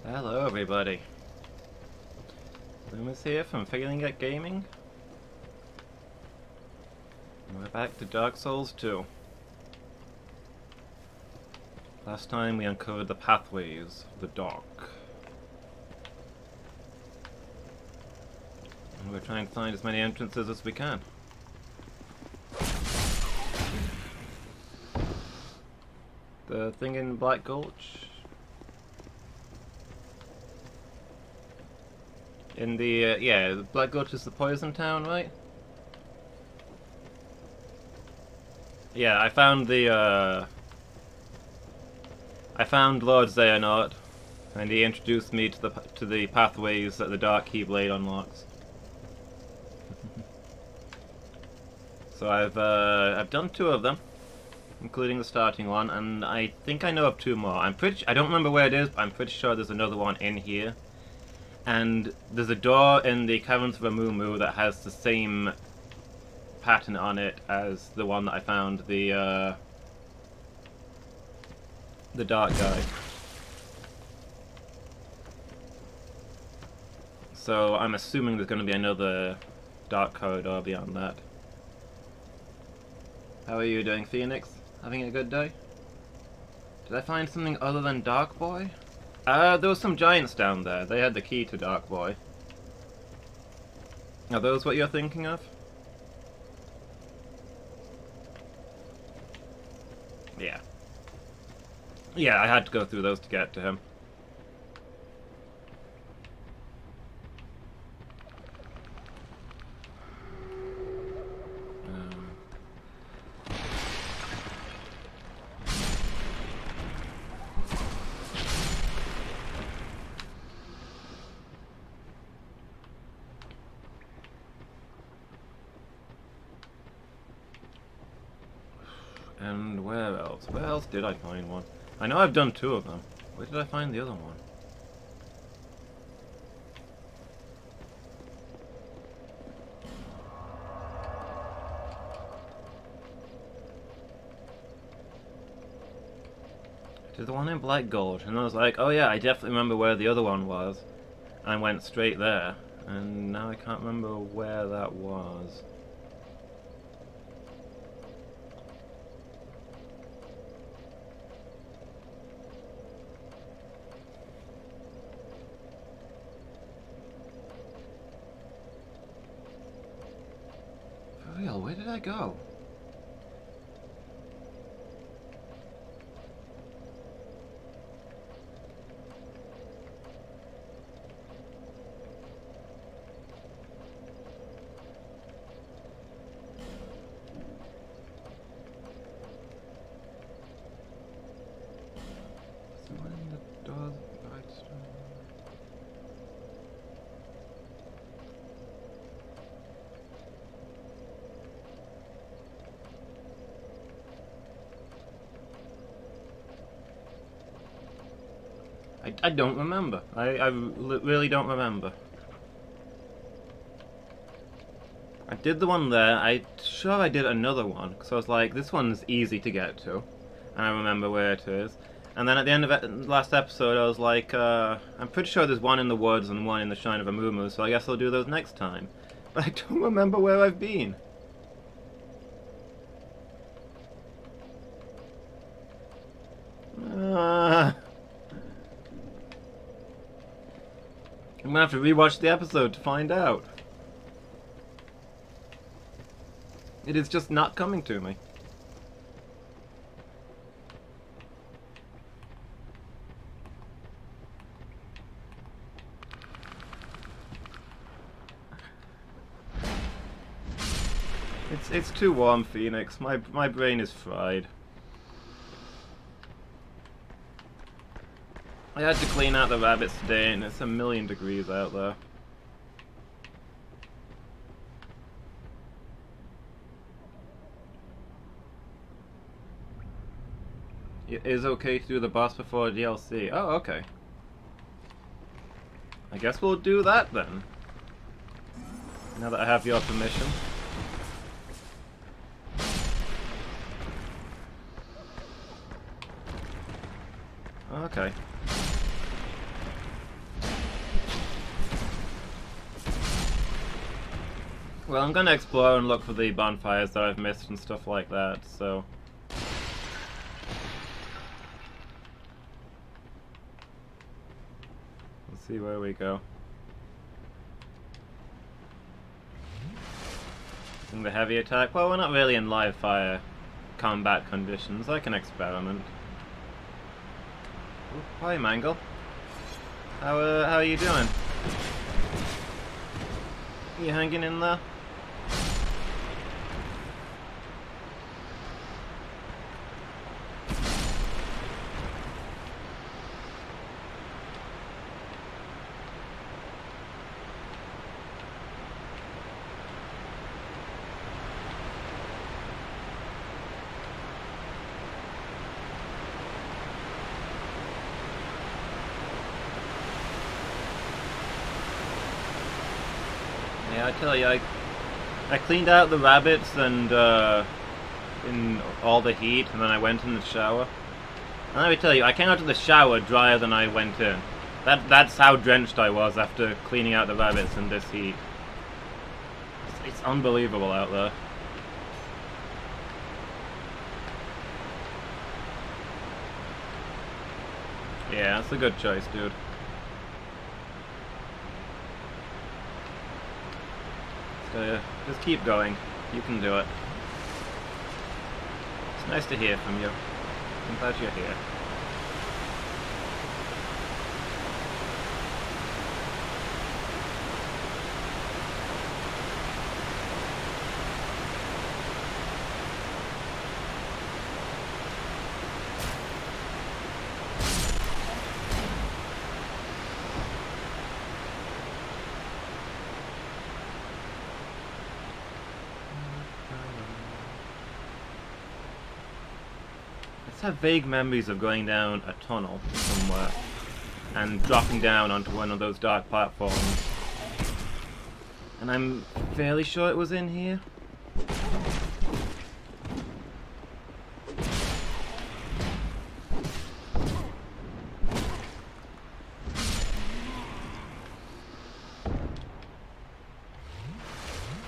Hello everybody. Loomis here from Failing at Gaming. And we're back to Dark Souls 2. Last time we uncovered the pathways of the dark. And we're trying to find as many entrances as we can. The thing in Black Gulch. In the, yeah, Black Gulch is the poison town, right? Yeah, I found the, I found Lord Xehanort, and he introduced me to the pathways that the Dark Keyblade unlocks. So I've done 2 of them, including the starting one, and I think I know of 2 more. I don't remember where it is, but I'm pretty sure there's another one in here. And there's a door in the Caverns of Amumu that has the same pattern on it as the one that I found, the dark guy. So I'm assuming there's going to be another dark corridor beyond that. How are you doing, Phoenix? Having a good day? Did I find something other than Dark Boy? There was some giants down there. They had the key to Dark Boy. Are those what you're thinking of? Yeah. Yeah, I had to go through those to get to him. And where else? Where else did I find one? I know I've done 2 of them. Where did I find the other one? I did the one in Black Gulch, and I was like, oh yeah, I definitely remember where the other one was. I went straight there, and now I can't remember where that was. Where did I go? Someone in the door right. I don't remember. I really don't remember. I did the one there. I'm sure I did another one, because I was like, this one's easy to get to. And I remember where it is. And then at the end of the last episode, I was like, I'm pretty sure there's one in the woods and one in the Shrine of Amumu, so I guess I'll do those next time. But I don't remember where I've been. I'm gonna have to rewatch the episode to find out. It is just not coming to me. It's too warm, Phoenix. My brain is fried. I had to clean out the rabbits today, and it's 1,000,000 degrees out there. It is okay to do the boss before DLC. Oh, okay. I guess we'll do that then. Now that I have your permission. Okay. Well, I'm gonna explore and look for the bonfires that I've missed and stuff like that, so... Let's see where we go. In the heavy attack? Well, we're not really in live fire combat conditions. I can experiment. Ooh, hi, Mangle. How are you doing? You hanging in there? Yeah, I tell you, I cleaned out the rabbits and in all the heat, and then I went in the shower. And let me tell you, I came out of the shower drier than I went in. That's how drenched I was after cleaning out the rabbits in this heat. It's unbelievable out there. Yeah, that's a good choice, dude. Just keep going. You can do it. It's nice to hear from you. I'm glad you're here. I have vague memories of going down a tunnel somewhere and dropping down onto one of those dark platforms. And I'm fairly sure it was in here.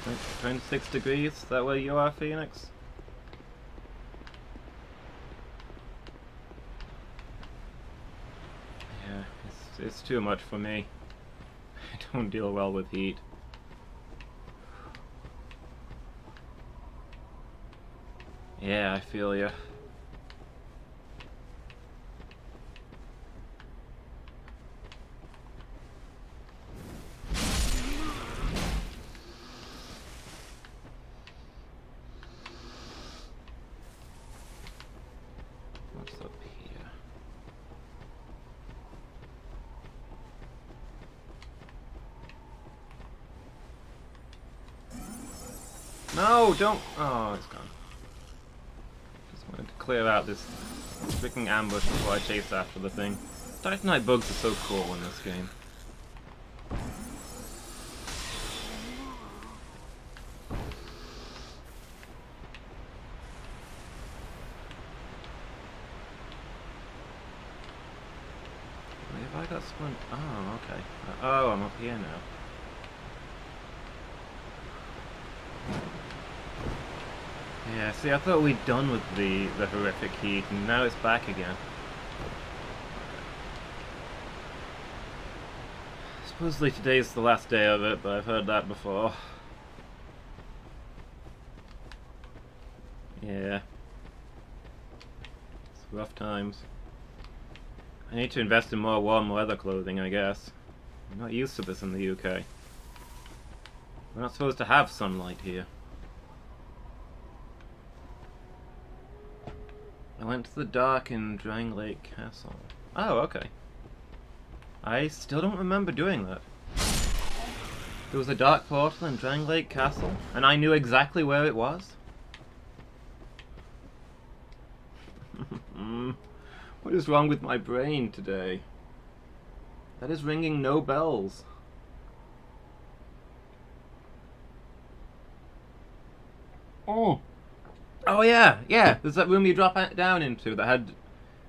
Like 26 degrees, is that where you are, Phoenix? It's too much for me. I don't deal well with heat. Yeah, I feel ya. What's up here? No, don't! Oh, it's gone. Just wanted to clear out this freaking ambush before I chase after the thing. Titanite bugs are so cool in this game. Where have I got spun? Oh, okay. Oh, I'm up here now. Yeah, see, I thought we'd done with the horrific heat, and now it's back again. Supposedly today's the last day of it, but I've heard that before. Yeah. It's rough times. I need to invest in more warm weather clothing, I guess. I'm not used to this in the UK. We're not supposed to have sunlight here. I went to the dock in Drang Lake Castle. Oh, okay. I still don't remember doing that. There was a dark portal in Drang Lake Castle, and I knew exactly where it was? What is wrong with my brain today? That is ringing no bells. Oh! Oh yeah, yeah, there's that room you drop down into that had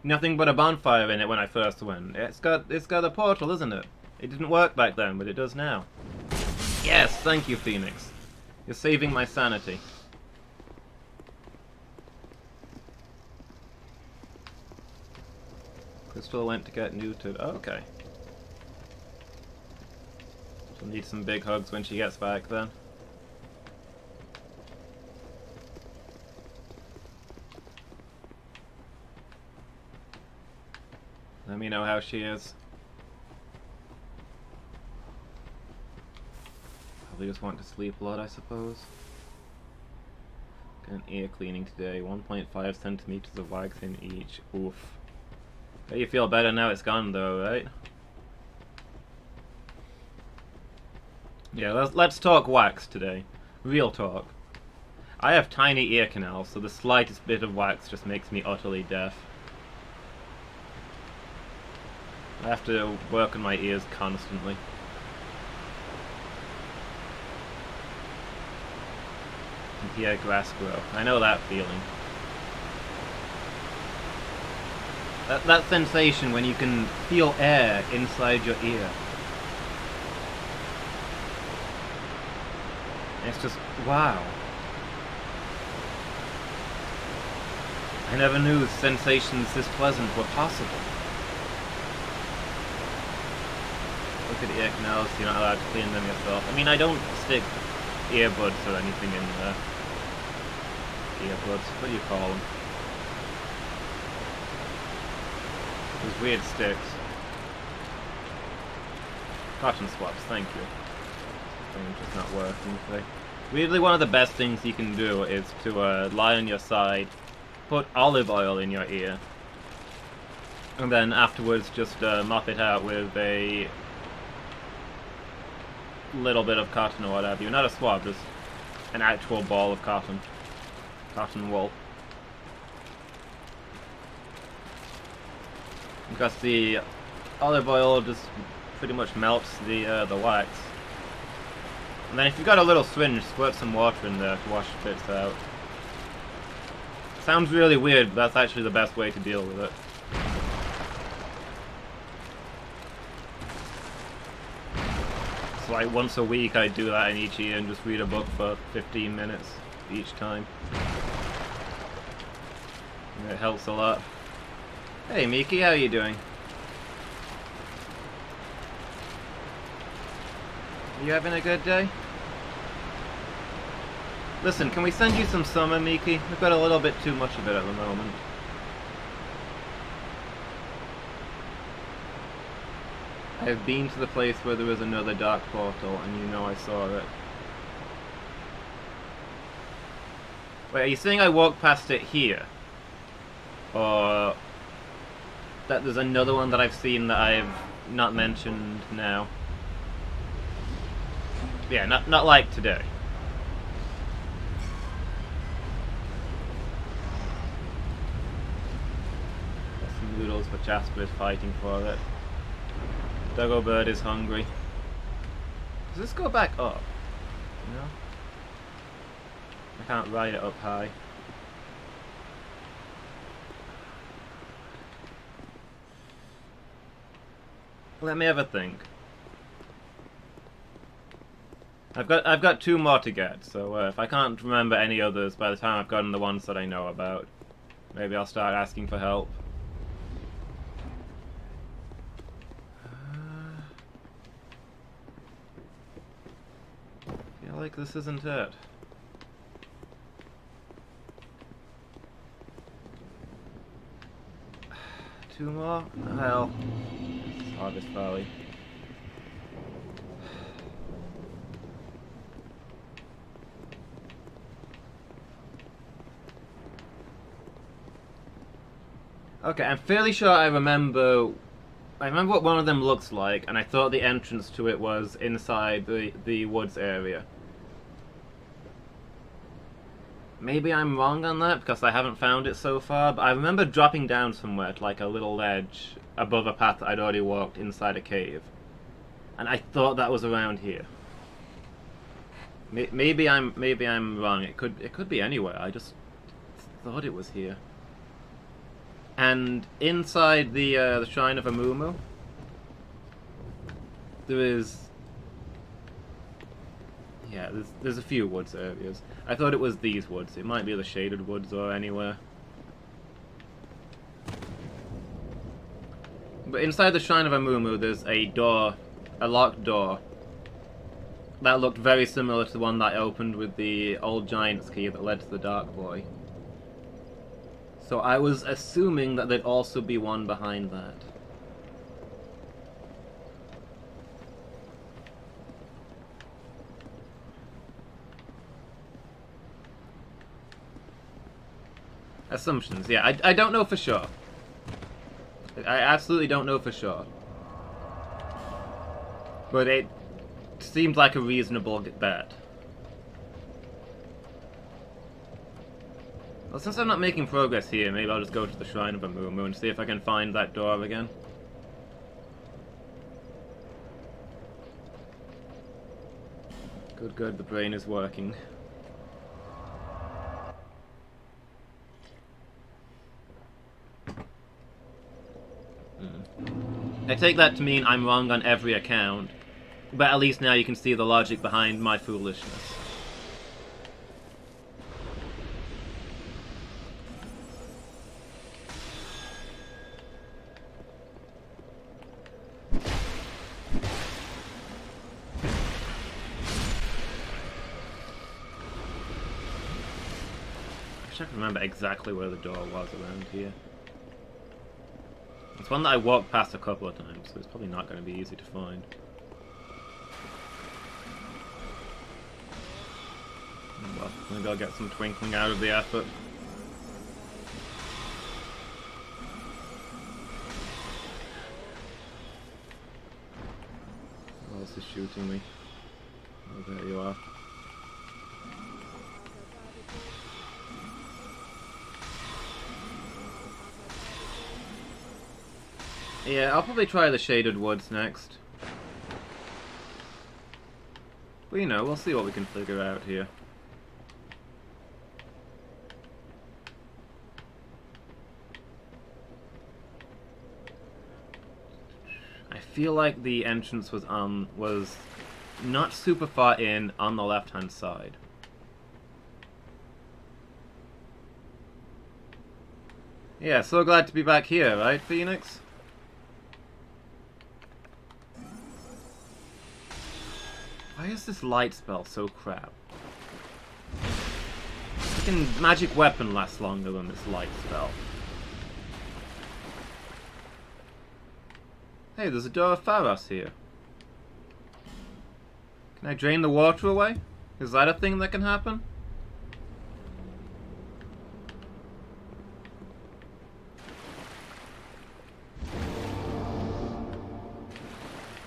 nothing but a bonfire in it when I first went. It's got a portal, isn't it? It didn't work back then, but it does now. Yes, thank you, Phoenix. You're saving my sanity. Crystal went to get neutered. Oh, okay. She'll need some big hugs when she gets back then. Let me know how she is. Probably just want to sleep a lot, I suppose. Got an ear cleaning today. 1.5 centimeters of wax in each. Oof. Bet you feel better now it's gone though, right? Yeah, let's talk wax today. Real talk. I have tiny ear canals, so the slightest bit of wax just makes me utterly deaf. I have to work on my ears constantly. And hear grass grow. I know that feeling. That sensation when you can feel air inside your ear. It's just, wow. I never knew sensations this pleasant were possible. Look at ear canals, you're not allowed to clean them yourself. I mean, I don't stick earbuds or anything in there. Earbuds, what do you call them? Those weird sticks. Cotton swabs, thank you. It's just not working today. Weirdly, one of the best things you can do is to lie on your side, put olive oil in your ear, and then afterwards just mop it out with a little bit of cotton or whatever. Not a swab, just an actual ball of cotton. Cotton wool. Because the olive oil just pretty much melts the wax. And then if you've got a little syringe, squirt some water in there to wash bits out. Sounds really weird, but that's actually the best way to deal with it. So like once a week I do that in each ear and just read a book for 15 minutes each time. And it helps a lot. Hey Miki, how you doing? You having a good day? Listen, can we send you some summer, Miki? We've got a little bit too much of it at the moment. I have been to the place where there was another dark portal, and you know I saw it. Wait, are you saying I walked past it here? Or that there's another one that I've seen that I've not mentioned now? Yeah, not like today. Got some noodles, but Jasper is fighting for it. Doggo Bird is hungry. Does this go back up? No? I can't ride it up high. Let me have a think. I've got two more to get, so if I can't remember any others by the time I've gotten the ones that I know about, maybe I'll start asking for help. I feel like this isn't it. Two more? Hell. It's Harvest Valley. Okay, I'm fairly sure I remember what one of them looks like, and I thought the entrance to it was inside the woods area. Maybe I'm wrong on that, because I haven't found it so far, but I remember dropping down somewhere to like a little ledge above a path that I'd already walked inside a cave. And I thought that was around here. Maybe I'm wrong. It could be anywhere. I just thought it was here. And inside the Shrine of Amumu, there is... Yeah, there's a few woods areas. I thought it was these woods. It might be the shaded woods or anywhere. But inside the Shrine of Amumu, there's a door, a locked door, that looked very similar to the one that I opened with the old Giant's key that led to the Dark Boy. So I was assuming that there'd also be one behind that. Assumptions, yeah. I don't know for sure. I absolutely don't know for sure. But it seems like a reasonable bet. Well, since I'm not making progress here, maybe I'll just go to the Shrine of Amumu and see if I can find that door again. Good, good, the brain is working. I take that to mean I'm wrong on every account, but at least now you can see the logic behind my foolishness. I should remember exactly where the door was around here. It's one that I walked past a couple of times, so it's probably not going to be easy to find. Well, maybe I'll get some twinkling out of the effort. Who else is shooting me? Oh, there you are. Yeah, I'll probably try the Shaded Woods next. But you know, we'll see what we can figure out here. I feel like the entrance was not super far in on the left-hand side. Yeah, so glad to be back here, right, Phoenix? Why is this light spell so crap? Freaking magic weapon lasts longer than this light spell. Hey, there's a door of Pharos here. Can I drain the water away? Is that a thing that can happen?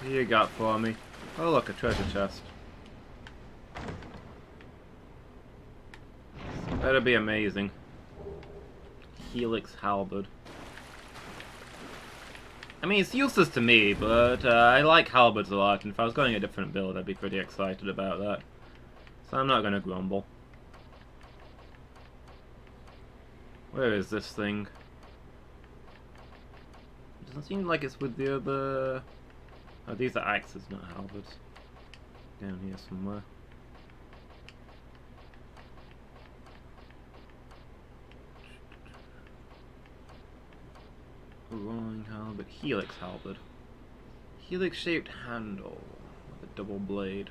What do you got for me? Oh look, a treasure chest. This better be amazing. Helix Halberd. I mean, it's useless to me, but I like halberds a lot, and if I was going a different build, I'd be pretty excited about that. So I'm not gonna grumble. Where is this thing? It doesn't seem like it's with the other... Oh, these are axes, not halberds. Down here somewhere. Rolling halberd. Helix halberd. Helix-shaped handle with a double blade.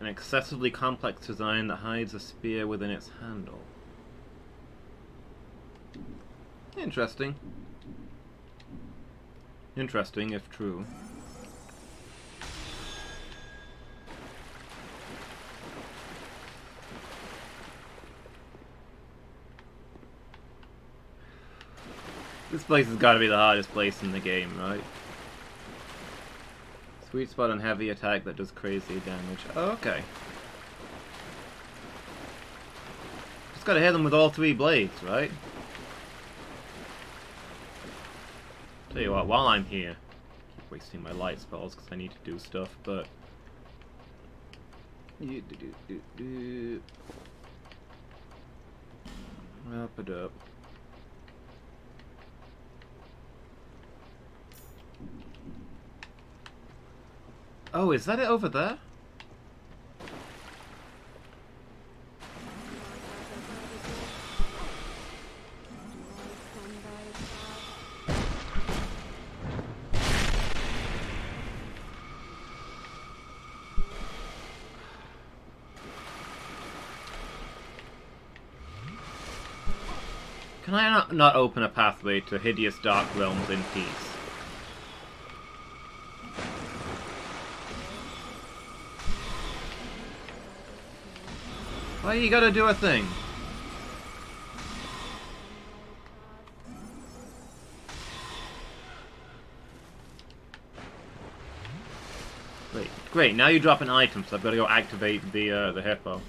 An excessively complex design that hides a spear within its handle. Interesting. Interesting, if true. This place has got to be the hardest place in the game, right? Sweet spot on heavy attack that does crazy damage. Oh, okay. Just gotta hit them with all three blades, right? Tell you what, while I'm here, I keep wasting my light spells because I need to do stuff, but... Wrap it up. Oh, is that it over there? Can I not open a pathway to hideous dark realms in peace? Why you gotta do a thing? Great, now you drop an item, so I've got to go activate the hippo.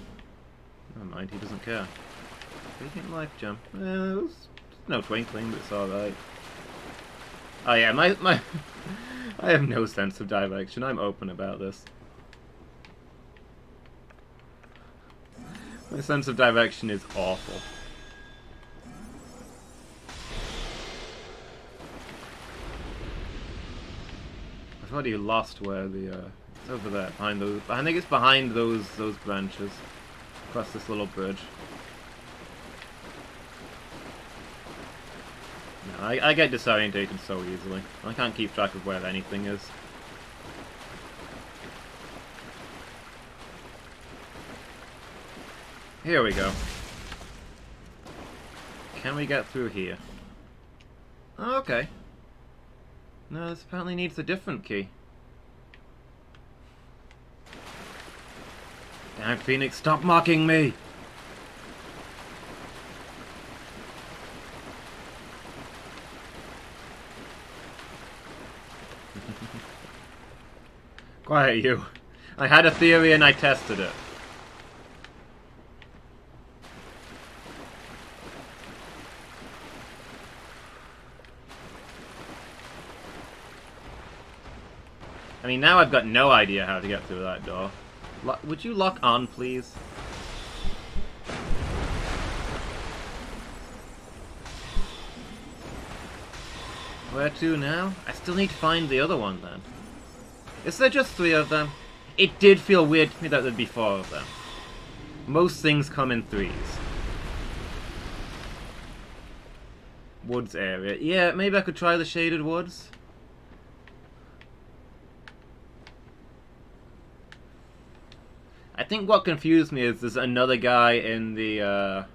Never mind, he doesn't care. Radiant life gem. It's no twinkling, but it's alright. Oh yeah, my I have no sense of direction. I'm open about this. My sense of direction is awful. I've already lost where the it's over there, behind those. I think it's behind those branches, across this little bridge. No, I get disorientated so easily. I can't keep track of where anything is. Here we go. Can we get through here? Oh, okay. No, this apparently needs a different key. Damn, Phoenix, stop mocking me! Quiet, you. I had a theory and I tested it. I mean, now I've got no idea how to get through that door. Would you lock on, please? Where to now? I still need to find the other one, then. Is there just 3 of them? It did feel weird to me that there'd be 4 of them. Most things come in 3s. Woods area. Yeah, maybe I could try the shaded woods. I think what confused me is there's another guy in the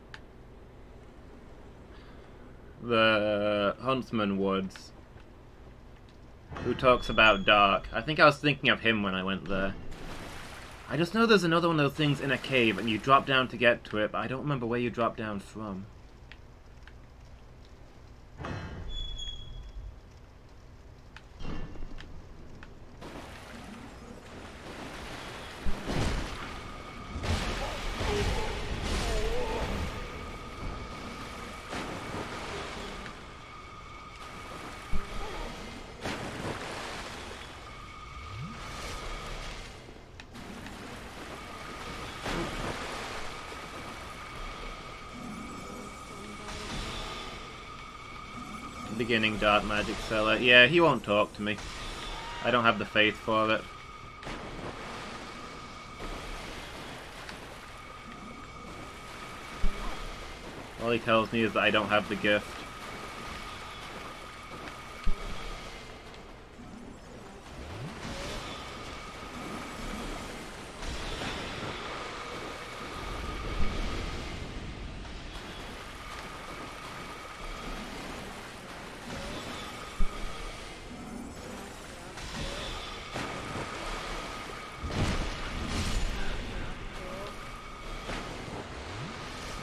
Huntsman Woods who talks about dark. I think I was thinking of him when I went there. I just know there's another one of those things in a cave and you drop down to get to it, but I don't remember where you drop down from. Beginning dark magic seller. Yeah, he won't talk to me. I don't have the faith for it. All he tells me is that I don't have the gift.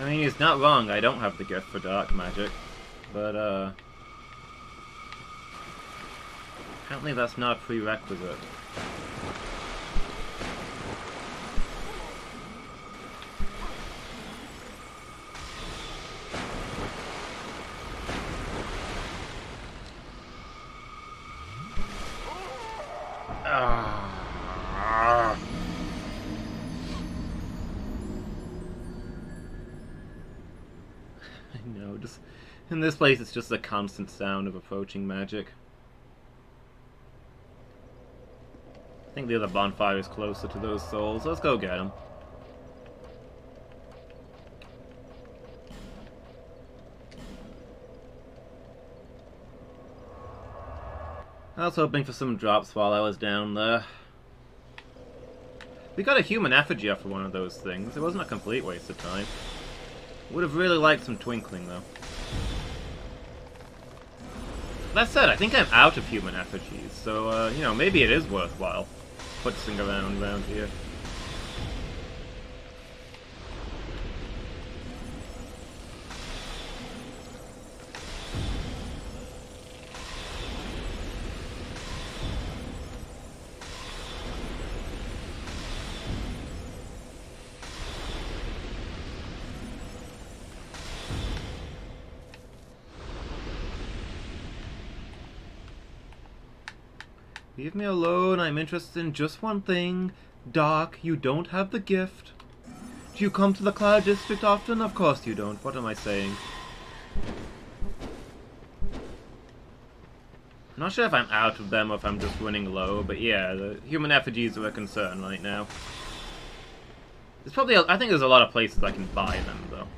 I mean, he's not wrong, I don't have the gift for dark magic, but, apparently that's not a prerequisite. In this place, it's just the constant sound of approaching magic. I think the other bonfire is closer to those souls. Let's go get them. I was hoping for some drops while I was down there. We got a human effigy for one of those things. It wasn't a complete waste of time. Would have really liked some twinkling, though. that said, I think I'm out of human effigies, so, you know, maybe it is worthwhile putzing around here. Leave me alone, I'm interested in just one thing. Doc, you don't have the gift. Do you come to the Cloud District often? Of course you don't. What am I saying? I'm not sure if I'm out of them or if I'm just running low, but yeah, the human effigies are a concern right now. There's probably, I think there's a lot of places I can buy them, though.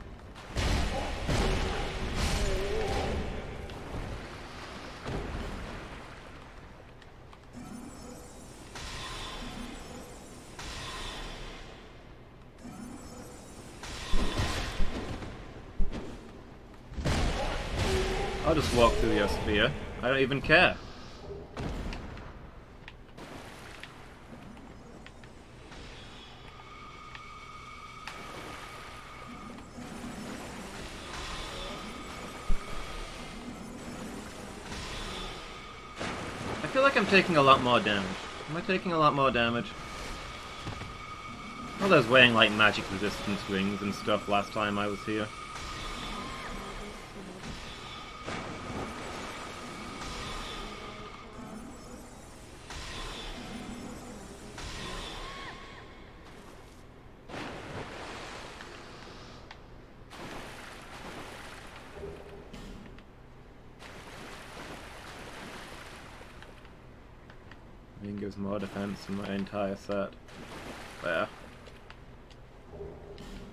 I'll just walk through your sphere. I don't even care. I feel like I'm taking a lot more damage. Am I taking a lot more damage? Well, there's weighing like magic resistance rings and stuff last time I was here. I think gives more defense than my entire set. There.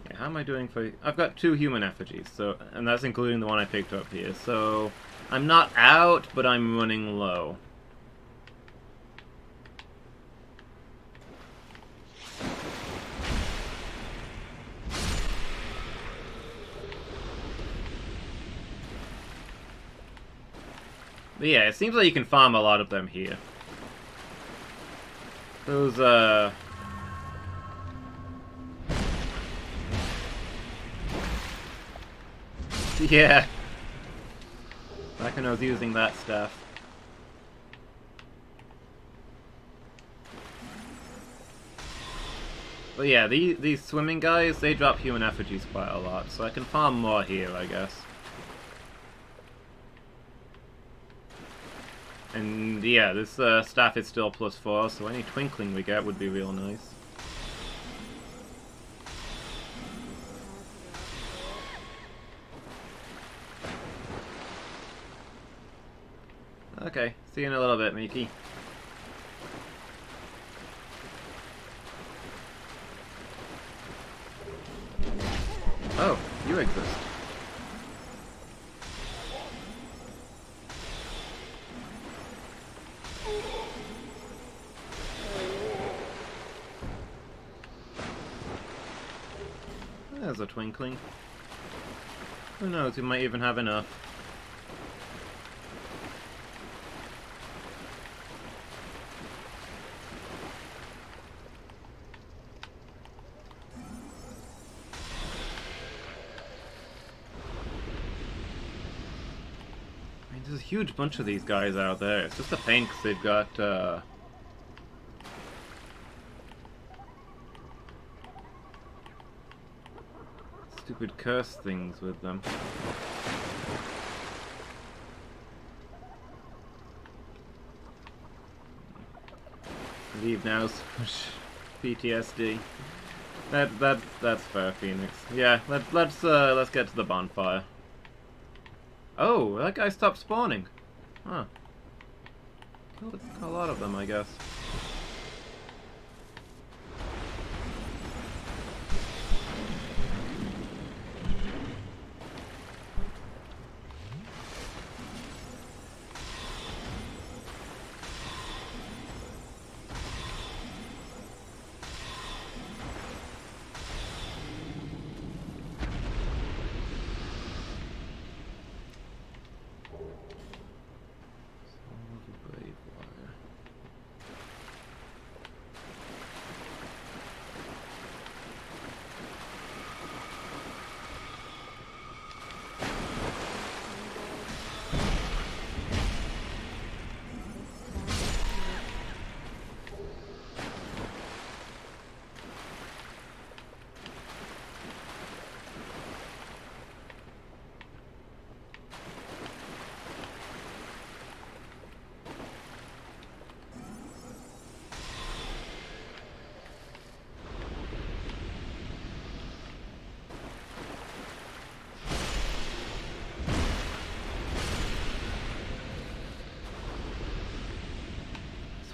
Yeah, how am I doing for... I've got 2 human effigies, so, and that's including the one I picked up here, so... I'm not out, but I'm running low. But yeah, it seems like you can farm a lot of them here. Those, yeah. Back when I was using that stuff. But yeah, these swimming guys, they drop human effigies quite a lot, so I can farm more here, I guess. And yeah, this staff is still +4, so any twinkling we get would be real nice. Okay, see you in a little bit, Miki. Oh, you exist. There's a twinkling. Who knows, we might even have enough. I mean, there's a huge bunch of these guys out there. It's just a pain because they've got, stupid curse things with them. Leave now, PTSD. That's fair, Phoenix. Yeah, let's get to the bonfire. Oh, that guy stopped spawning. Huh. Killed a lot of them, I guess.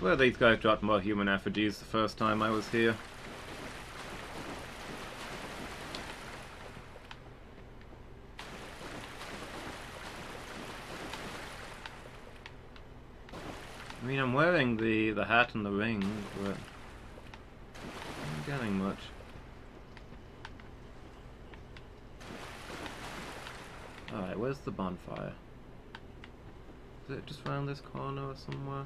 swear these guys dropped more human effigies the first time I was here. I mean, I'm wearing the hat and the ring, but I'm not getting much. Alright, where's the bonfire? Is it just around this corner or somewhere?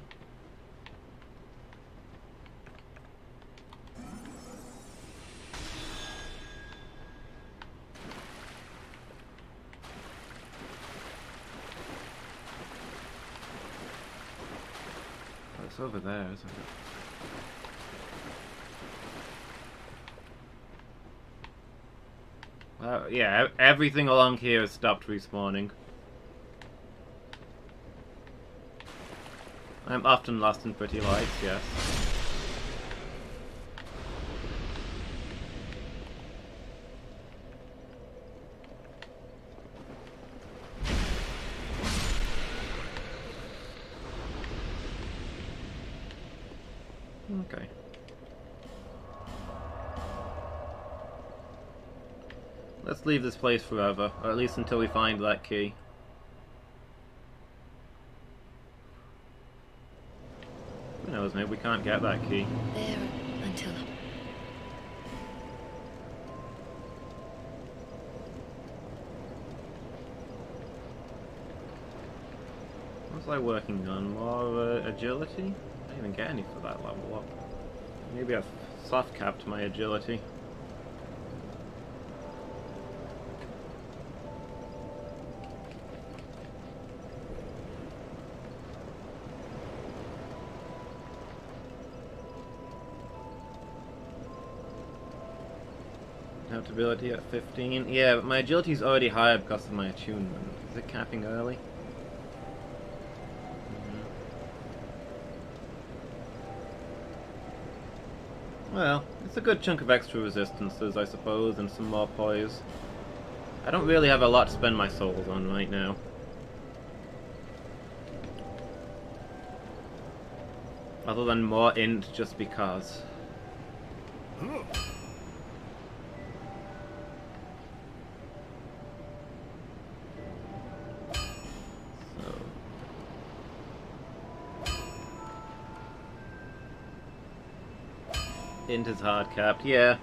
Oh, it's over there, isn't it? Yeah, everything along here has stopped respawning. I'm often lost in pretty lights, yes. Okay. Let's leave this place forever, or at least until we find that key. Who knows, maybe we can't get that key. There until... What was I working on? More agility? I didn't even get any for that level up. Maybe I've soft capped my agility. Adaptability at 15. Yeah, but my agility's already higher because of my attunement. Is it capping early? Well, it's a good chunk of extra resistances, I suppose, and some more poise. I don't really have a lot to spend my souls on right now. Other than more int just because. Int is hard capped, yeah.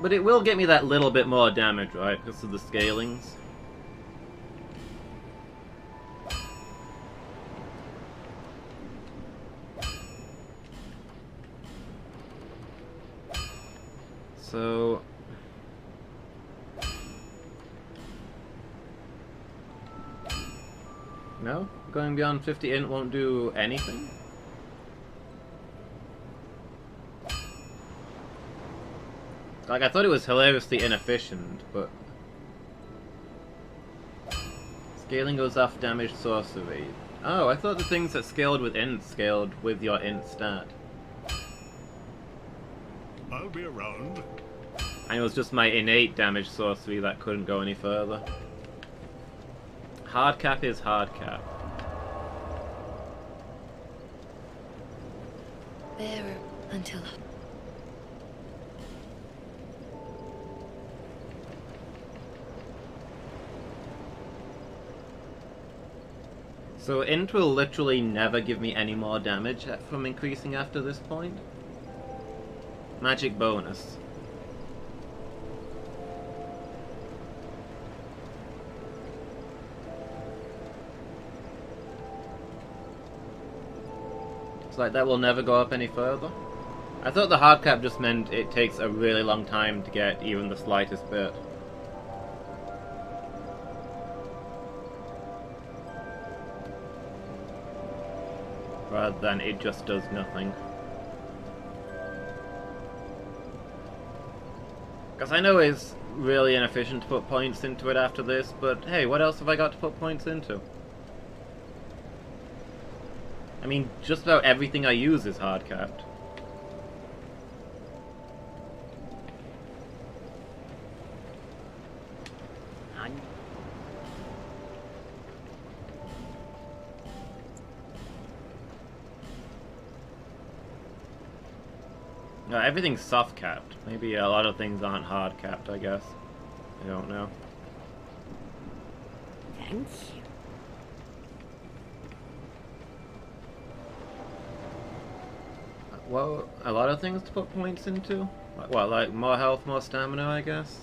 But it will get me that little bit more damage, right? Because of the scalings. So... No? Going beyond 50 int won't do anything? Like, I thought it was hilariously inefficient, but... Scaling goes off damaged sorcery. Oh, I thought the things that scaled with int scaled with your int stat. I'll be around. And it was just my innate damage sorcery that couldn't go any further. Hard cap is hard cap. Bearer until... So int will literally never give me any more damage from increasing after this point. Magic bonus. It's like that will never go up any further. I thought the hard cap just meant it takes a really long time to get even the slightest bit. Rather than it just does nothing. Because I know it's really inefficient to put points into it after this, but hey, what else have I got to put points into? I mean, just about everything I use is hard-capped. Everything's soft capped. Maybe a lot of things aren't hard capped, I guess. I don't know. Thank you. Well, a lot of things to put points into? Like more health, more stamina, I guess?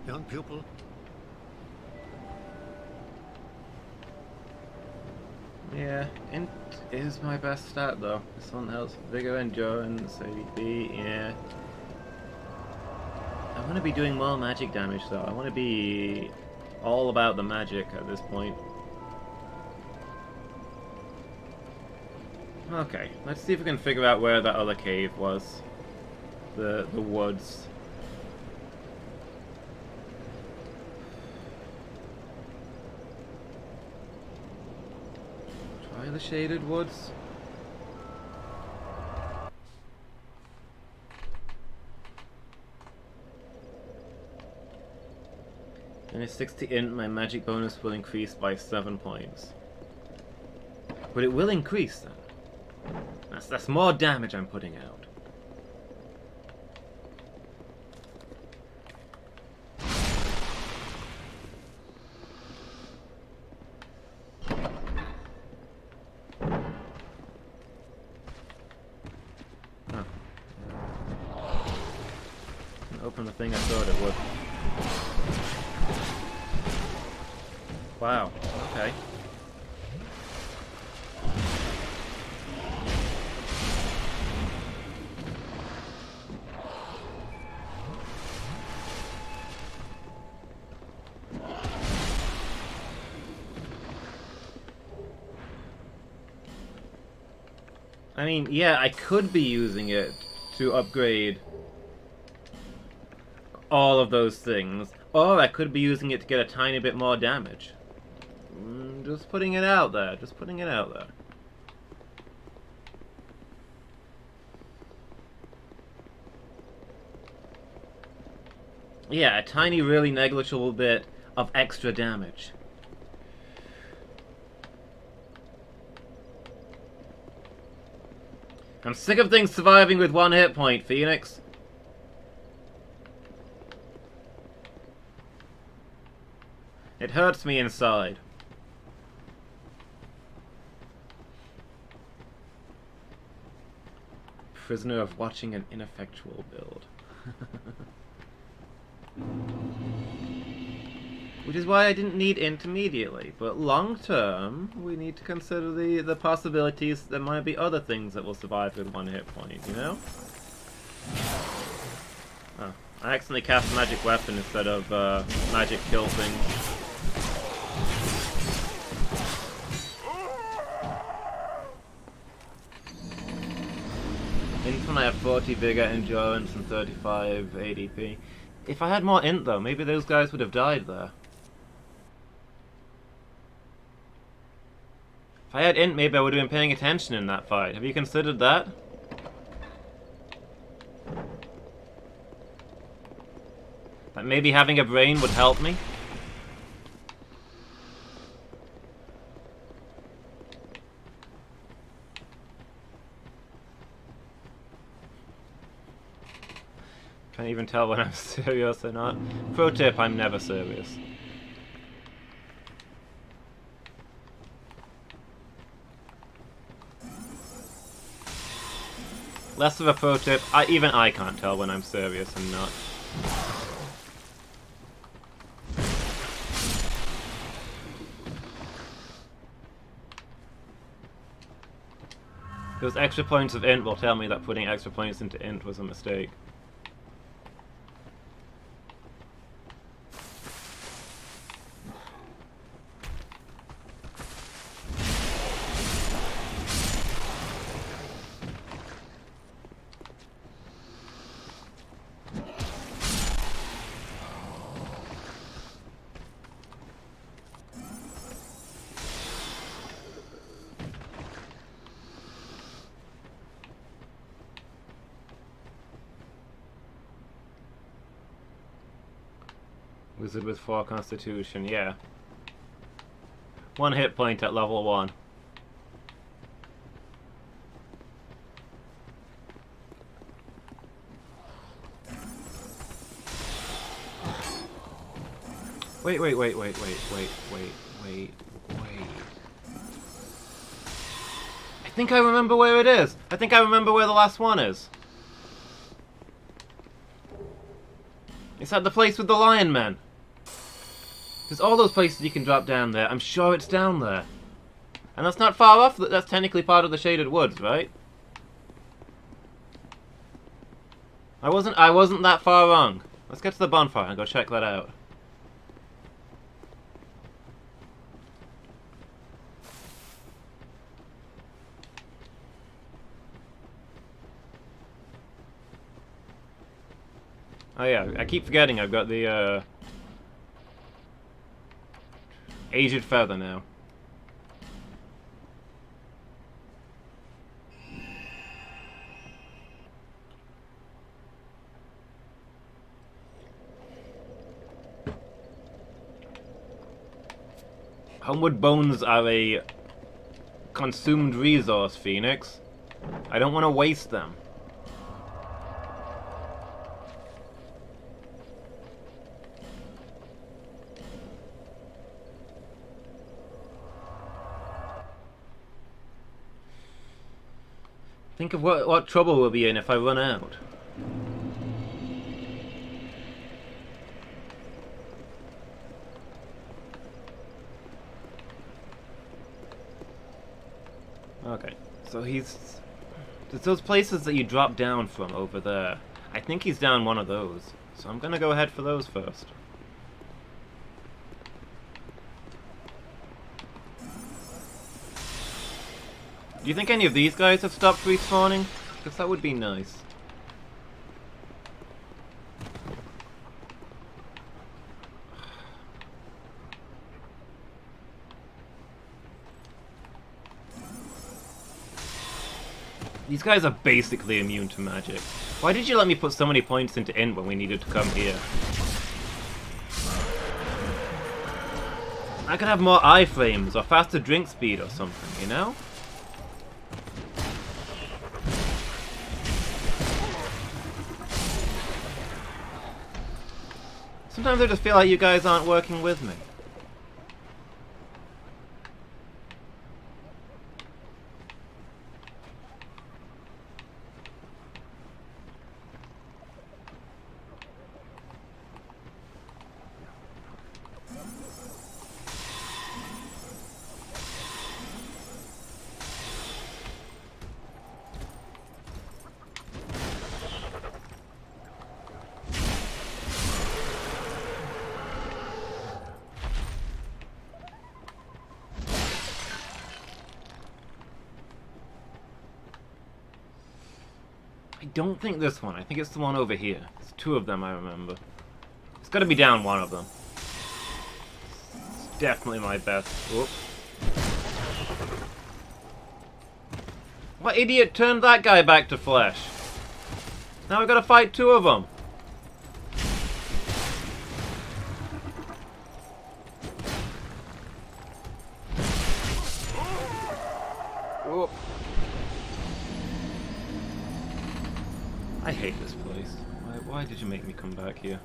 Young pupil, Yeah, int is my best stat though. This one helps vigor, endurance, ADP, yeah. I want to be doing more magic damage though. I want to be all about the magic at this point. Okay, let's see if we can figure out where that other cave was. The woods. Try the shaded woods. And a 60 int, my magic bonus will increase by 7 points. But it will increase then. That's more damage I'm putting out. Huh. Open the thing I thought it would. Wow, okay. I mean, yeah, I could be using it to upgrade all of those things, or I could be using it to get a tiny bit more damage. Just putting it out there, just putting it out there. Yeah, a tiny, really negligible bit of extra damage. I'm sick of things surviving with 1 hit point, Phoenix. It hurts me inside. Prisoner of watching an ineffectual build. Which is why I didn't need int immediately, but long term, we need to consider the possibilities there might be other things that will survive with 1 hit point, you know? Oh, I accidentally cast magic weapon instead of magic kill thing. Int when I have 40 vigor, endurance, and 35 ADP. If I had more int though, maybe those guys would have died there. If I had int, maybe I would have been paying attention in that fight. Have you considered that? That maybe having a brain would help me? Can't even tell when I'm serious or not. Pro tip, I'm never serious. Less of a pro tip, even I can't tell when I'm serious and not. Those extra points of int will tell me that putting extra points into int was a mistake. Wizard with 4 constitution, yeah. 1 hit point at level 1. Wait. I think I remember where it is. I think I remember where the last one is. It's at the place with the lion men. There's all those places you can drop down there. I'm sure it's down there. And that's not far off. That's technically part of the Shaded Woods, right? I wasn't that far wrong. Let's get to the bonfire and go check that out. Oh yeah, I keep forgetting I've got the Aged Feather now. Homeward bones are a consumed resource, Phoenix. I don't want to waste them. Think of what trouble we'll be in if I run out. Okay, so there's those places that you drop down from over there. I think he's down one of those, so I'm gonna go ahead for those first. Do you think any of these guys have stopped respawning? Because that would be nice. These guys are basically immune to magic. Why did you let me put so many points into Int when we needed to come here? I could have more iframes or faster drink speed or something, you know? Sometimes I just feel like you guys aren't working with me. I don't think this one. I think it's the one over here. It's 2 of them, I remember. It's got to be down one of them. It's definitely my best. Whoop. What idiot turned that guy back to flesh? Now we've got to fight 2 of them. Whoop. I hate this place. Why did you make me come back here?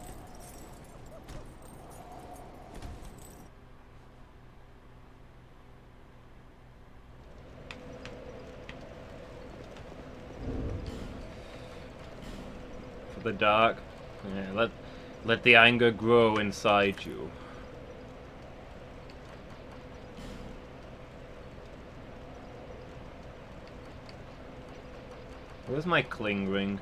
For the dark? Yeah, let the anger grow inside you. Where's my cling ring?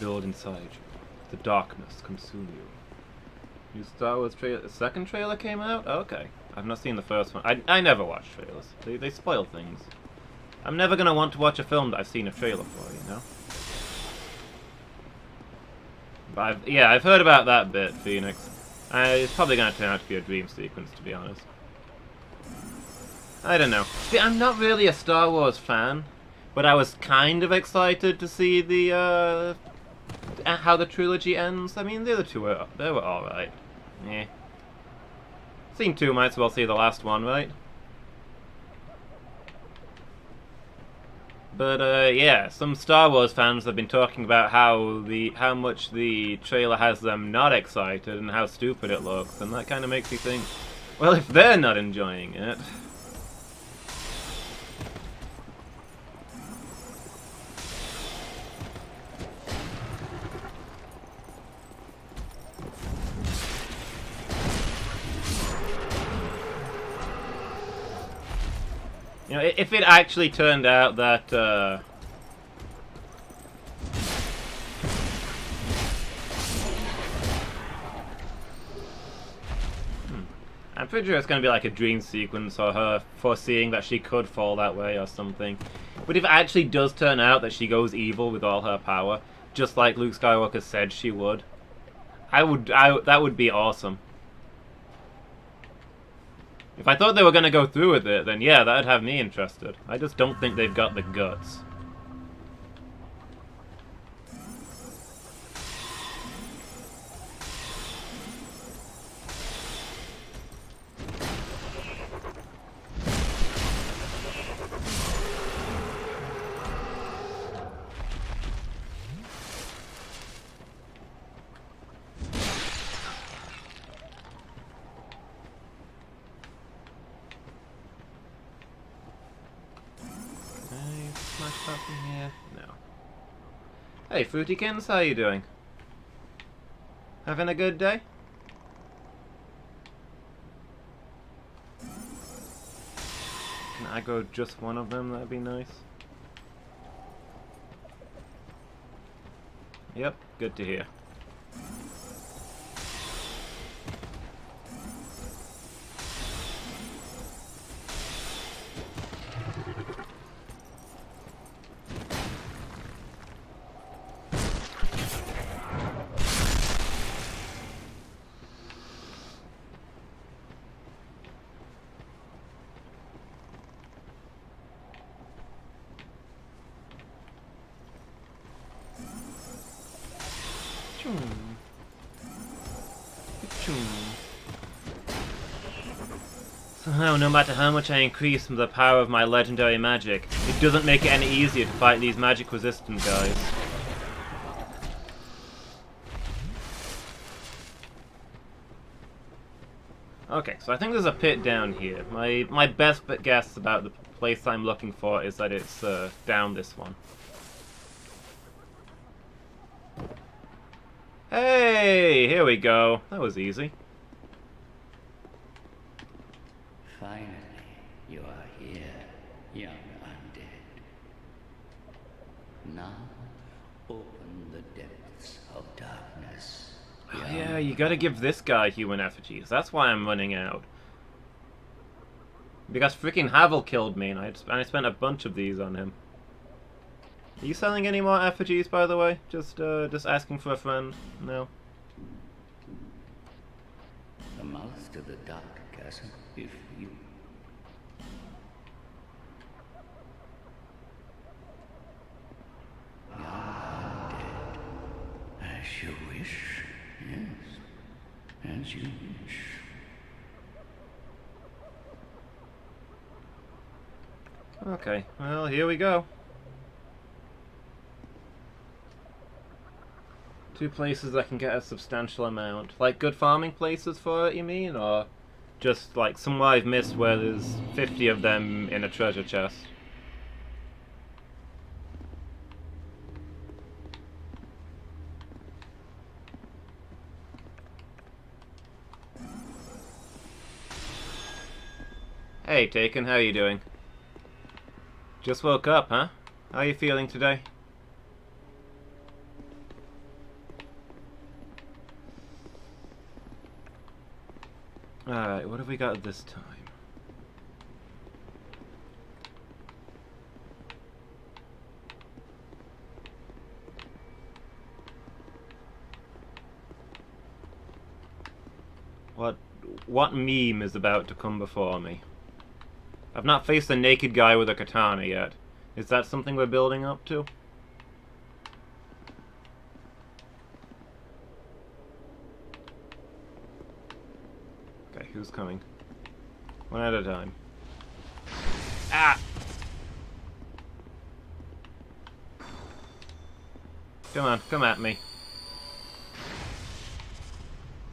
Build inside you. The darkness consume you. New Star Wars trailer. The second trailer came out? Okay. I've not seen the first one. I never watch trailers. They spoil things. I'm never gonna want to watch a film that I've seen a trailer for, you know? But I've heard about that bit, Phoenix. It's probably going to turn out to be a dream sequence, to be honest. I don't know. See, I'm not really a Star Wars fan, but I was kind of excited to see the how the trilogy ends. I mean, the other two were all right. Yeah. Seen two, might as well see the last one, right? But yeah, some Star Wars fans have been talking about how much the trailer has them not excited and how stupid it looks, and that kind of makes me think, well, if they're not enjoying it. You know, if it actually turned out that, I'm pretty sure it's going to be like a dream sequence or her foreseeing that she could fall that way or something. But if it actually does turn out that she goes evil with all her power, just like Luke Skywalker said she would, that would be awesome. If I thought they were going to go through with it, then yeah, that'd have me interested. I just don't think they've got the guts. Smash up in here? No. Hey, Fruitykins, how you doing? Having a good day? Can I go just one of them? That'd be nice. Yep, good to hear. Somehow, no matter how much I increase the power of my legendary magic, it doesn't make it any easier to fight these magic-resistant guys. Okay, so I think there's a pit down here. My best guess about the place I'm looking for is that it's down this one. Hey, here we go. That was easy. Finally, you are here, young undead. Now, open the depths of darkness. Oh, yeah, you gotta give this guy human effigies. That's why I'm running out. Because freaking Havel killed me, and I spent a bunch of these on him. Are you selling any more effigies, by the way? Just asking for a friend? No? The mouth to the dark castle, if you... Young undead. As you wish. Yes. As you wish. Okay, well, here we go. Two places I can get a substantial amount. Like good farming places for it, you mean? Or just like somewhere I've missed where there's 50 of them in a treasure chest? Hey, Taken, how you doing? Just woke up, huh? How are you feeling today? Alright, what have we got this time? what meme is about to come before me. I've not faced a naked guy with a katana yet. Is that something we're building up to? Okay, who's coming? One at a time. Ah! Come on, come at me.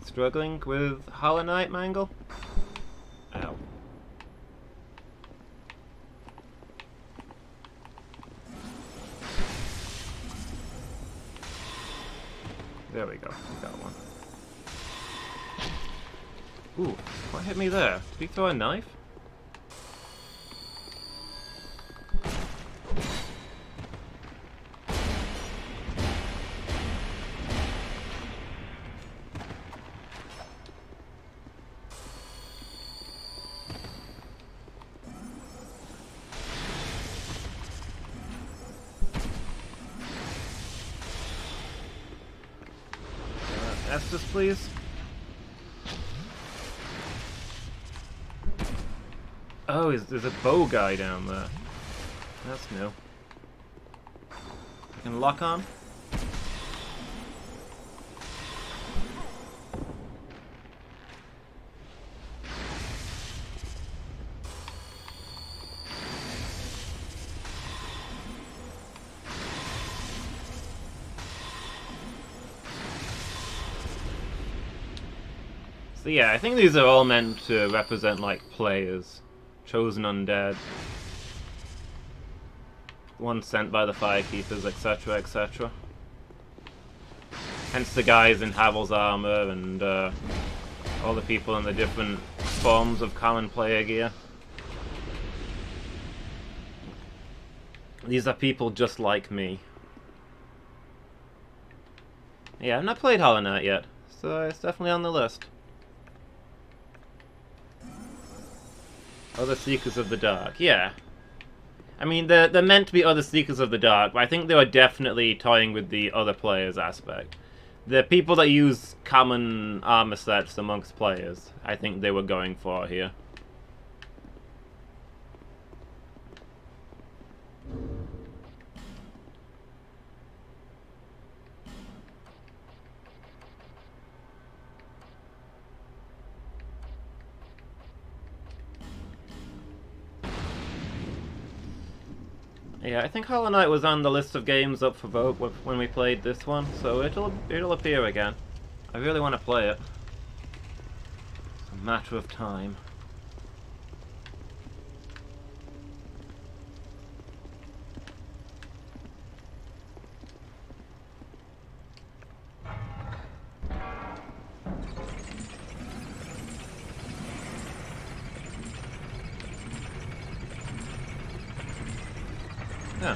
Struggling with Hollow Knight, Mangle? Ow. There we go, we got one. Ooh, what hit me there? Did he throw a knife? Estus, please. Oh, there's a bow guy down there. That's new. I can lock on? So yeah, I think these are all meant to represent, like, players. Chosen undead. Ones sent by the Firekeepers, etc., etc. Hence the guys in Havel's armor and all the people in the different forms of common player gear. These are people just like me. Yeah, I've not played Hollow Knight yet, so it's definitely on the list. Other Seekers of the Dark, yeah. I mean, they're meant to be other Seekers of the Dark, but I think they were definitely toying with the other players aspect. The people that use common armor sets amongst players, I think they were going for here. Yeah, I think Hollow Knight was on the list of games up for vote when we played this one, so it'll appear again. I really want to play it. It's a matter of time. Yeah.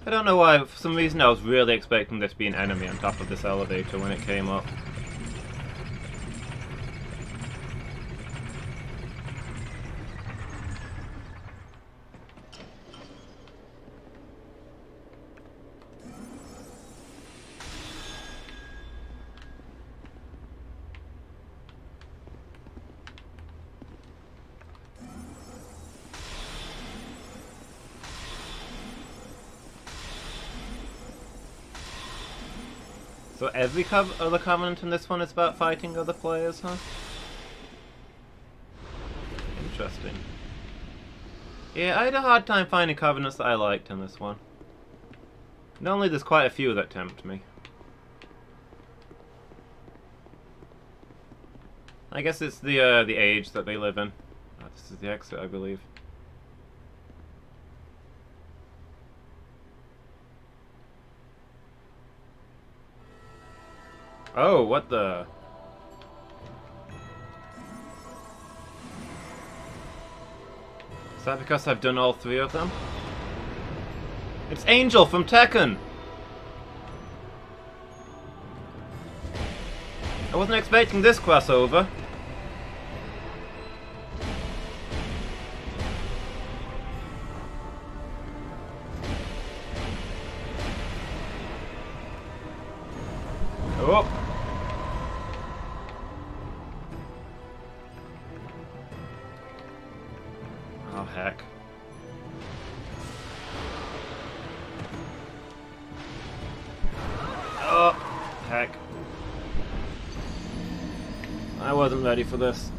I don't know why, for some reason I was really expecting there to be an enemy on top of this elevator when it came up. So every other Covenant in this one is about fighting other players, huh? Interesting. Yeah, I had a hard time finding Covenants that I liked in this one. Normally there's quite a few that tempt me. I guess it's the age that they live in. Oh, this is the exit, I believe. Oh, what the... Is that because I've done all three of them? It's Angel from Tekken! I wasn't expecting this crossover. Oh! Oh, heck. Oh, heck. I wasn't ready for this.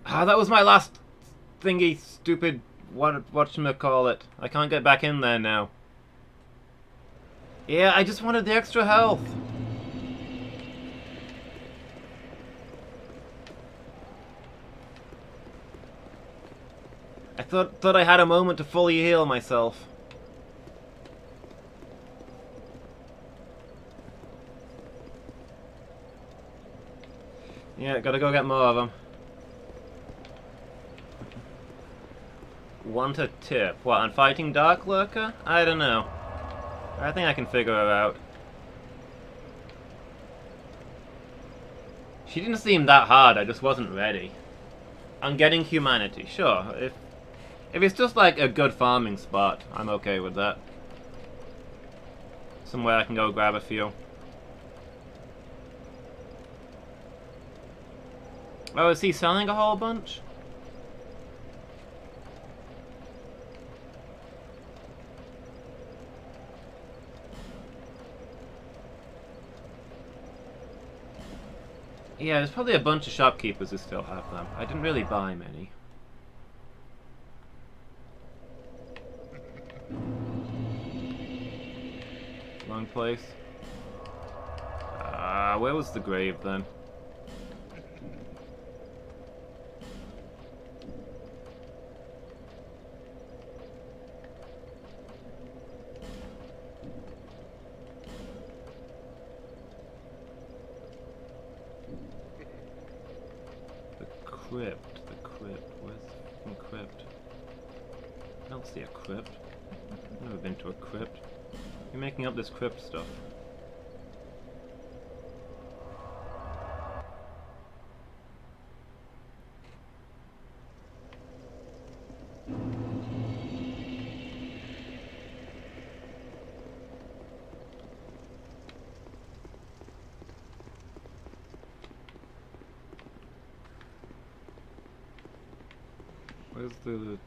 Ah, that was my last thingy, stupid, whatchamacallit. I can't get back in there now. Yeah, I just wanted the extra health. I thought I had a moment to fully heal myself. Yeah, gotta go get more of them. Want a tip? What, on fighting Dark Lurker? I don't know. I think I can figure her out. She didn't seem that hard, I just wasn't ready. On getting humanity, sure. If it's just like a good farming spot, I'm okay with that. Somewhere I can go grab a few. Oh, is he selling a whole bunch? Yeah, there's probably a bunch of shopkeepers who still have them. I didn't really buy many. Wrong place. Where was the grave then? Where's the crypt? I don't see a crypt. I've never been to a crypt. You're making up this crypt stuff.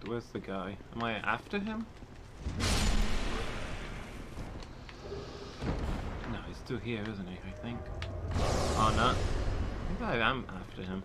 Where's the guy? Am I after him? No, he's still here, isn't he? I think. Oh, no. I think I am after him.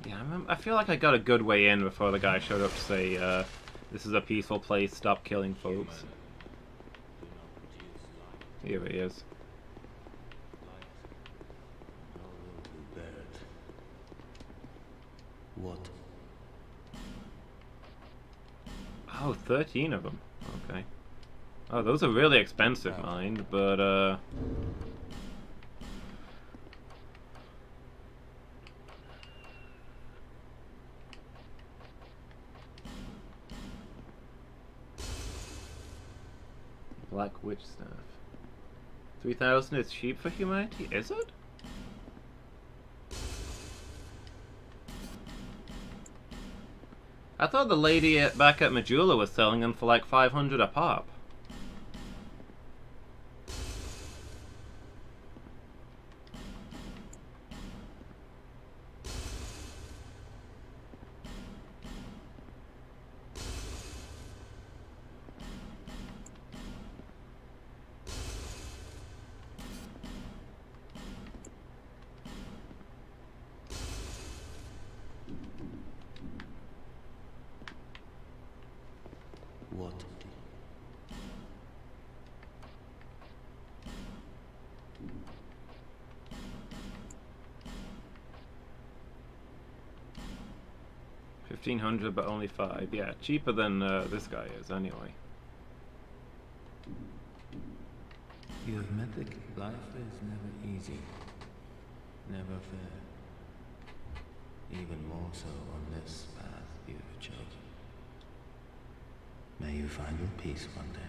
Yeah, I feel like I got a good way in before the guy showed up to say, this is a peaceful place, stop killing folks. Here he is. What? Oh, 13 of them. Okay. Oh, those are really expensive, mind, but, Black Witch Staff. 3,000 is cheap for humanity, is it? I thought the lady back at Majula was selling them for like 500 a pop. What? 1,500, but only 5. Yeah, cheaper than this guy is, anyway. You have met the life is never easy, never fair. Even more so on this path you have chosen. May you find your peace one day.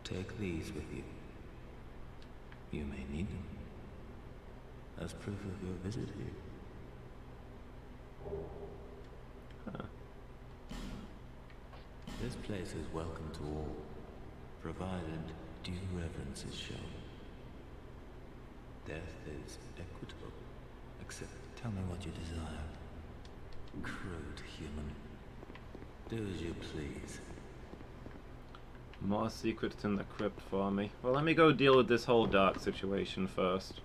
Take these with you. You may need them as proof of your visit here. Huh. This place is welcome to all, provided due reverence is shown. Death is equitable, except tell me what you desire. Crude human. Do as you please. More secrets in the crypt for me. Well, let me go deal with this whole dark situation first.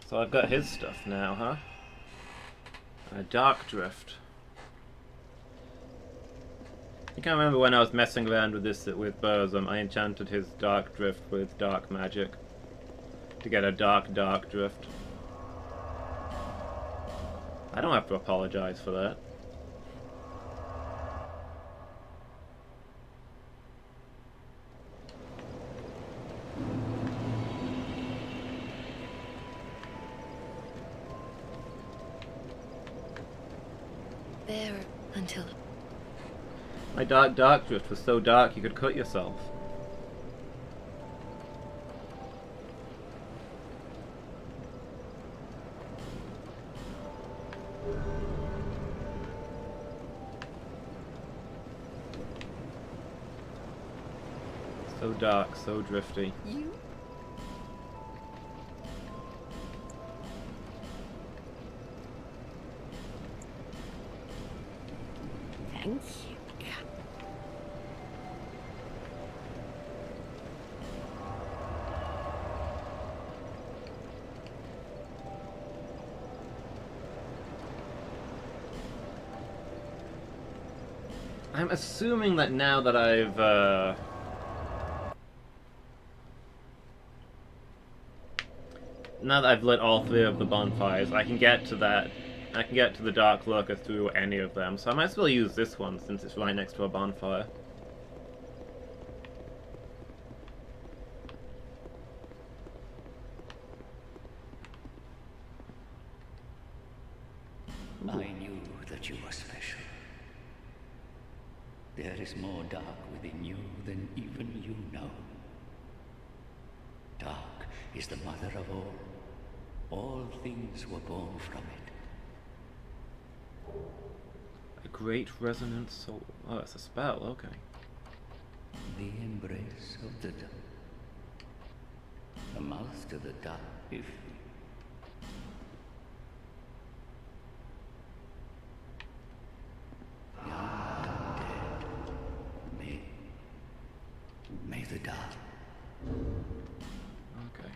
So I've got his stuff now, huh? Dark Drift. I can't remember when I was messing around with this with Burzum. I enchanted his Dark Drift with Dark Magic to get a Dark Drift. I don't have to apologize for that. Bearer until... My Dark Drift was so dark you could cut yourself. So dark, so drifty. You? Thank you. I'm assuming that now that I've now that I've lit all 3 of the bonfires, I can get to that. I can get to the Dark Lurker through any of them, so I might as well use this one since it's right next to a bonfire. I knew that you were special. There is more dark within you than even you know. Dark is the mother of all. All things were born from it. A great resonant soul. Oh, it's a spell, okay. The embrace of the dark. The mouth to the dark, if young and dead. May the dark. Okay.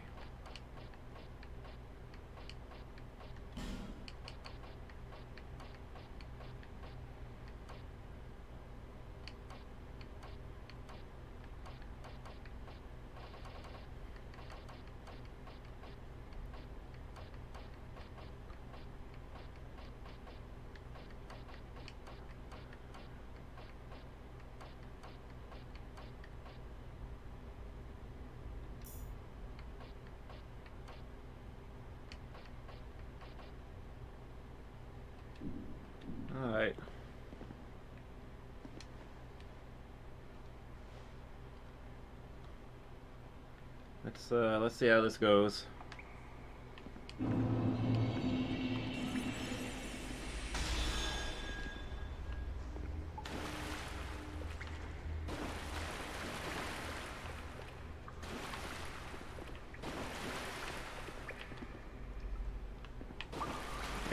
Let's see how this goes.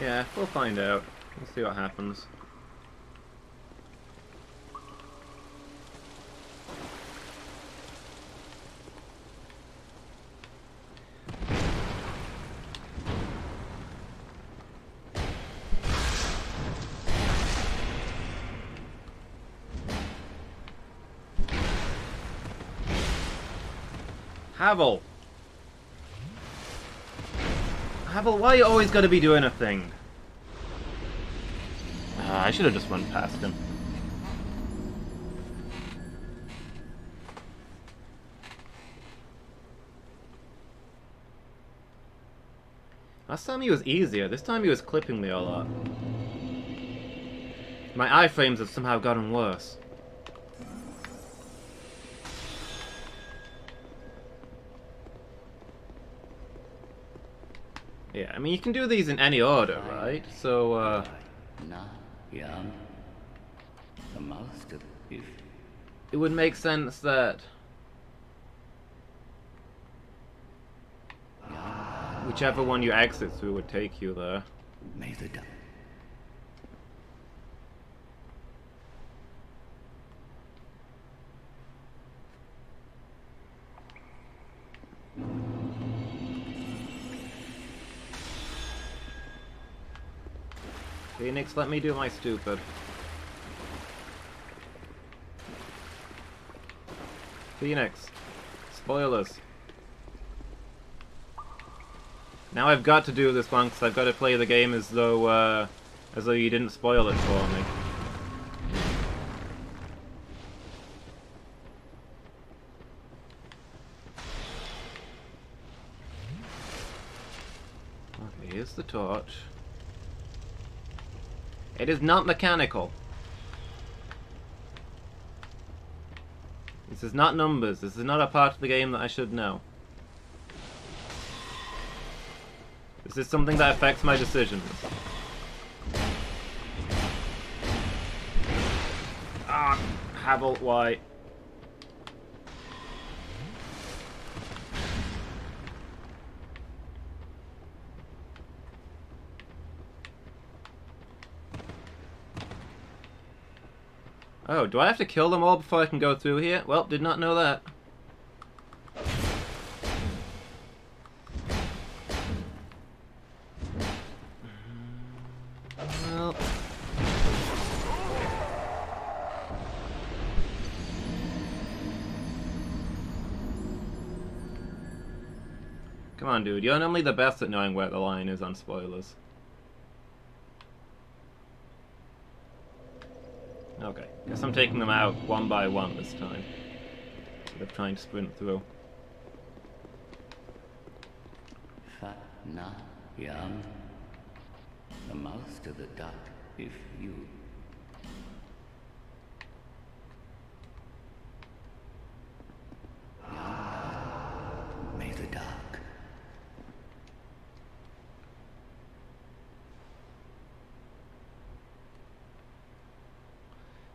Yeah, we'll find out. We'll see what happens. Havel! Havel, why you always gotta be doing a thing? I should have just run past him. Last time he was easier, this time he was clipping me a lot. My iframes have somehow gotten worse. Yeah, I mean, you can do these in any order, right? So, Young. The master, if it would make sense that whichever one you exit through would take you there. may the dark. Phoenix, let me do my stupid. Phoenix. Spoilers. Now I've got to do this one because I've got to play the game as though you didn't spoil it for me. Okay, here's the torch. It is not mechanical. This is not numbers. This is not a part of the game that I should know. This is something that affects my decisions. Ah, Havel, why? Oh, do I have to kill them all before I can go through here? Well, did not know that. Well... Come on, dude. You're normally the best at knowing where the line is on spoilers. Okay, guess I'm taking them out one by one this time, instead of trying to sprint through. Fat na young. The master, the dark, if you. Young, may the dark.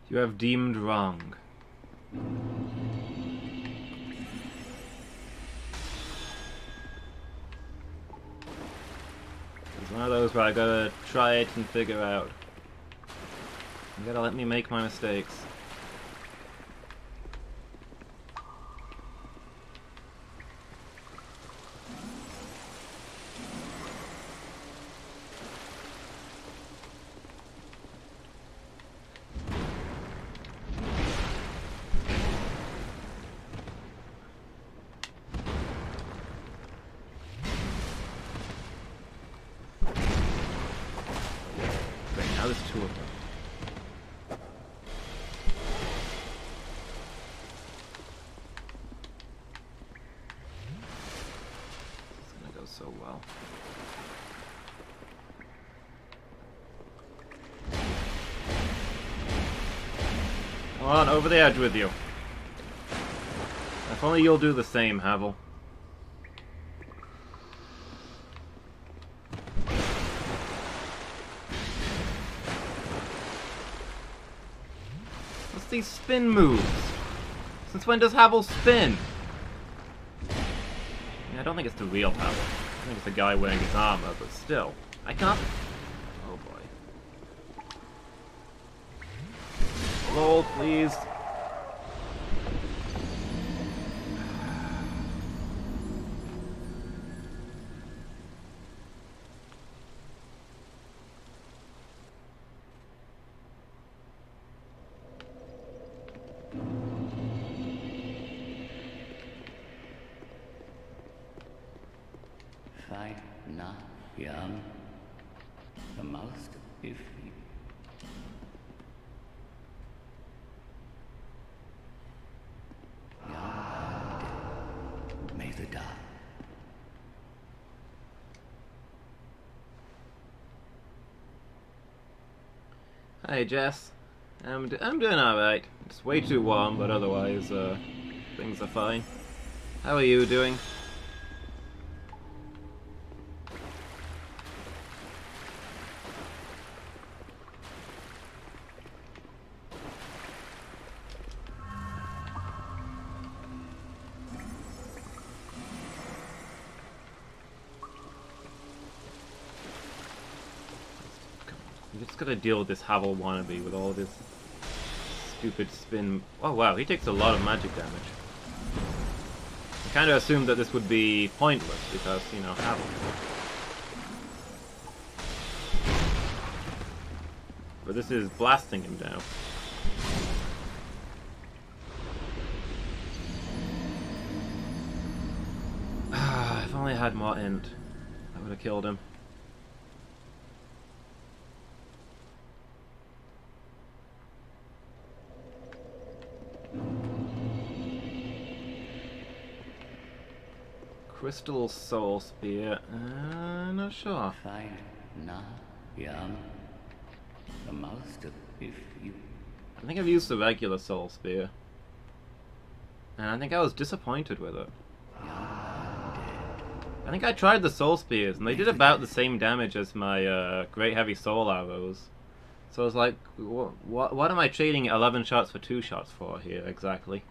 You have deemed wrong. It's one of those where I gotta try it and figure out. You gotta let me make my mistakes. Now there's two of them. It's gonna go so well. Come on, over the edge with you. If only you'll do the same, Havel. What's these spin moves? Since when does Havel spin? Yeah, I don't think it's the real Havel. I think it's the guy wearing his armor, but still. I can't... Oh boy. Lol, please. Fine, na, young. The most if you. Young and may the die. Hey Jess. I'm doing alright. It's way too warm, but otherwise, things are fine. How are you doing? I'm just gonna deal with this Havel wannabe with all this stupid spin. Oh wow, he takes a lot of magic damage. I kinda assumed that this would be pointless because, you know, Havel. But this is blasting him down. If only I had more int, that would have killed him. Crystal Soul Spear. Not sure. Fine, na, young. The most if you. I think I've used the regular Soul Spear. And I think I was disappointed with it. I think I tried the Soul Spears, and they did about the same damage as my Great Heavy Soul Arrows. So I was like, what am I trading 11 shots for 2 shots for here, exactly?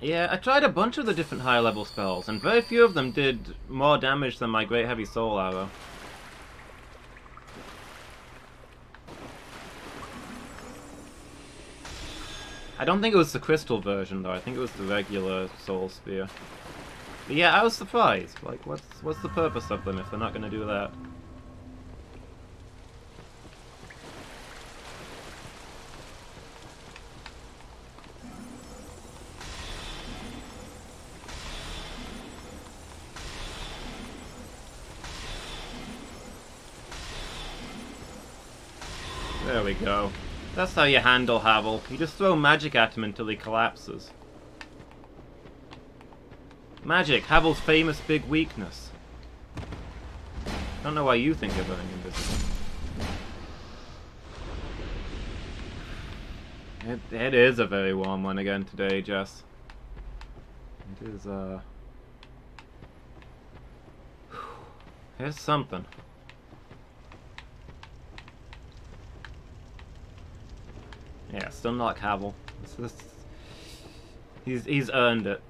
Yeah, I tried a bunch of the different higher level spells, and very few of them did more damage than my Great Heavy Soul Arrow. I don't think it was the crystal version though, I think it was the regular Soul Spear. But yeah, I was surprised. Like, what's the purpose of them if they're not gonna do that? There we go. That's how you handle Havel. You just throw magic at him until he collapses. Magic, Havel's famous big weakness. Don't know why you think you're going invisible. It is a very warm one again today, Jess. It is, Here's something. Yeah, still not Havel. He's earned it.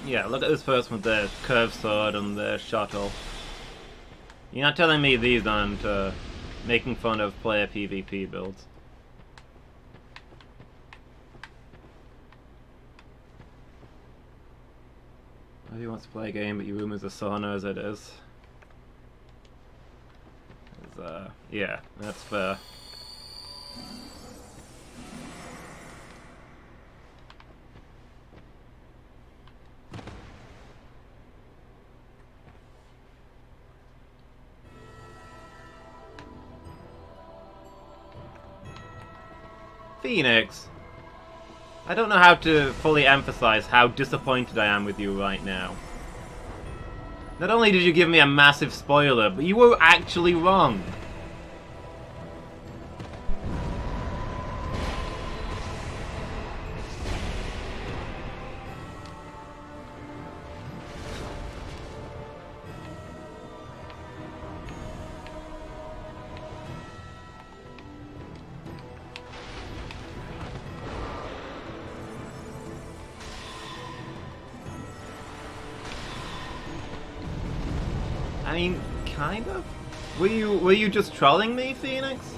Yeah, look at this first with the curved sword and the shuttle. You're not telling me these aren't making fun of player PvP builds. Nobody wants to play a game, but your room is as sauna as it is. Yeah, that's fair. Phoenix, I don't know how to fully emphasize how disappointed I am with you right now. Not only did you give me a massive spoiler, but you were actually wrong. I mean, kind of? Were you just trolling me, Phoenix?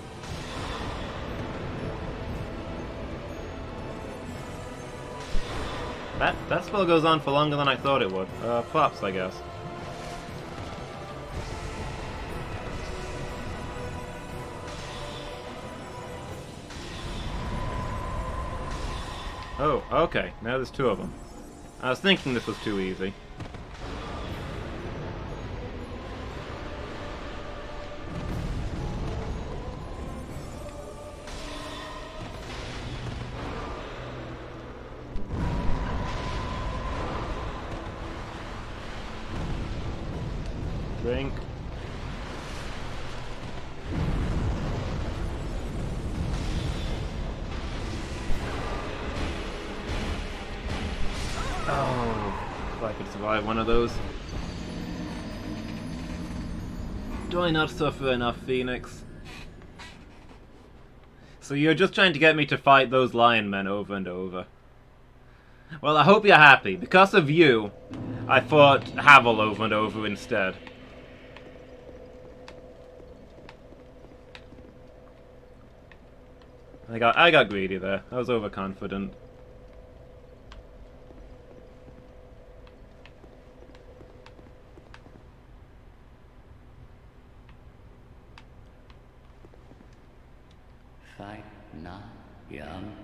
That spell goes on for longer than I thought it would. Props, I guess. Oh, okay. Now there's two of them. I was thinking this was too easy. Drink. Oh, if I could survive one of those. Do I not suffer enough, Phoenix? So you're just trying to get me to fight those lion men over and over. Well, I hope you're happy. Because of you, I fought Havel over and over instead. I got greedy there. I was overconfident. Fight not young.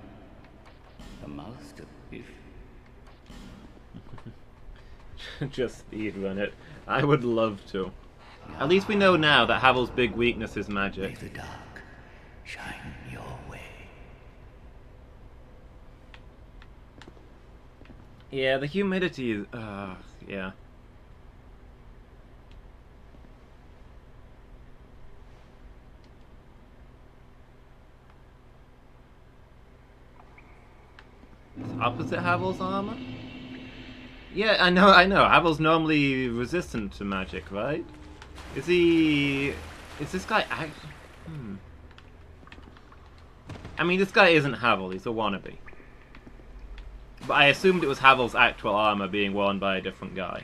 The master if Just speedrun it. I would love to. At least we know now that Havel's big weakness is may magic. the dark shine your way. Yeah, the humidity is... yeah. It's opposite Havel's armor? Yeah, I know. Havel's normally resistant to magic, right? Is he... Is this guy I mean, this guy isn't Havel, he's a wannabe. But I assumed it was Havel's actual armor being worn by a different guy.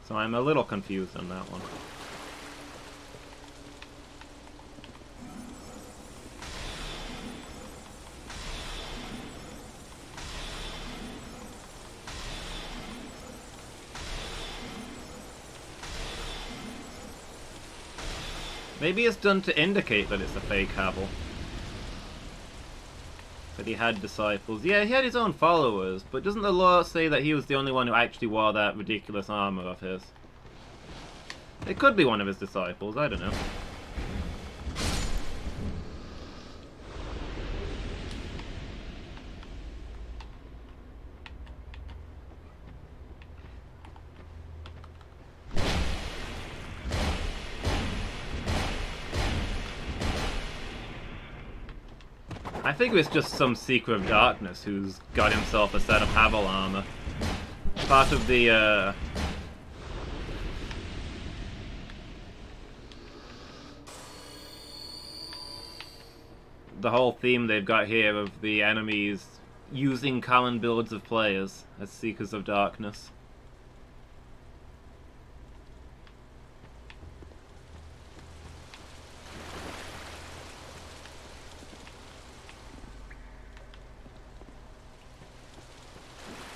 So I'm a little confused on that one. Maybe it's done to indicate that it's a fake Havel. That he had disciples. Yeah, he had his own followers, but doesn't the lore say that he was the only one who actually wore that ridiculous armor of his? It could be one of his disciples, I don't know. I figure it's just some Seeker of Darkness who's got himself a set of Havel armor. Part of the, the whole theme they've got here of the enemies using common builds of players as Seekers of Darkness.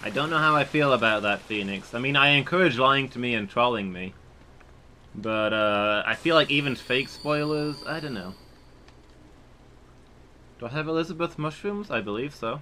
I don't know how I feel about that, Phoenix. I mean, I encourage lying to me and trolling me. But, I feel like even fake spoilers, I don't know. Do I have Elizabeth mushrooms? I believe so.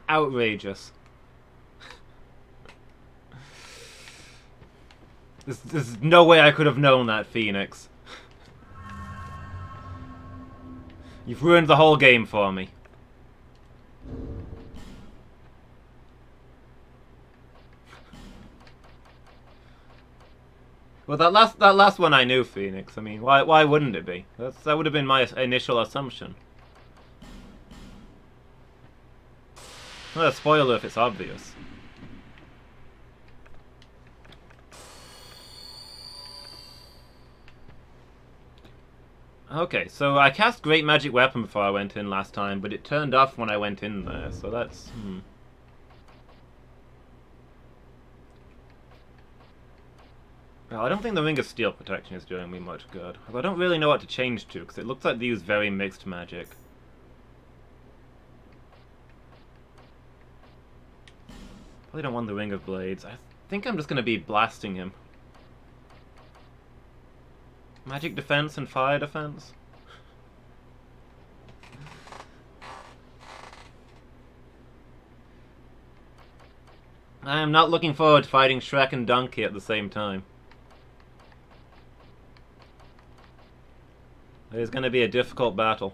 outrageous. There's no way I could have known that, Phoenix. You've ruined the whole game for me. Well, that last one I knew, Phoenix. I mean, why wouldn't it be? That would have been my initial assumption. Not a spoiler if it's obvious. Okay, so I cast Great Magic Weapon before I went in last time, but it turned off when I went in there, so that's... Well, I don't think the Ring of Steel protection is doing me much good. I don't really know what to change to, because it looks like they use very mixed magic. Probably don't want the Ring of Blades. I think I'm just going to be blasting him. Magic defense and fire defense? I am not looking forward to fighting Shrek and Donkey at the same time. It is going to be a difficult battle.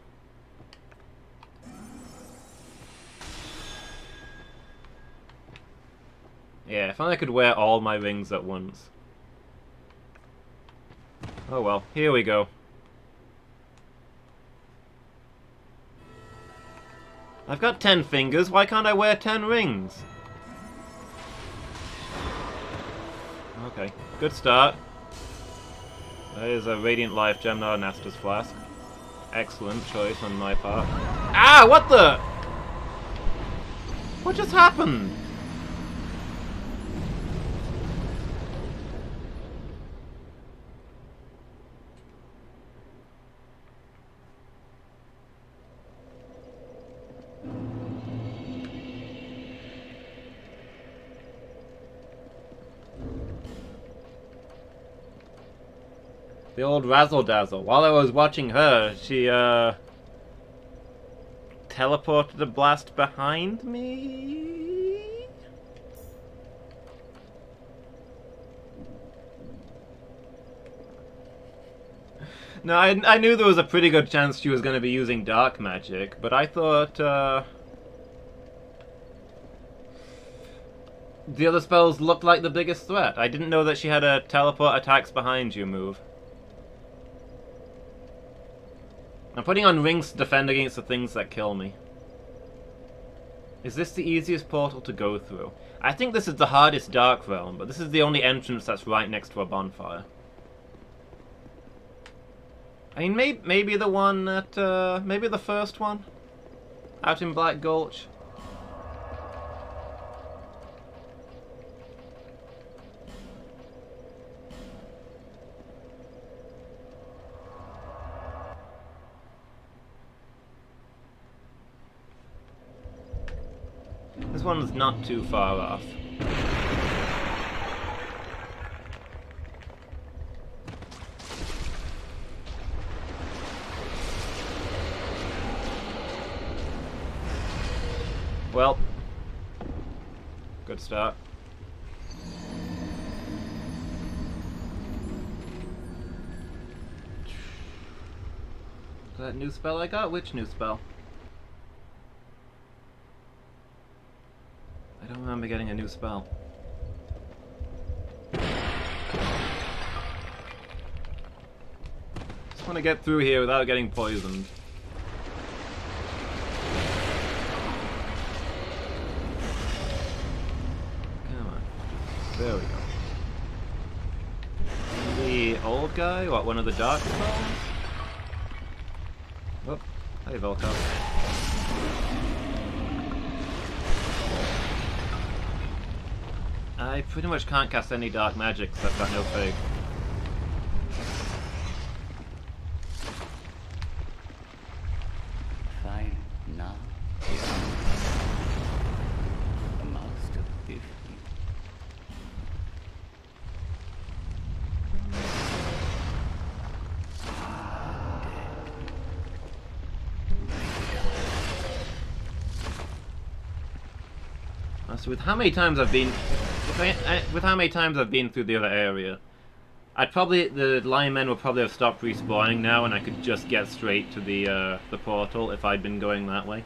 Yeah, if only I could wear all my rings at once. Oh well, here we go. I've got 10 fingers, why can't I wear 10 rings? Okay, good start. That is a Radiant Life Gem, not an Estus Flask. Excellent choice on my part. Ah, what the? What just happened? The old Razzle Dazzle. While I was watching her, she teleported a blast behind me? No, I knew there was a pretty good chance she was going to be using dark magic, but I thought the other spells looked like the biggest threat. I didn't know that she had a teleport attacks behind you move. I'm putting on rings to defend against the things that kill me. Is this the easiest portal to go through? I think this is the hardest Dark Realm, but this is the only entrance that's right next to a bonfire. I mean, maybe the one at, maybe the first one? Out in Black Gulch? This one's not too far off. Well, good start. That new spell I got? Which new spell? I don't remember getting a new spell. Just want to get through here without getting poisoned. Come on. There we go. The old guy? What, one of the dark spells? Oh, hey Volkov. I pretty much can't cast any dark magic because I've got no fig. Fine, now. The master is So with how many times I've been... with how many times I've been through the other area, the linemen would probably have stopped respawning now, and I could just get straight to the portal if I'd been going that way.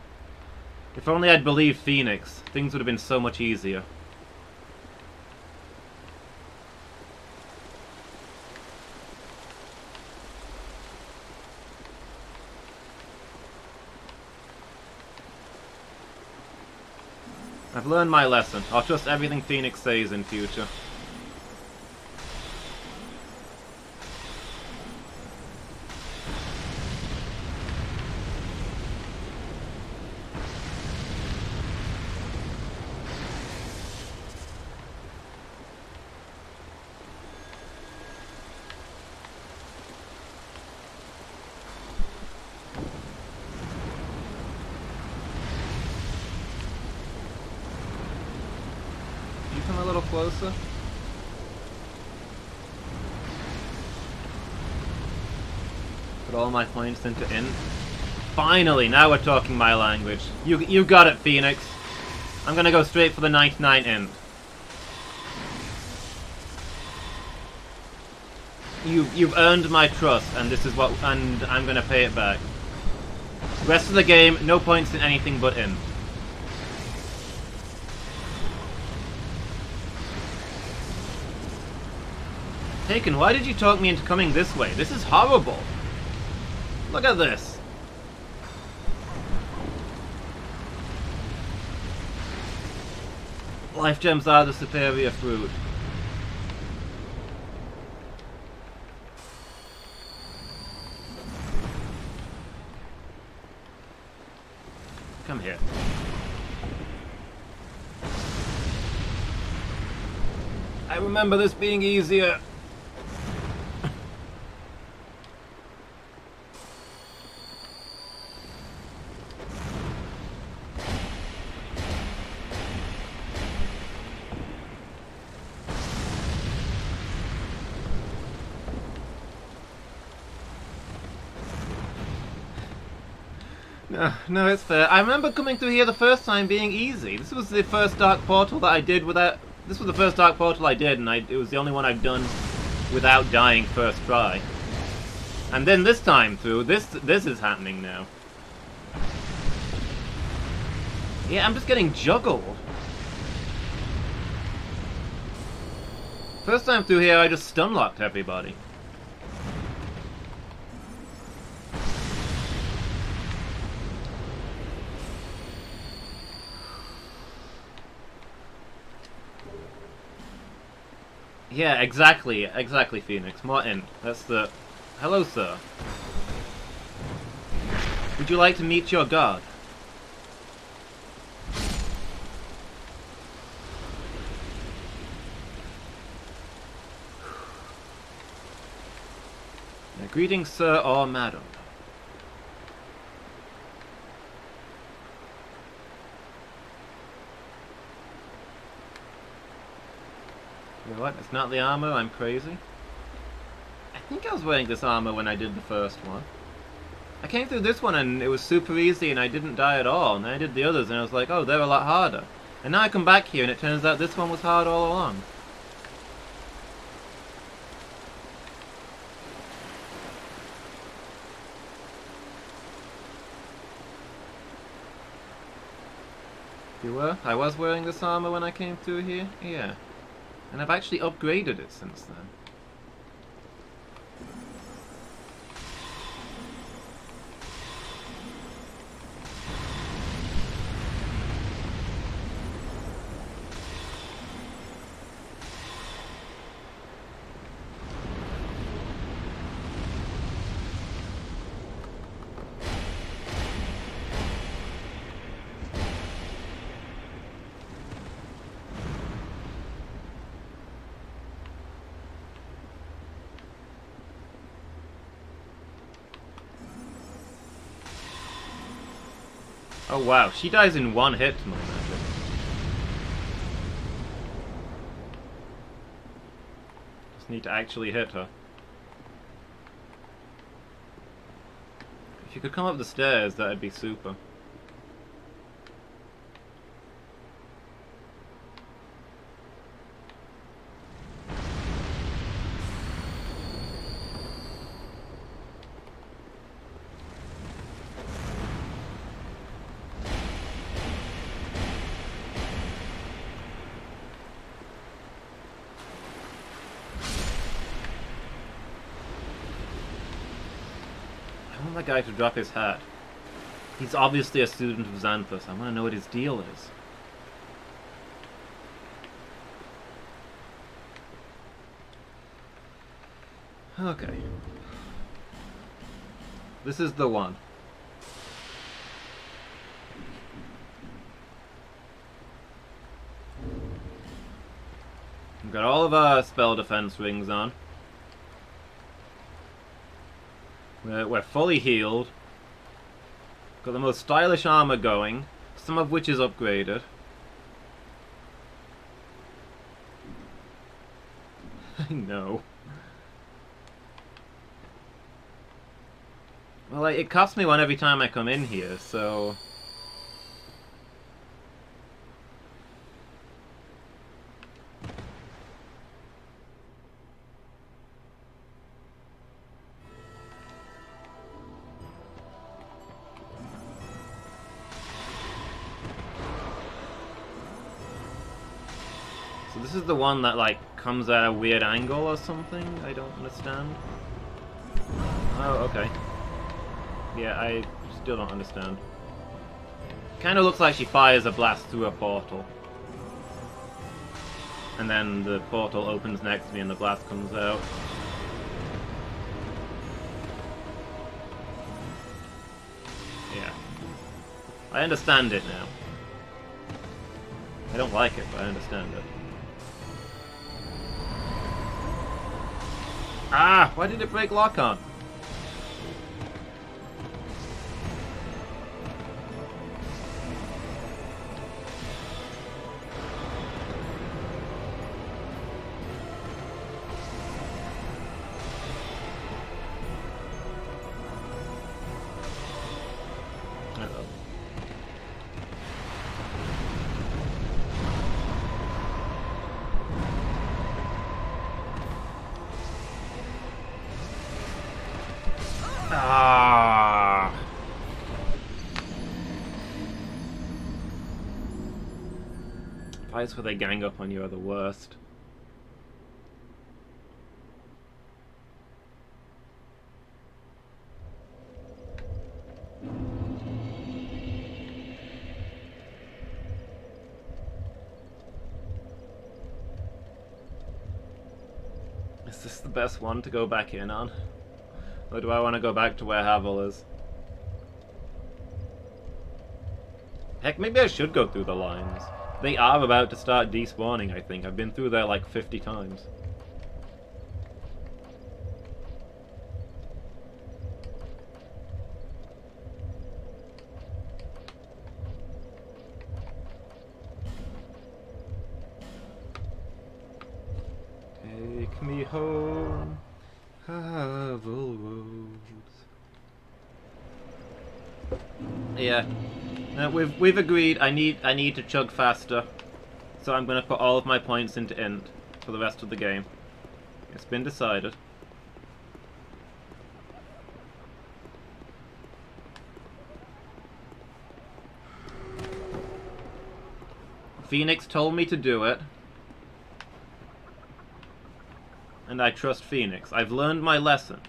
If only I'd believed Phoenix, things would have been so much easier. I've learned my lesson. I'll trust everything Phoenix says in future. Come a little closer. Put all my points into in. Finally, now we're talking my language. You got it, Phoenix. I'm gonna go straight for the 99 end. You've earned my trust, and and I'm gonna pay it back. Rest of the game, no points in anything but in. Taken, why did you talk me into coming this way? This is horrible. Look at this. Life gems are the superior fruit. Come here. I remember this being easier. No, it's fair. I remember coming through here the first time being easy. This was the first dark portal that I did without... This was the first dark portal I did, and it was the only one I've done without dying first try. And then this time through, this is happening now. Yeah, I'm just getting juggled. First time through here, I just stun-locked everybody. Yeah, exactly, Phoenix. Martin, that's the... Hello, sir. Would you like to meet your god? Greetings, sir or madam. You know what? It's not the armor, I'm crazy. I think I was wearing this armor when I did the first one. I came through this one and it was super easy and I didn't die at all. And then I did the others and I was like, oh, they're a lot harder. And now I come back here and it turns out this one was hard all along. You were? I was wearing this armor when I came through here? Yeah. And I've actually upgraded it since then. Oh wow, she dies in one hit to my magic. Just need to actually hit her. If you could come up the stairs, that'd be super. I want that guy to drop his hat. He's obviously a student of Xanthus. I want to know what his deal is. Okay. This is the one. We've got all of our spell defense rings on. We're fully healed. Got the most stylish armor going, some of which is upgraded. I know. Well, it costs me one every time I come in here, so... So this is the one that, like, comes at a weird angle or something? I don't understand. Oh, okay. Yeah, I still don't understand. Kinda looks like she fires a blast through a portal. And then the portal opens next to me and the blast comes out. Yeah. I understand it now. I don't like it, but I understand it. Ah! Why did it break lock-on? Ah. Fights where they gang up on you are the worst. Is this the best one to go back in on? Or do I want to go back to where Havel is? Heck, maybe I should go through the lines. They are about to start despawning, I think. I've been through there like 50 times. Take me home. Havel Roads. Yeah, we've agreed. I need to chug faster, so I'm gonna put all of my points into int for the rest of the game. It's been decided. Phoenix told me to do it. And I trust Phoenix. I've learned my lesson.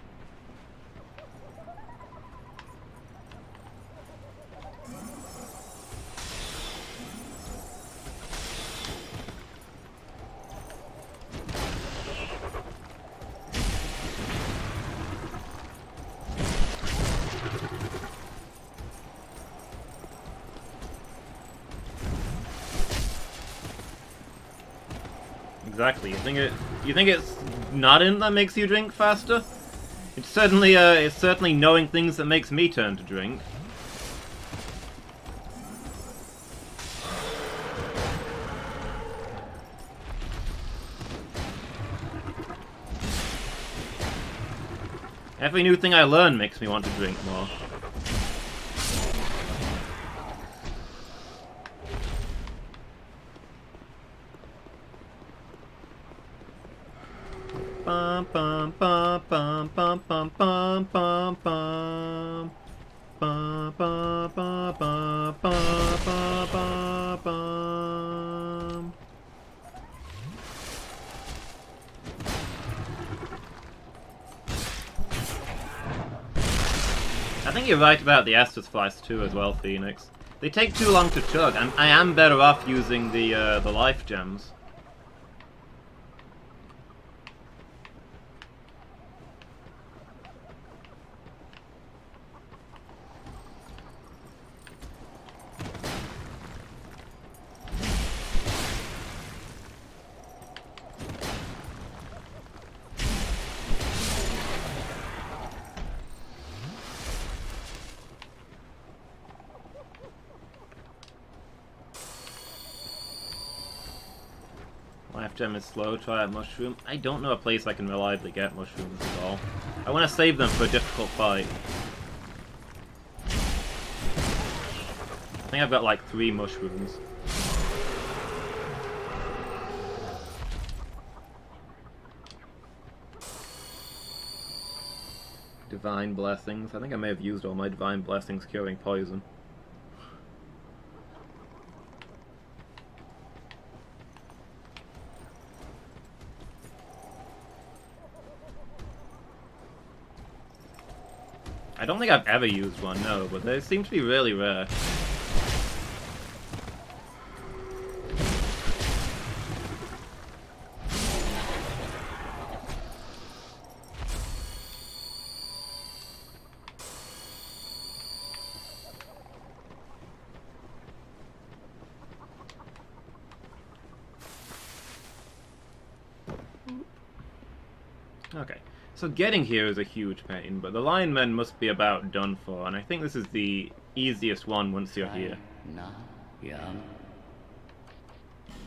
Exactly. You think it's not int that makes you drink faster? It's certainly knowing things that makes me turn to drink. Every new thing I learn makes me want to drink more. Bum bum bum bum bum bum bum bum bum bum bum bum bum bum bum bum. I think you're right about the Estus Flies too as well, Phoenix. They take too long to chug. I am better off using the life gems. Life gem is slow, try a mushroom. I don't know a place I can reliably get mushrooms at all. I want to save them for a difficult fight. I think I've got like 3 mushrooms. Divine blessings. I think I may have used all my divine blessings curing poison. I don't think I've ever used one, no, but they seem to be really rare. Okay. So getting here is a huge pain, but the linemen must be about done for, and I think this is the easiest one once you're here. Now, young.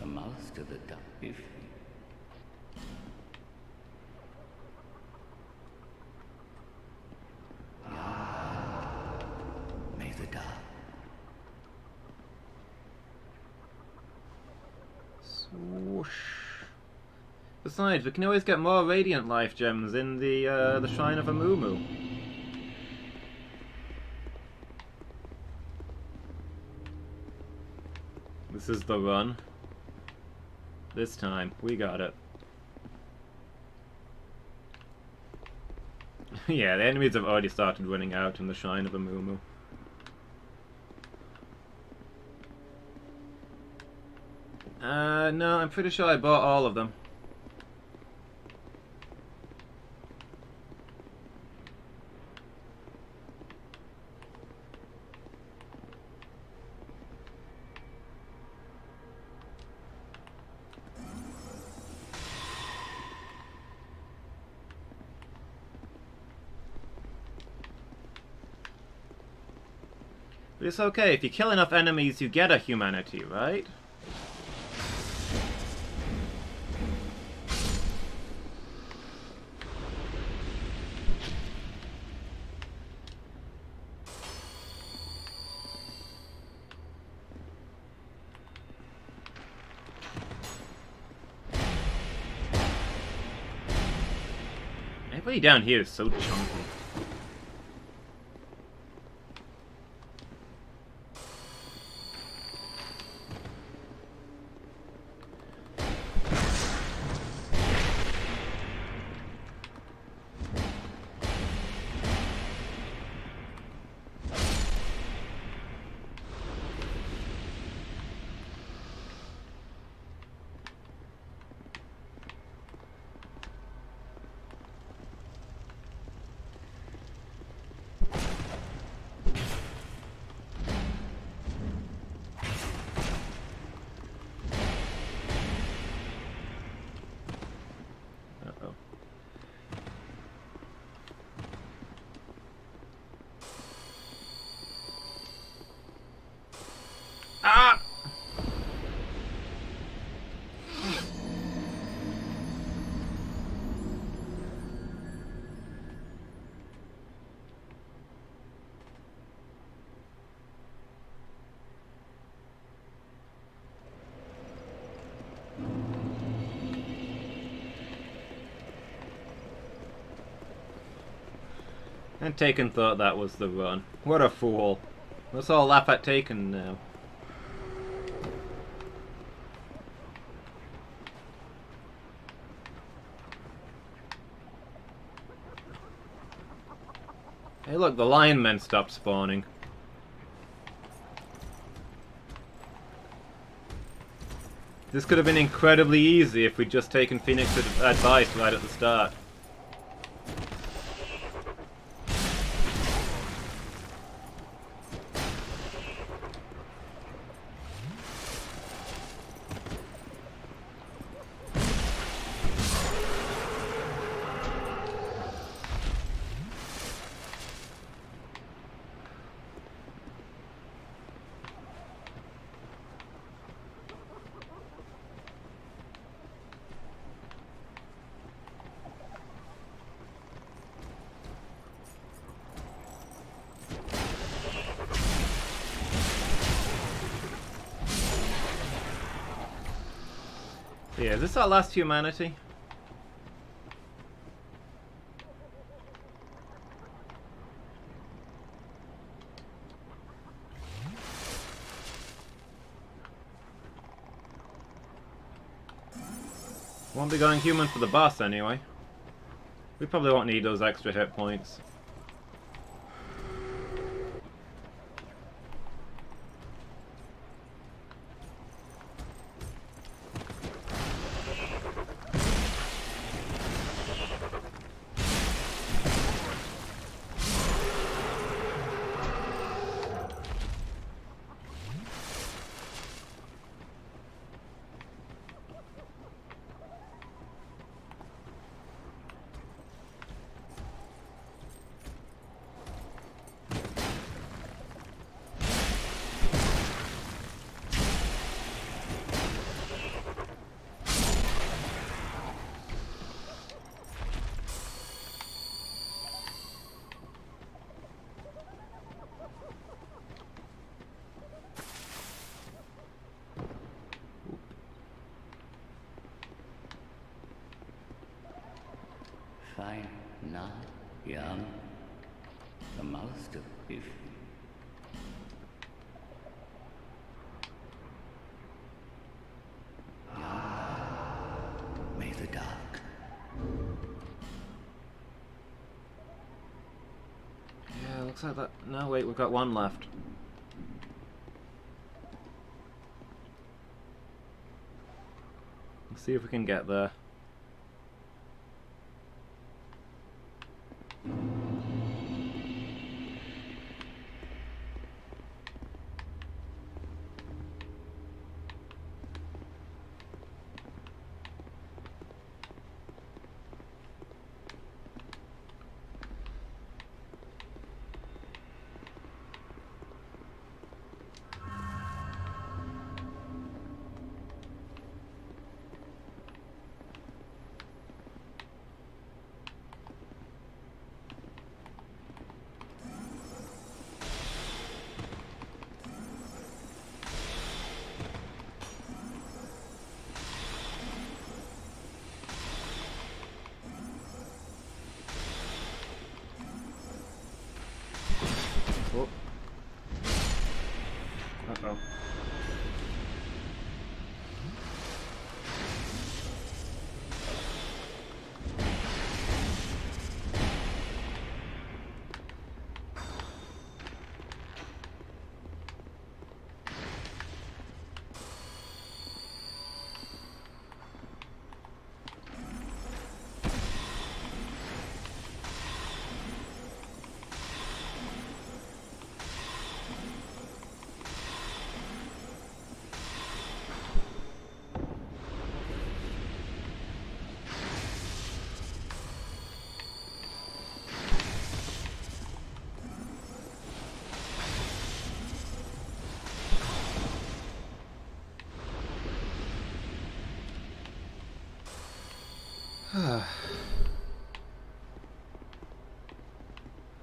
The mouse to the duck if may the duck. Swoosh. Besides, we can always get more radiant life gems in the Shrine of Amumu. This is the run. This time, we got it. Yeah, the enemies have already started running out in the Shrine of Amumu. No, I'm pretty sure I bought all of them. But it's okay, if you kill enough enemies, you get a humanity, right? Everybody down here is so chunky. Uh-oh. Ah! And Taken thought that was the run. What a fool. Let's all laugh at Taken now. Hey look, the lion men stopped spawning. This could have been incredibly easy if we'd just taken Phoenix's advice right at the start. Yeah, is this our last humanity? Won't be going human for the boss anyway. We probably won't need those extra hit points. Fine, now, young, the master, if young, may the dark. Yeah, looks like that. No, wait, we've got one left. Let's see if we can get there. Oh. Uh-oh.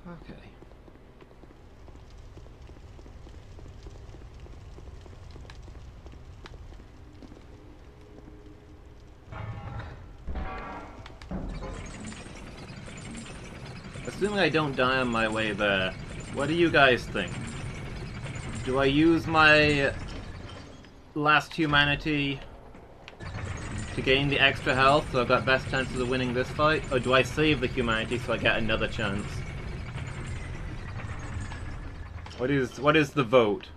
Okay. Assuming I don't die on my way there, what do you guys think? Do I use my last humanity to gain the extra health so I've got best chances of winning this fight? Or do I save the humanity so I get another chance? What is the vote?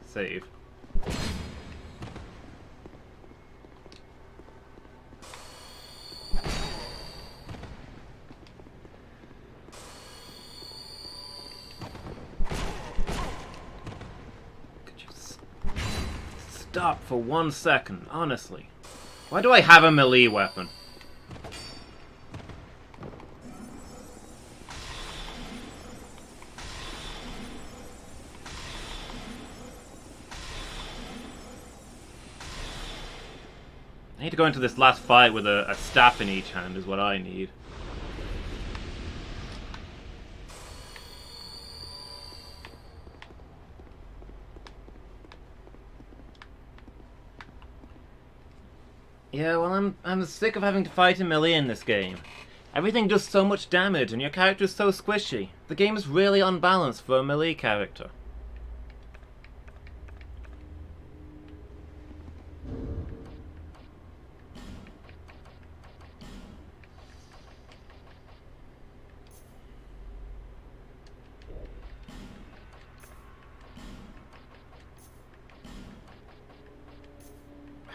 Save. Could you stop for 1 second, honestly? Why do I have a melee weapon? I need to go into this last fight with a staff in each hand is what I need. Yeah, well, I'm sick of having to fight a melee in this game. Everything does so much damage, and your character's so squishy. The game is really unbalanced for a melee character.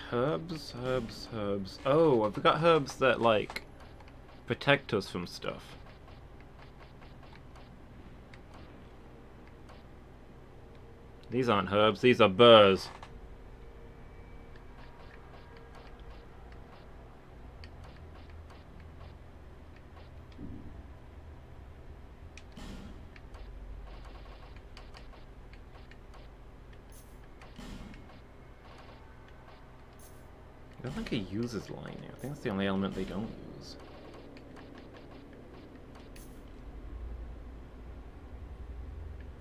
Herbs, herbs, herbs. Oh, have we got herbs that, like, protect us from stuff? These aren't herbs, these are burrs. I don't think it uses lightning. I think that's the only element they don't use.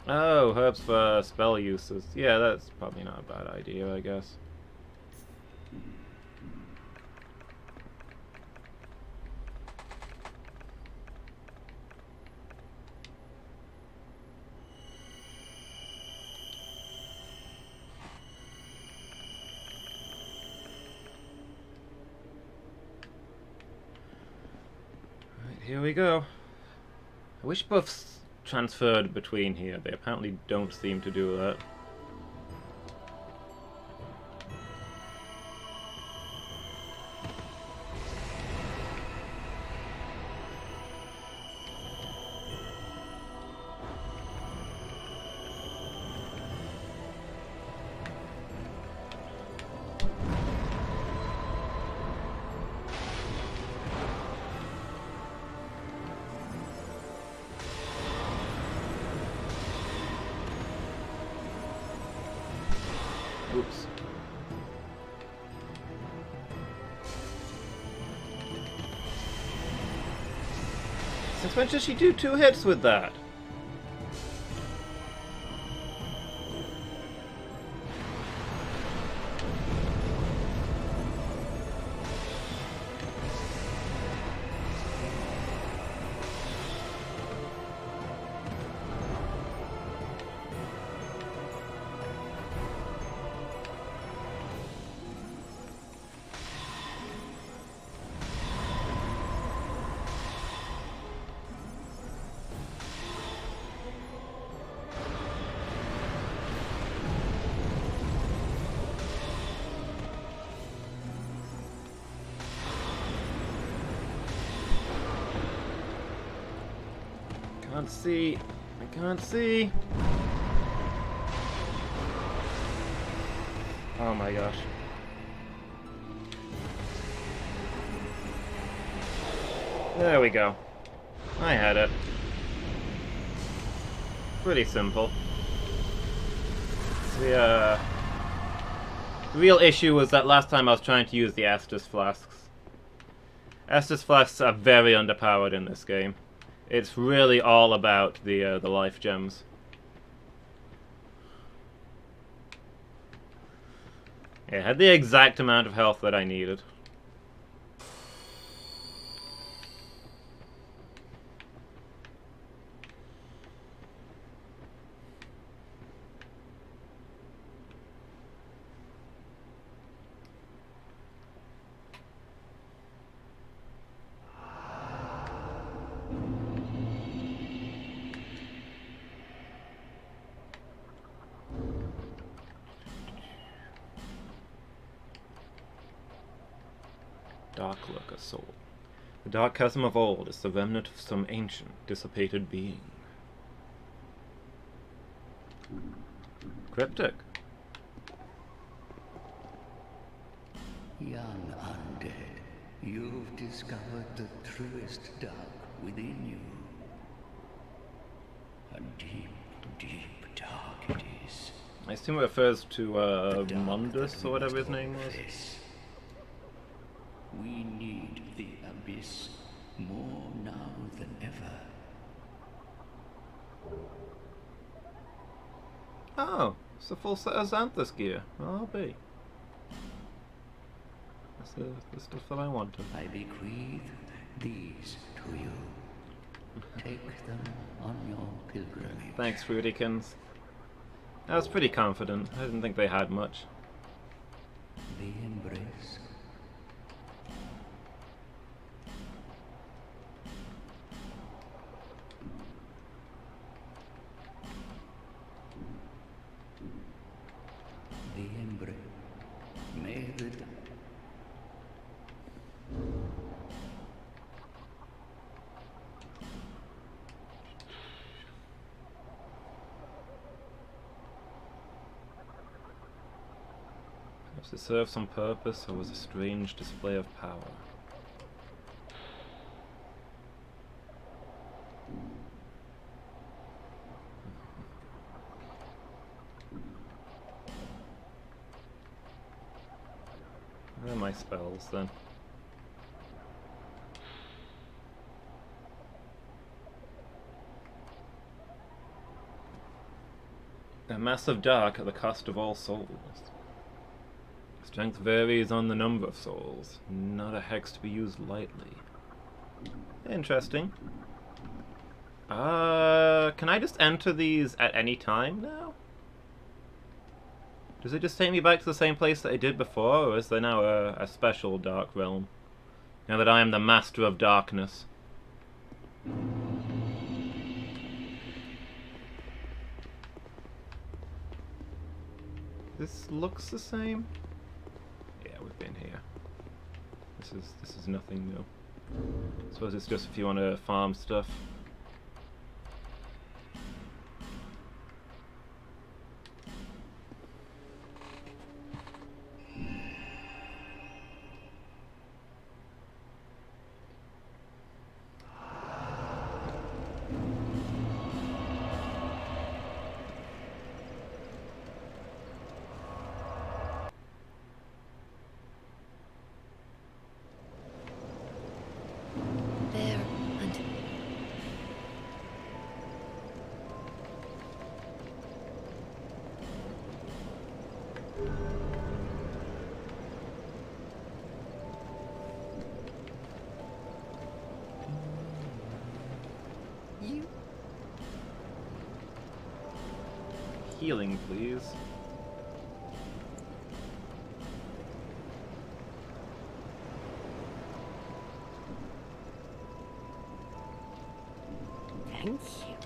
Oh, herbs for spell uses. Yeah, that's probably not a bad idea, I guess. Here we go. I wish buffs transferred between here. They apparently don't seem to do that. Oops. Since when does she do 2 hits with that? Can't see. I can't see. Oh my gosh. There we go. I had it. Pretty simple. The real issue was that last time I was trying to use the Estus flasks. Estus flasks are very underpowered in this game. It's really all about the life gems. Yeah, it had the exact amount of health that I needed. Dark Lurker soul. The dark chasm of old is the remnant of some ancient, dissipated being. Cryptic. Young undead, you've discovered the truest dark within you. A deep, deep dark it is. I assume it refers to The dark Mundus that or we whatever his must name all was. face. We need the abyss more now than ever. Oh, it's a full set of Xanthus gear. Well, I'll be. That's the stuff that I wanted. I bequeath these to you. Take them on your pilgrimage. Thanks, Fruitykins. I was pretty confident. I didn't think they had much. The embrace. The embrace. May the Perhaps it served some purpose or was a strange display of power. Where are my spells then? A massive dark at the cost of all souls. Strength varies on the number of souls, not a hex to be used lightly. Interesting. Can I just enter these at any time now? Does it just take me back to the same place that I did before, or is there now a special dark realm? Now that I am the master of darkness. This looks the same? Yeah, we've been here. This is nothing new. I suppose it's just if you want to farm stuff. There until you. Healing, please. Thank you.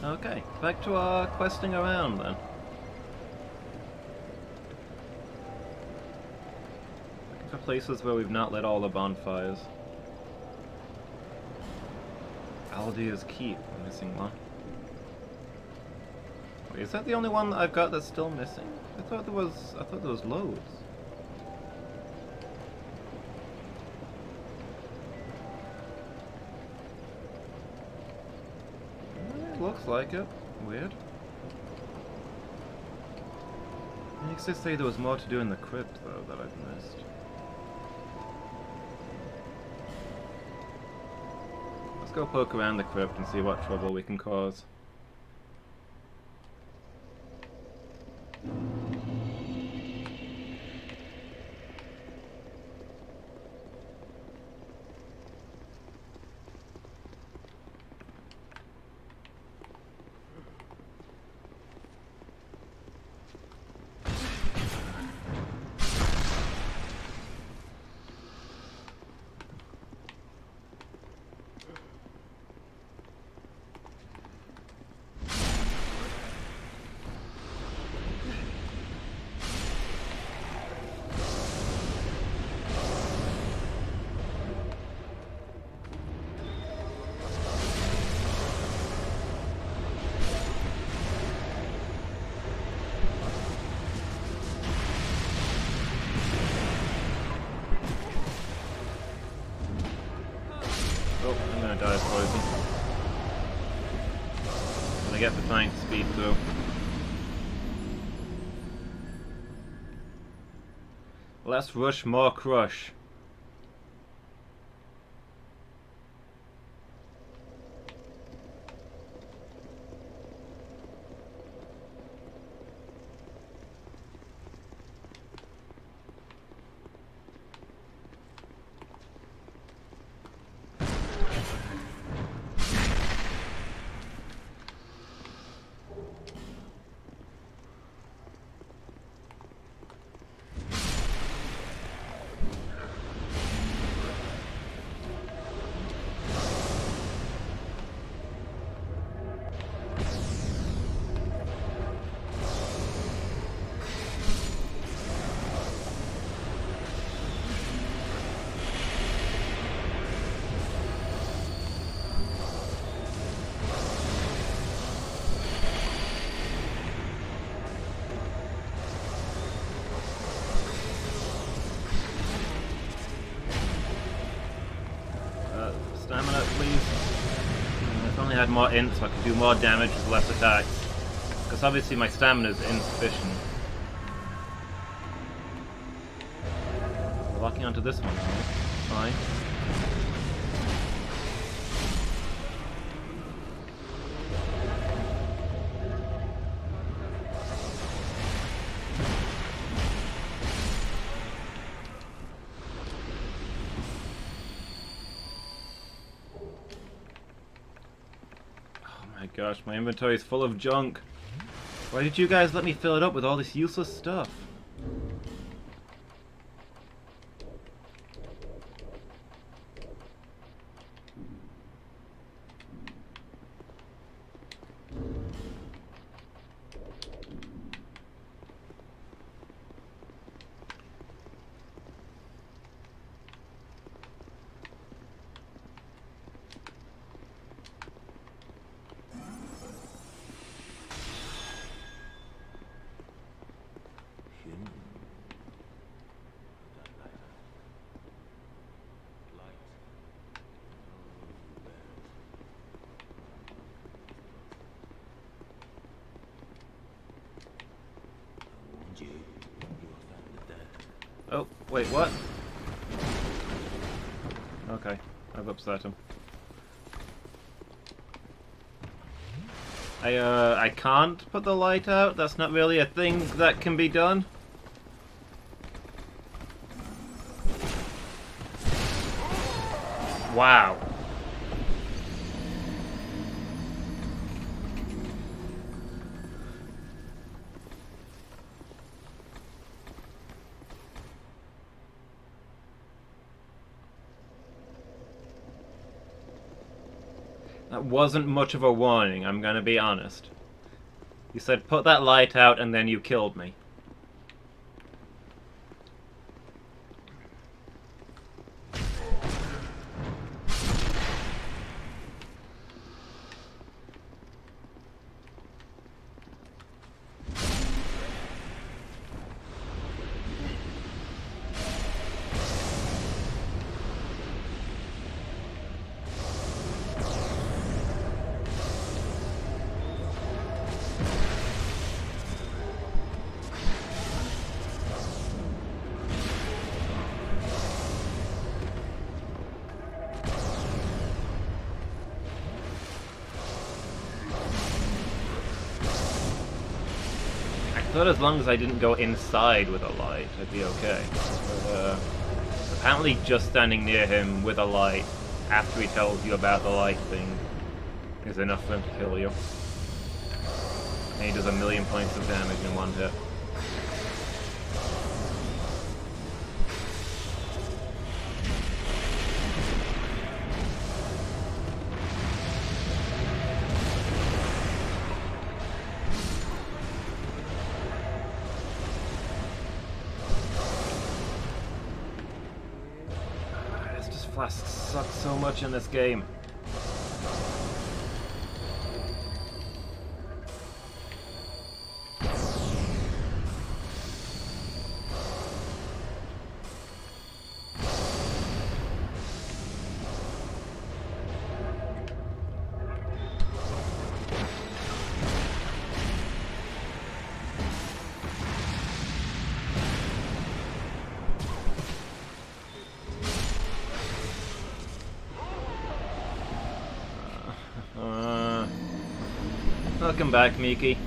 Okay, back to our questing around then. Looking for places where we've not lit all the bonfires. Aldea's Keep, I'm missing one. Wait, is that the only one that I've got that's still missing? I thought there was loads. It looks like it. Weird. It makes it say there was more to do in the crypt though that I've missed. Let's go poke around the crypt and see what trouble we can cause. get for trying to speed through. Less rush, more crush. Stamina, please. If I only had more int so I could do more damage with less attacks. Because obviously my stamina is insufficient. We're locking onto this one now. Fine. Gosh, my inventory is full of junk. Why did you guys let me fill it up with all this useless stuff? Oh, wait, what? Okay, I've upset him. I can't put the light out? That's not really a thing that can be done? Wow. That wasn't much of a warning, I'm gonna be honest. You said put that light out and then you killed me. I thought as long as I didn't go inside with a light, I'd be okay. But, apparently just standing near him with a light after he tells you about the light thing is enough for him to kill you. And he does 1,000,000 points of damage in one hit. Flasks suck so much in this game. Welcome back, Miki.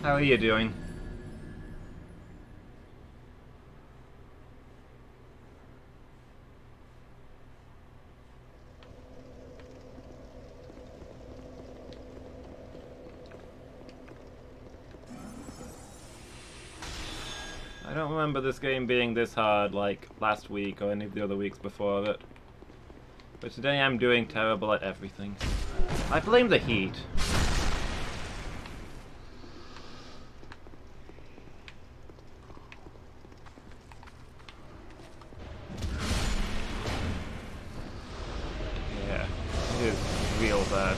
How are you doing? I don't remember this game being this hard like last week or any of the other weeks before it. But today I'm doing terrible at everything. I blame the heat. Yeah, it is real bad.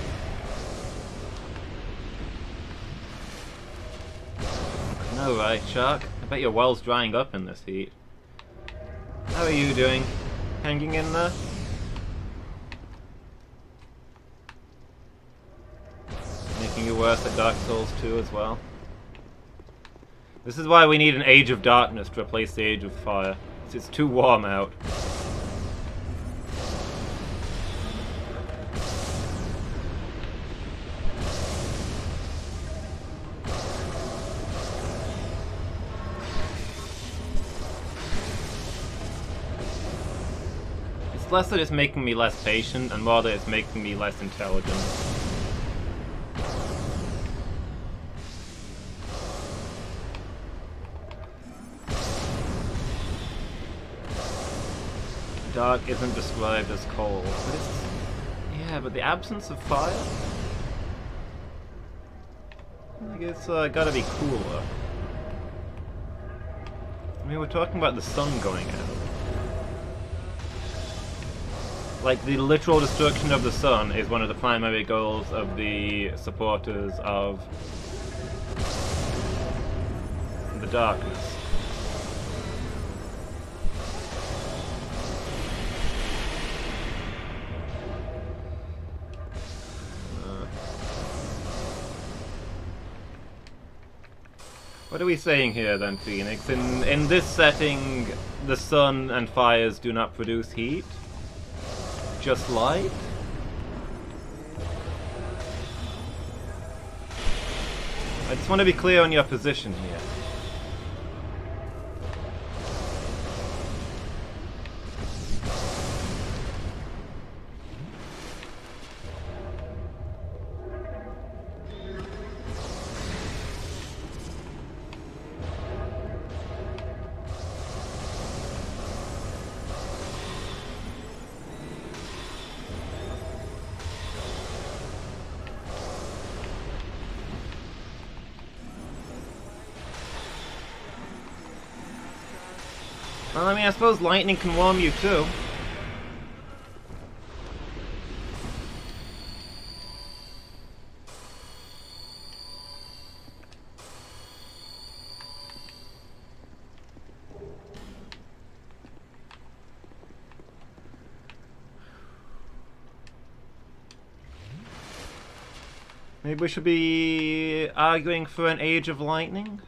No, right, Shark? I bet your well's drying up in this heat. How are you doing? Hanging in there? Making you worse at Dark Souls 2 as well. This is why we need an Age of Darkness to replace the Age of Fire. It's too warm out. It's less that it's making me less patient, and more that it's making me less intelligent. Dark isn't described as cold, but it's... yeah, but the absence of fire? I guess gotta be cooler. I mean, we're talking about the sun going out. Like, the literal destruction of the sun is one of the primary goals of the supporters of the darkness. What are we saying here then, Phoenix? In this setting, the sun and fires do not produce heat? Just light? I just want to be clear on your position here. Well, I mean, I suppose lightning can warm you too. Maybe we should be arguing for an Age of Lightning?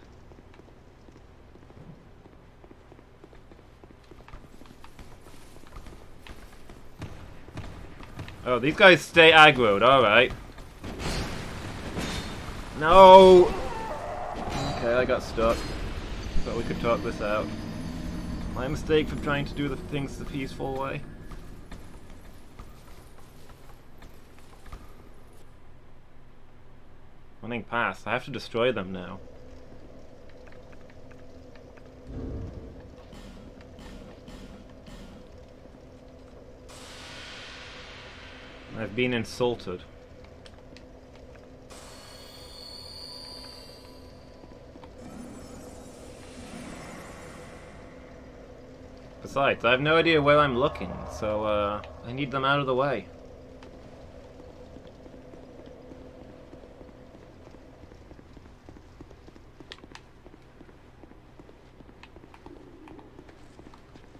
Oh, these guys stay aggroed, alright. No! Okay, I got stuck. Thought we could talk this out. My mistake for trying to do the things the peaceful way. Running past. I have to destroy them now. I've been insulted. Besides, I have no idea where I'm looking, so I need them out of the way.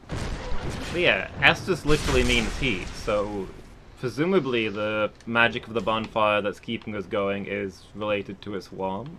But yeah, Estus literally means heat, so presumably the magic of the bonfire that's keeping us going is related to its warmth.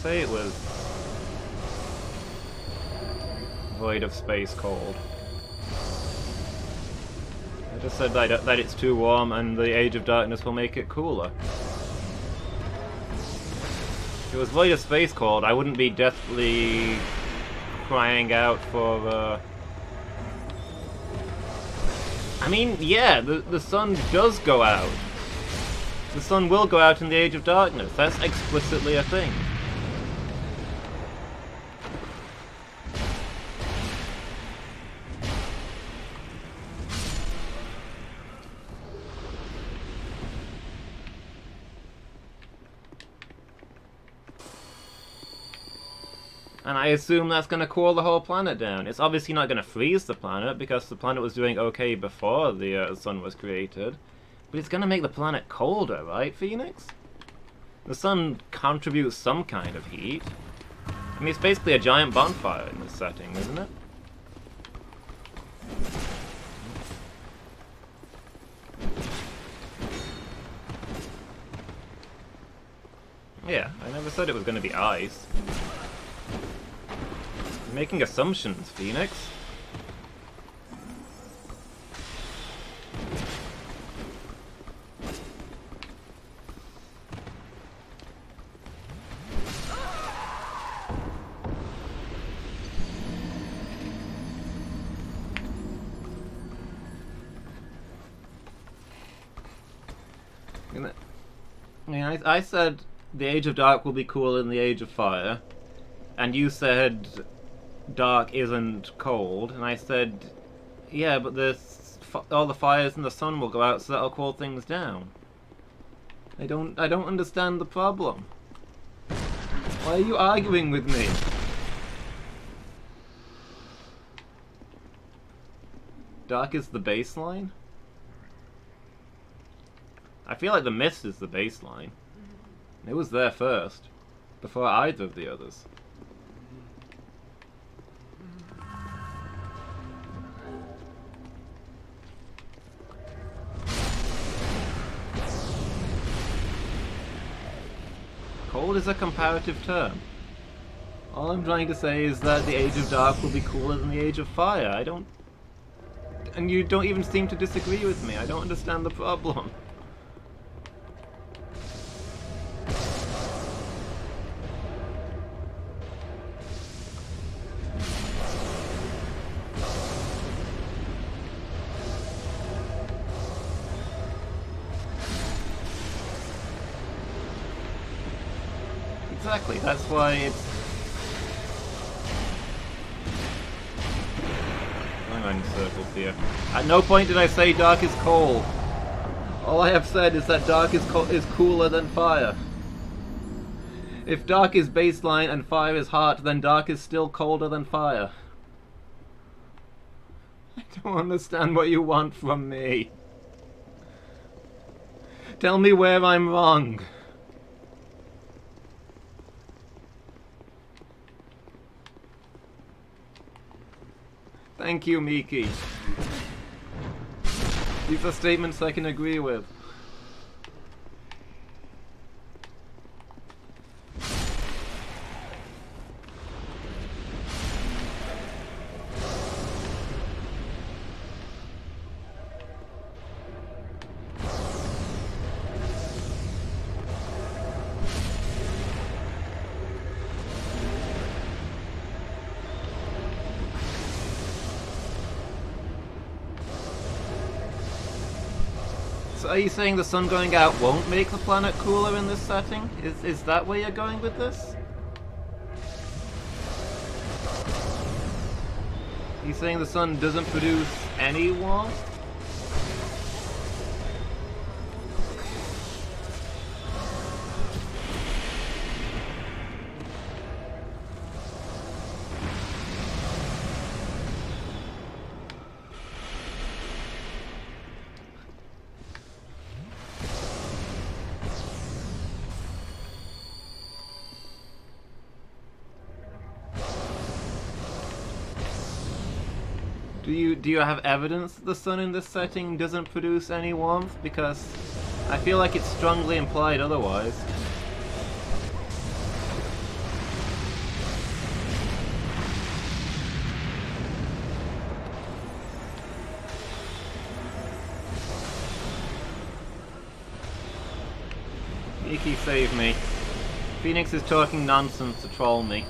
say it was void of space cold. I just said that it's too warm and the Age of Darkness will make it cooler. If it was void of space cold, I wouldn't be deathly crying out for, I mean, yeah, the sun does go out. The sun will go out in the Age of Darkness. That's explicitly a thing. And I assume that's going to cool the whole planet down. It's obviously not going to freeze the planet, because the planet was doing okay before the sun was created. But it's going to make the planet colder, right, Phoenix? The sun contributes some kind of heat. I mean, it's basically a giant bonfire in this setting, isn't it? Yeah, I never said it was going to be ice. You're making assumptions, Phoenix. I said the Age of Dark will be cooler than the Age of Fire, and you said Dark isn't cold, and I said, yeah, but all the fires in the sun will go out, so that'll cool things down. I don't understand the problem. Why are you arguing with me? Dark is the baseline? I feel like the mist is the baseline. It was there first, before either of the others. Cold is a comparative term. All I'm trying to say is that the Age of Dark will be cooler than the Age of Fire. And you don't even seem to disagree with me. I don't understand the problem. Exactly, that's why it's... I'm going in circles here. At no point did I say Dark is cold. All I have said is that Dark is cooler than Fire. If Dark is baseline and Fire is hot, then Dark is still colder than Fire. I don't understand what you want from me. Tell me where I'm wrong. Thank you, Miki. These are statements I can agree with. So are you saying the sun going out won't make the planet cooler in this setting? Is that where you're going with this? Are you saying the sun doesn't produce any warmth? Do you have evidence that the sun in this setting doesn't produce any warmth? Because I feel like it's strongly implied otherwise. Iki, save me. Phoenix is talking nonsense to troll me.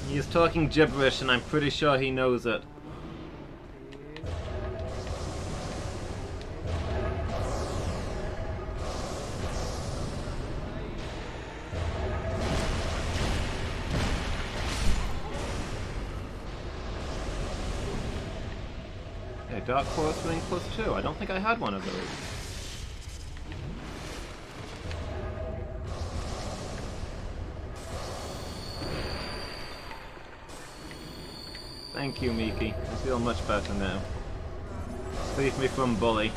He is talking gibberish and I'm pretty sure he knows it. Okay, Dark Force Ring +2. I don't think I had one of those. Thank you, Miki. I feel much better now. Save me from Bully.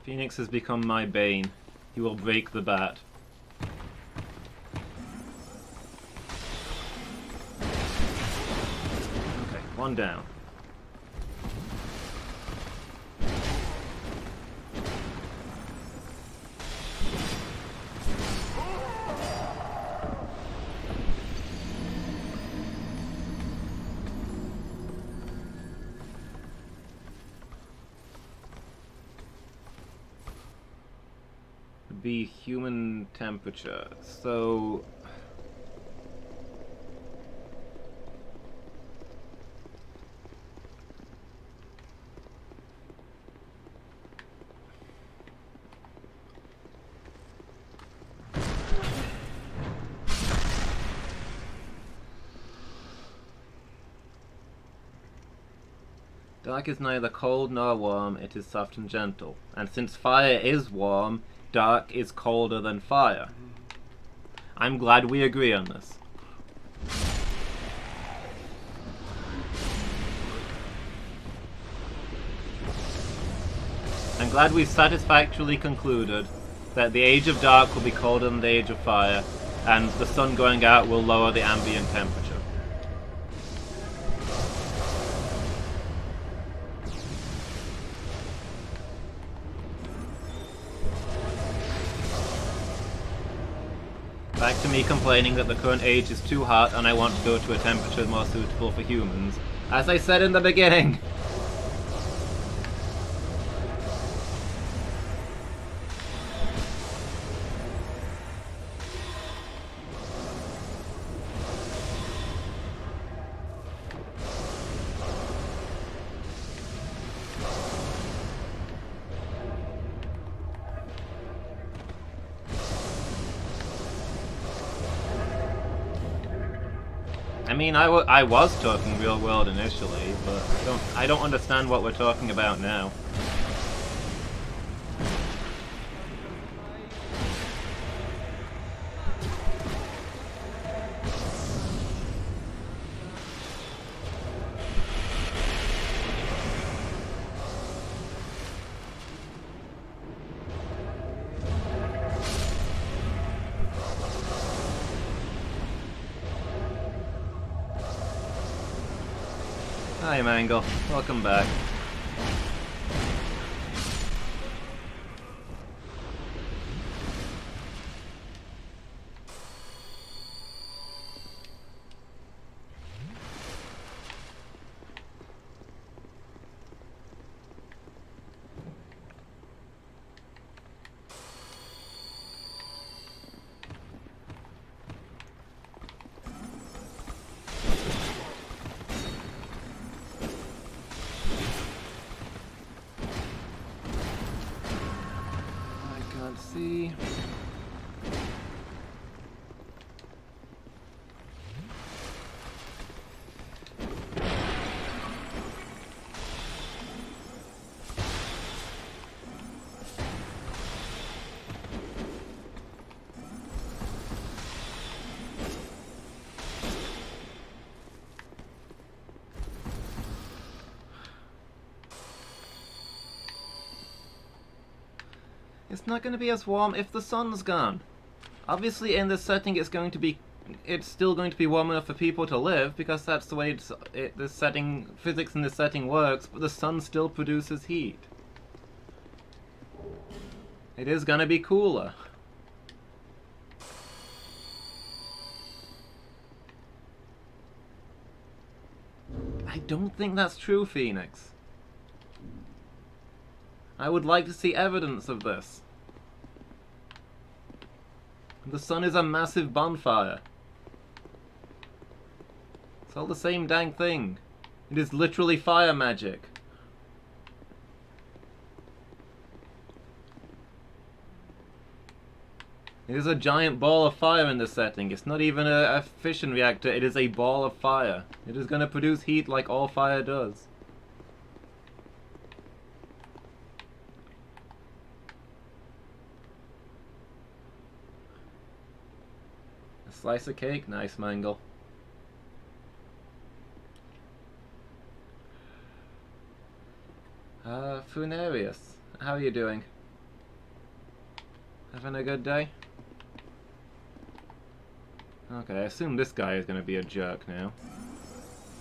Phoenix has become my bane. He will break the bat. Okay, one down. Be human temperature. So dark is neither cold nor warm, it is soft and gentle. And since fire is warm, dark is colder than fire. I'm glad we agree on this. I'm glad we've satisfactorily concluded that the Age of Dark will be colder than the Age of Fire, and the sun going out will lower the ambient temperature. Back to me complaining that the current age is too hot and I want to go to a temperature more suitable for humans. As I said in the beginning! I mean, I was talking real world initially, but I don't understand what we're talking about now. Hi, Mangle. Welcome back. See. It's not going to be as warm if the sun's gone. Obviously in this setting it's still going to be warm enough for people to live, because that's the way this setting, physics in this setting works, but the sun still produces heat. It is gonna be cooler. I don't think that's true, Phoenix. I would like to see evidence of this. The sun is a massive bonfire. It's all the same dang thing. It is literally fire magic. It is a giant ball of fire in this setting. It's not even a fission reactor, it is a ball of fire. It is going to produce heat like all fire does. A slice of cake? Nice, Mangle. Funarius, how are you doing? Having a good day? Okay, I assume this guy is going to be a jerk now.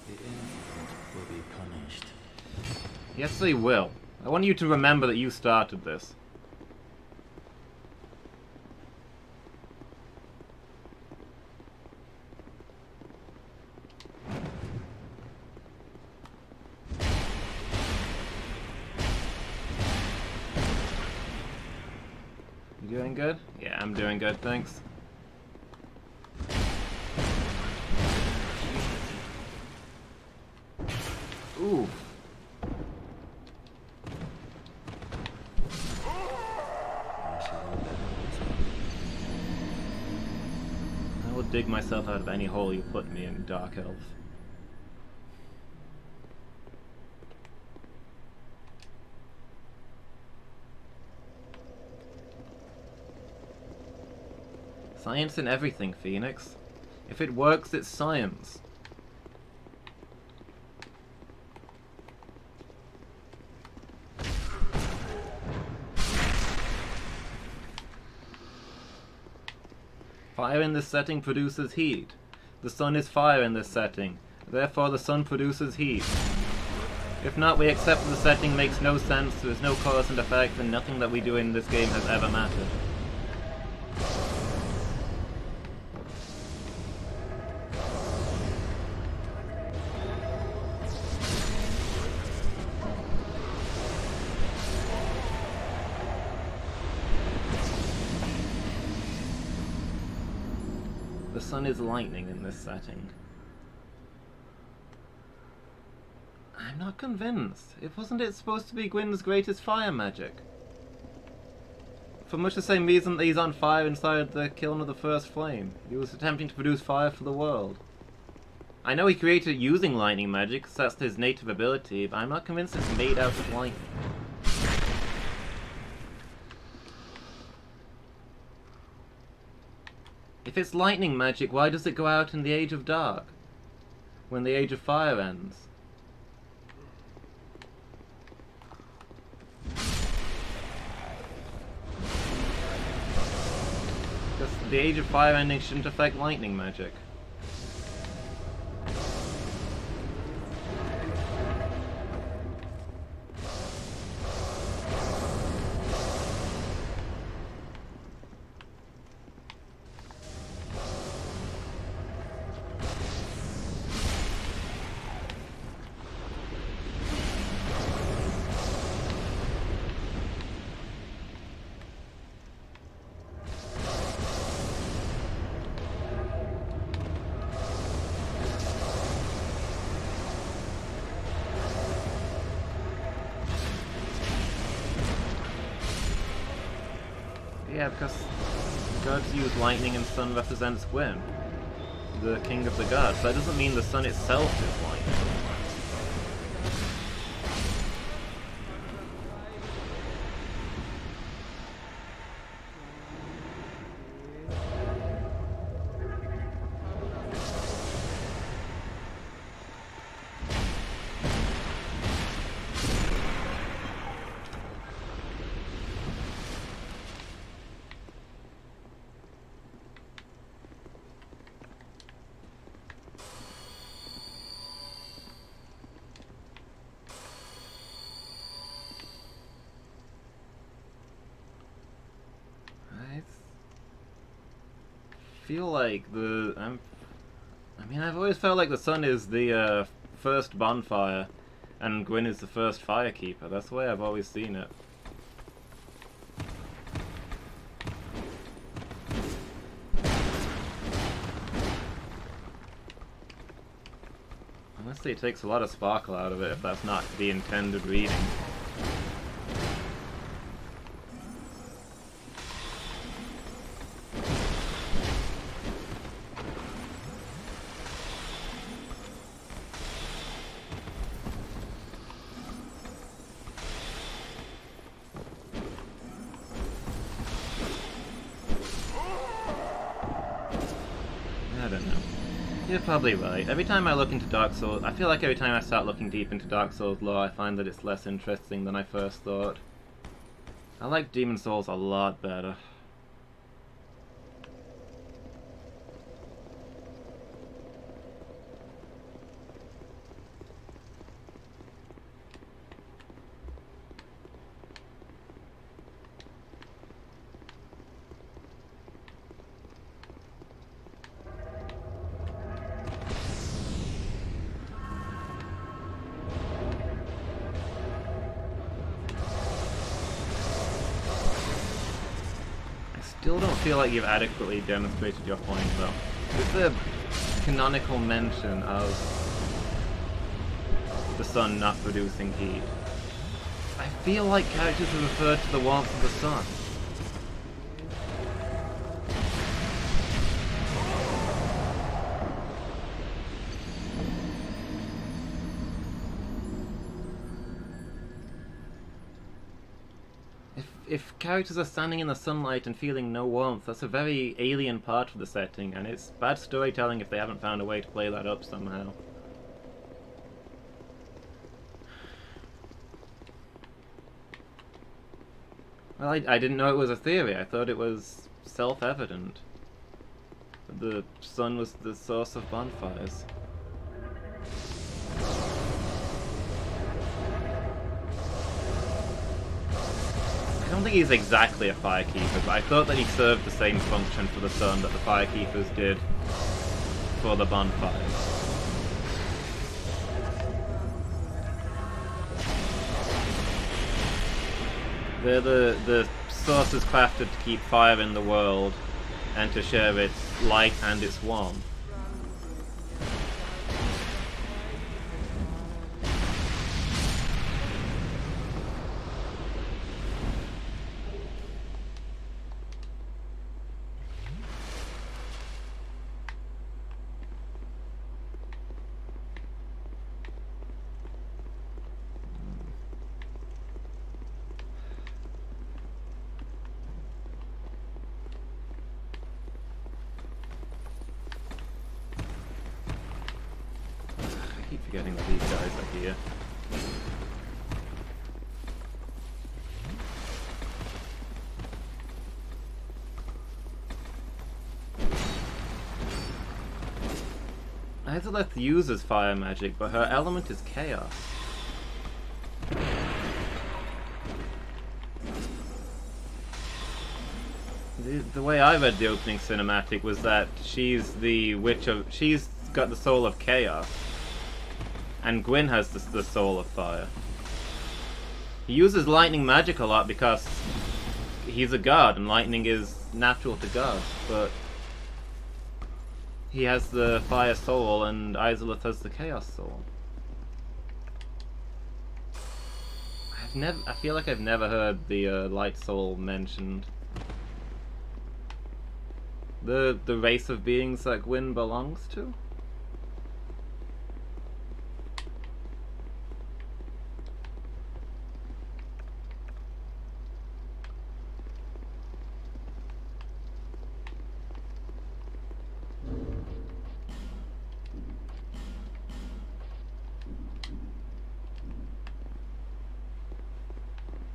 The innocent will be punished. Yes, they will. I want you to remember that you started this. You doing good? Yeah, I'm doing good, thanks. Ooh. I will dig myself out of any hole you put me in, Dark Elf. Science in everything, Phoenix. If it works, it's science. Fire in this setting produces heat. The sun is fire in this setting. Therefore the sun produces heat. If not, we accept that the setting makes no sense, there is no cause and effect, and nothing that we do in this game has ever mattered. The sun is lightning in this setting. I'm not convinced. Wasn't it supposed to be Gwyn's greatest fire magic? For much the same reason that he's on fire inside the kiln of the first flame. He was attempting to produce fire for the world. I know he created it using lightning magic, because that's his native ability, but I'm not convinced it's made out of lightning. If it's lightning magic, why does it go out in the Age of Dark? When the Age of Fire ends? Because the Age of Fire ending shouldn't affect lightning magic. Yeah, because gods use lightning and sun represents Gwyn, the king of the gods. That doesn't mean the sun itself is lightning. feel like I mean, I've always felt like the sun is the first bonfire, and Gwyn is the first firekeeper. That's the way I've always seen it. Honestly, it takes a lot of sparkle out of it if that's not the intended reading. I don't know. You're probably right. Every time I look into Dark Souls, I feel like every time I start looking deep into Dark Souls lore, I find that it's less interesting than I first thought. I like Demon Souls a lot better. Still don't feel like you've adequately demonstrated your point, though. With the canonical mention of the sun not producing heat, I feel like characters have referred to the warmth of the sun. If characters are standing in the sunlight and feeling no warmth, that's a very alien part of the setting, and it's bad storytelling if they haven't found a way to play that up somehow. Well, I didn't know it was a theory. I thought it was self-evident. The sun was the source of bonfires. I don't think he's exactly a firekeeper, but I thought that he served the same function for the sun that the firekeepers did for the bonfires. They're the sources crafted to keep fire in the world and to share its light and its warmth. I keep forgetting that these guys are here. Izalith uses fire magic, but her element is chaos. The way I read the opening cinematic was that she's the witch of... she's got the soul of chaos. And Gwyn has the soul of fire. He uses lightning magic a lot because he's a god and lightning is natural to gods, but he has the fire soul and Izalith has the chaos soul. I feel like I've never heard the light soul mentioned. The race of beings that Gwyn belongs to?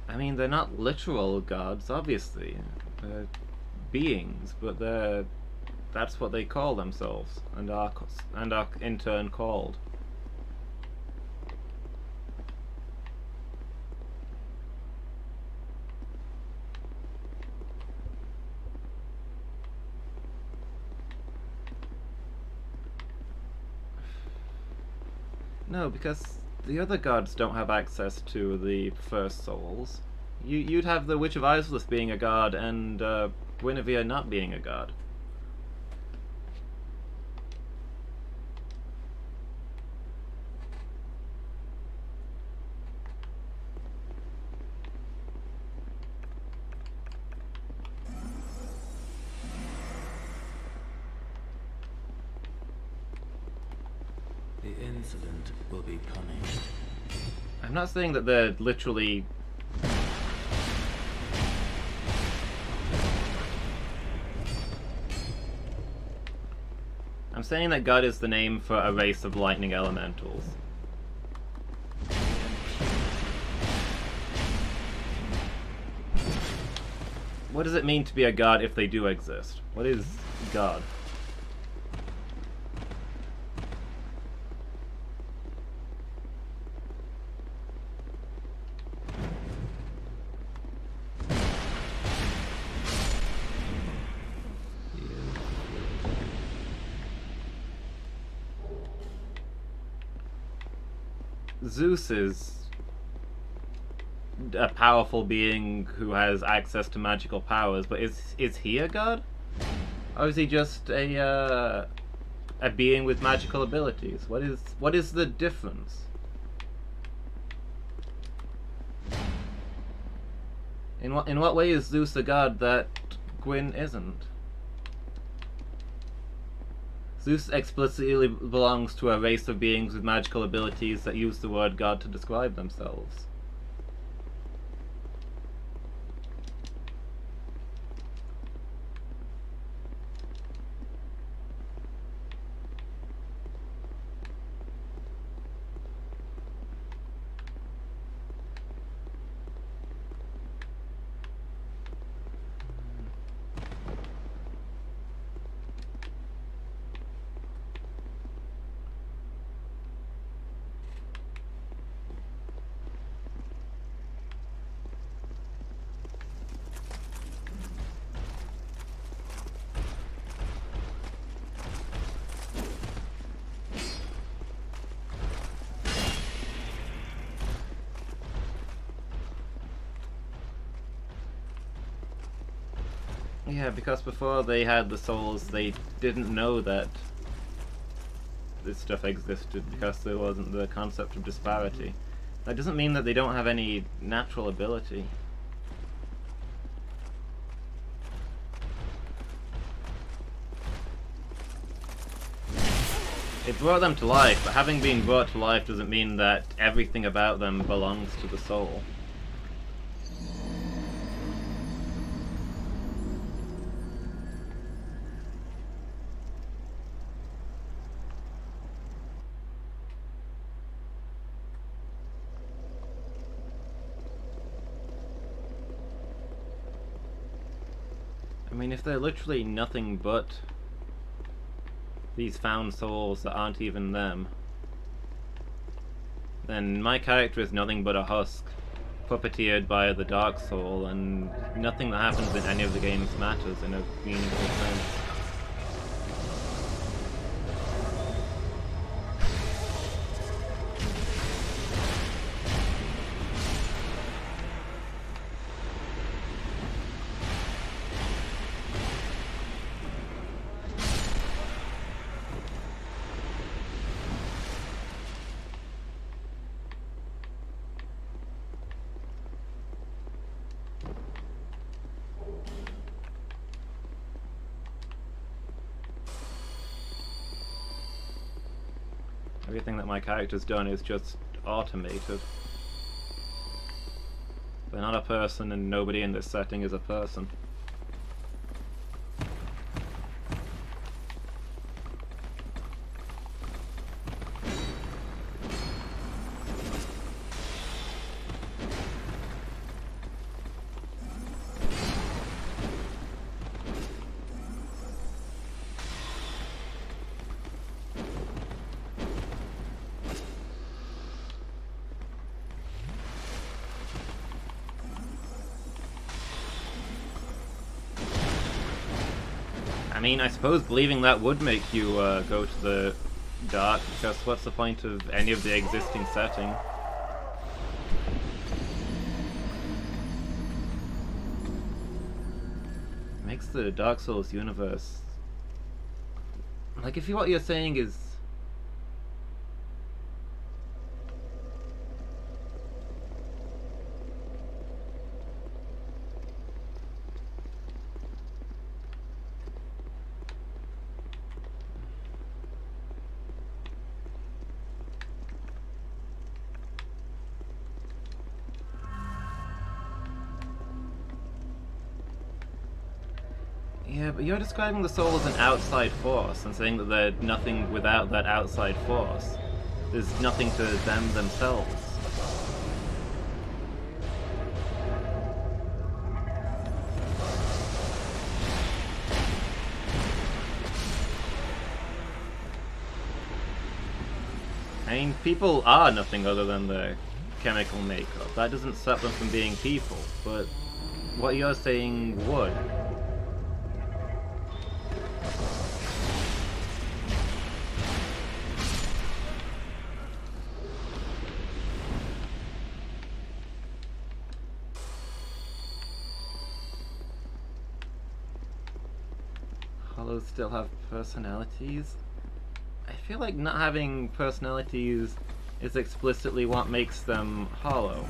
I mean, they're not literal gods, obviously. They're beings, but that's what they call themselves, and are in turn called. No, because the other gods don't have access to the first souls. You'd have the Witch of Isleth being a god and Guinevere not being a god. The incident will be punished. I'm not saying that they're literally... I'm saying that God is the name for a race of lightning elementals. What does it mean to be a god if they do exist? What is God? Zeus is a powerful being who has access to magical powers, but is he a god? Or is he just a being with magical abilities? What is the difference? In what way is Zeus a god that Gwyn isn't? Zeus explicitly belongs to a race of beings with magical abilities that use the word god to describe themselves. Yeah, because before they had the souls, they didn't know that this stuff existed because there wasn't the concept of disparity. That doesn't mean that they don't have any natural ability. It brought them to life, but having been brought to life doesn't mean that everything about them belongs to the soul. I mean, if they're literally nothing but these found souls that aren't even them, then my character is nothing but a husk, puppeteered by the Dark Soul, and nothing that happens in any of the games matters in a meaningful sense. Everything that my character's done is just automated. They're not a person, and nobody in this setting is a person. I mean, I suppose believing that would make you go to the dark, because what's the point of any of the existing setting? Makes the Dark Souls universe... Like, if what you're saying is... Yeah, but you're describing the soul as an outside force and saying that they're nothing without that outside force. There's nothing to them themselves. I mean, people are nothing other than their chemical makeup. That doesn't stop them from being people, but what you're saying would. Hollows still have personalities? I feel like not having personalities is explicitly what makes them hollow.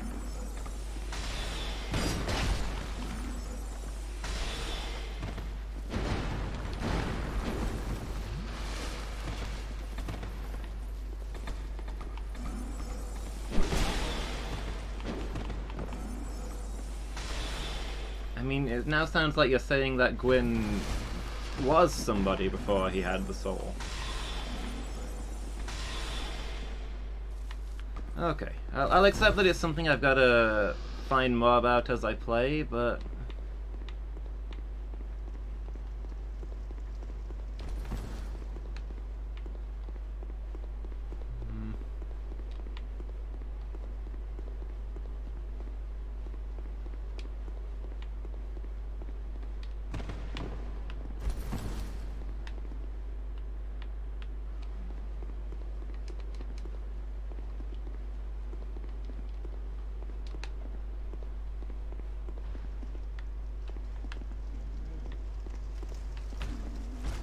I mean, it now sounds like you're saying that Gwyn was somebody before he had the soul. Okay, I'll accept that it's something I've got to find more about as I play, but...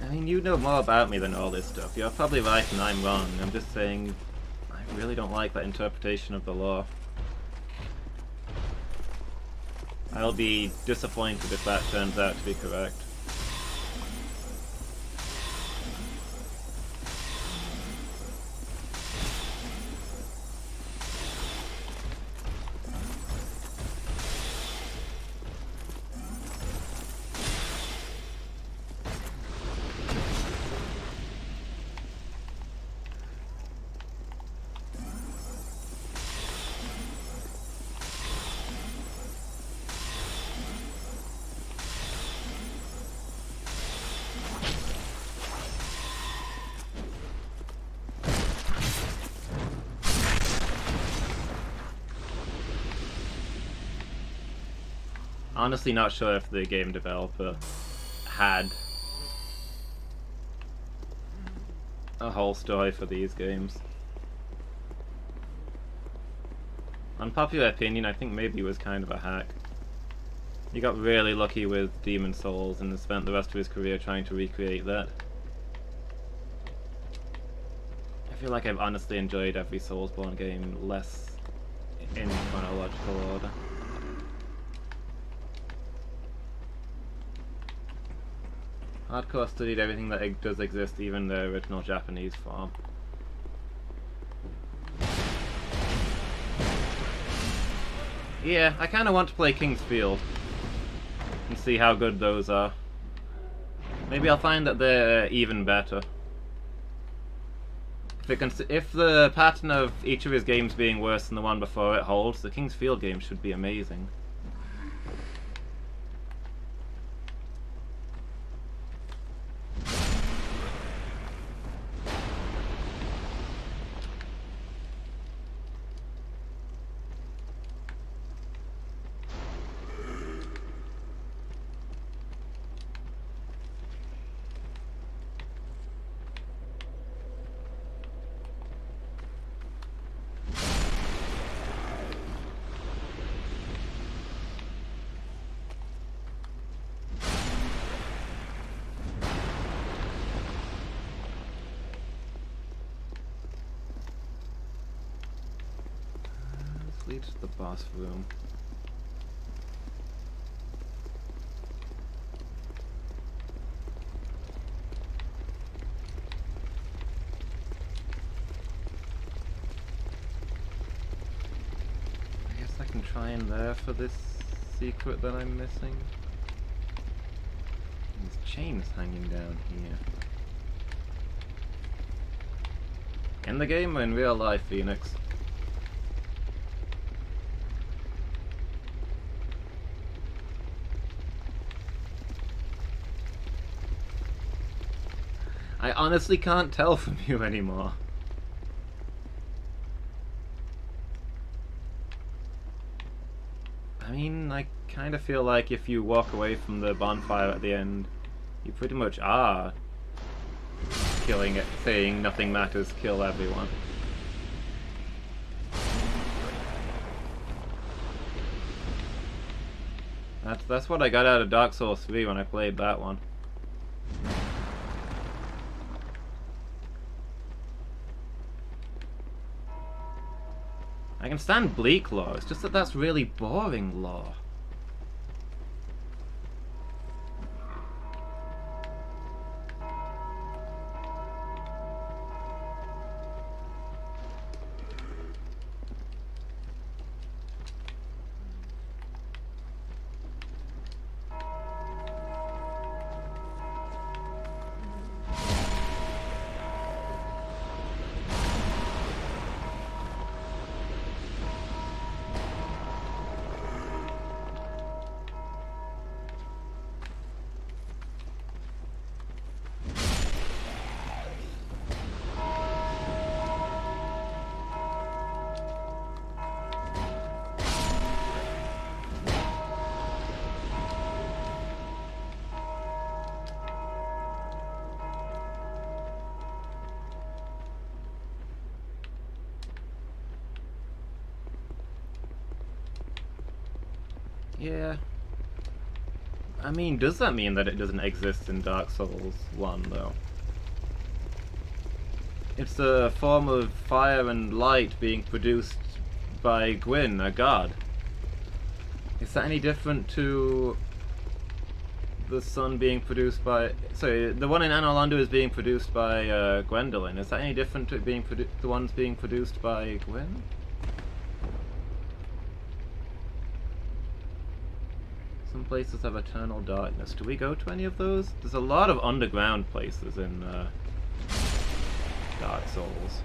I mean, you know more about me than all this stuff. You're probably right and I'm wrong. I'm just saying, I really don't like that interpretation of the law. I'll be disappointed if that turns out to be correct. Honestly not sure if the game developer had a whole story for these games. Unpopular opinion, I think maybe he was kind of a hack. He got really lucky with Demon Souls and spent the rest of his career trying to recreate that. I feel like I've honestly enjoyed every Soulsborne game less in chronological order. Hardcore studied everything that does exist, even the original Japanese form. Yeah, I kinda want to play King's Field and see how good those are. Maybe I'll find that they're even better. If the pattern of each of his games being worse than the one before it holds, the King's Field game should be amazing. right? The boss room. I guess I can try in there for this secret that I'm missing. There's chains hanging down here. In the game or in real life, Phoenix? I honestly can't tell from you anymore. I mean, I kind of feel like if you walk away from the bonfire at the end, you pretty much are killing it, saying nothing matters, kill everyone. That's what I got out of Dark Souls 3 when I played that one. I can stand bleak lore, it's just that that's really boring lore. Yeah. I mean, does that mean that it doesn't exist in Dark Souls 1, though? It's a form of fire and light being produced by Gwyn, a god. Is that any different to the sun being produced by... Sorry, the one in Anor Londo is being produced by Gwendolyn. Is that any different to it being the ones being produced by Gwyn? Some places have eternal darkness. Do we go to any of those? There's a lot of underground places in Dark Souls.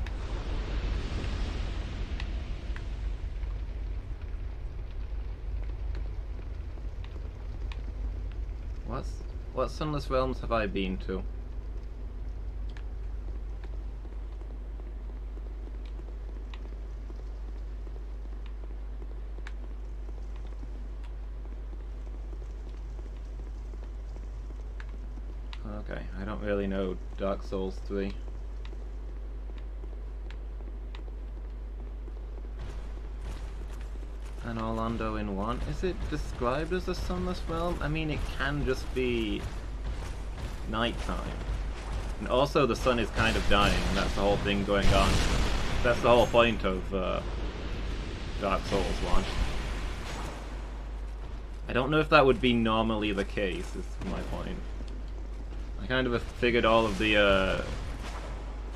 What Sunless Realms have I been to? Okay, I don't really know Dark Souls 3. And Orlando in 1. Is it described as a sunless realm? I mean, it can just be nighttime. And also the sun is kind of dying, and that's the whole thing going on. That's the whole point of Dark Souls 1. I don't know if that would be normally the case, is my point. I kind of figured all of the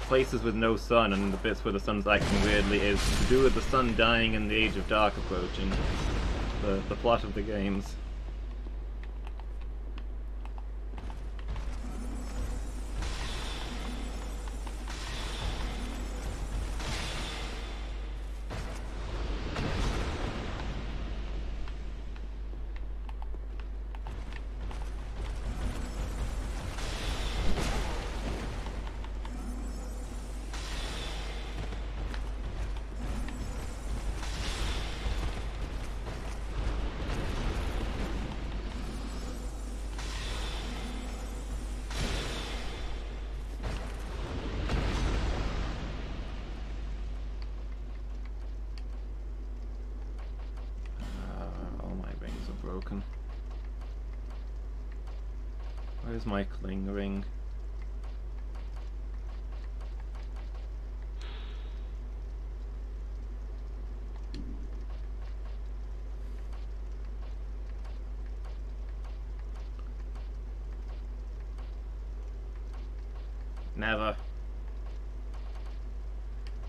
places with no sun and the bits where the sun's acting weirdly is to do with the sun dying and the Age of Dark approaching. The plot of the games. Broken. Where's my cling ring? Never.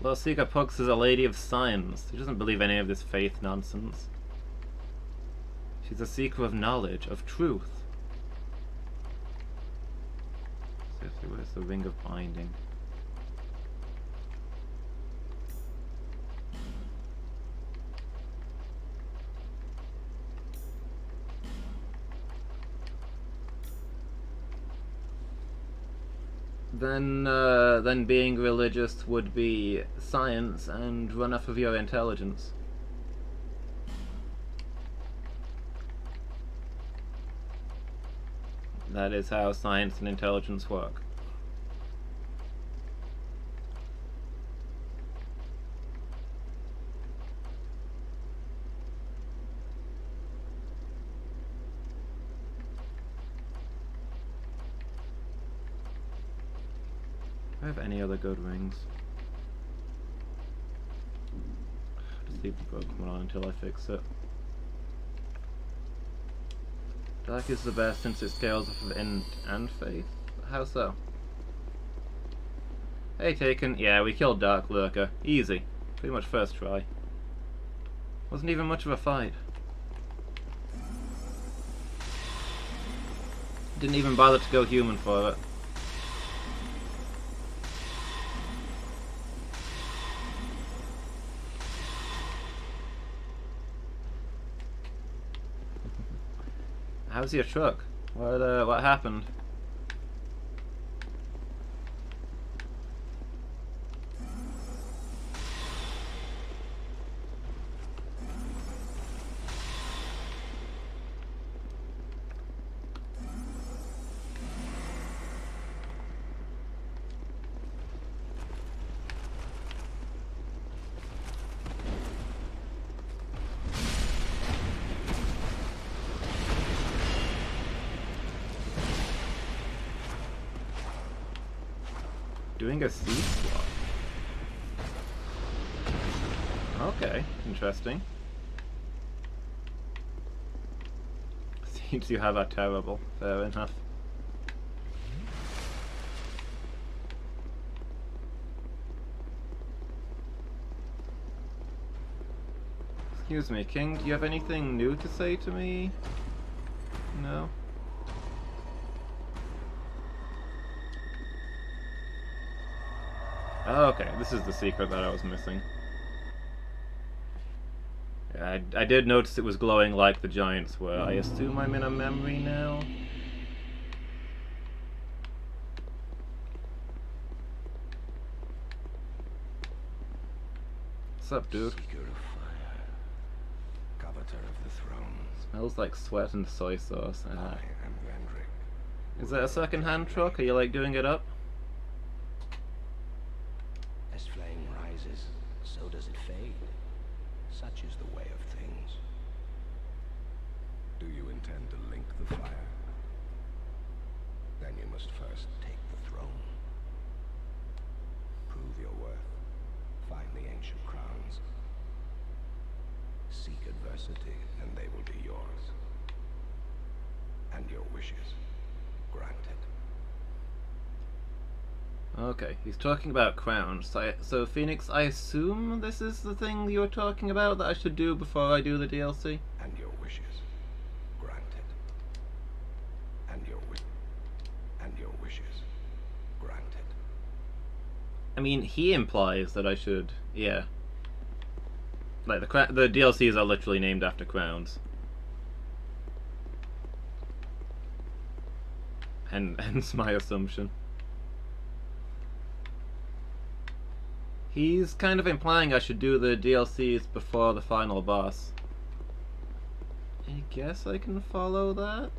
Losika Pux is a lady of science. She doesn't believe any of this faith nonsense. She's a seeker of knowledge, of truth. Seriously, where's the ring of binding? Then being religious would be science and run off of your intelligence. That is how science and intelligence work. Do I have any other good rings? Just leave the broken one on until I fix it. Dark is the best since it scales off of int and faith. How so? Hey Taken, yeah, we killed Dark Lurker. Easy. Pretty much first try. Wasn't even much of a fight. Didn't even bother to go human for it. How's your truck? What happened? Doing a seed swap. Okay, interesting. Seems you have are terrible. Fair enough. Excuse me, King, do you have anything new to say to me? No? Oh, okay, this is the secret that I was missing. Yeah, I did notice it was glowing like the giants were. I assume I'm in a memory now? What's up, dude? Seeker of fire, coveter of the throne. Smells like sweat and soy sauce. I am Vendrick. Is that a second-hand truck? Are you like doing it up? As flame rises, so does it fade. Such is the way of things. Do you intend to link the fire? Then you must first take the throne. Prove your worth. Find the ancient crowns. Seek adversity, and they will be yours. And your wishes granted. Okay, he's talking about crowns. So Phoenix, I assume this is the thing you're talking about that I should do before I do the DLC? And your wishes granted. And your wishes granted. I mean, he implies that I should, yeah. Like, the DLCs are literally named after crowns. Hence my assumption. He's kind of implying I should do the DLCs before the final boss. I guess I can follow that?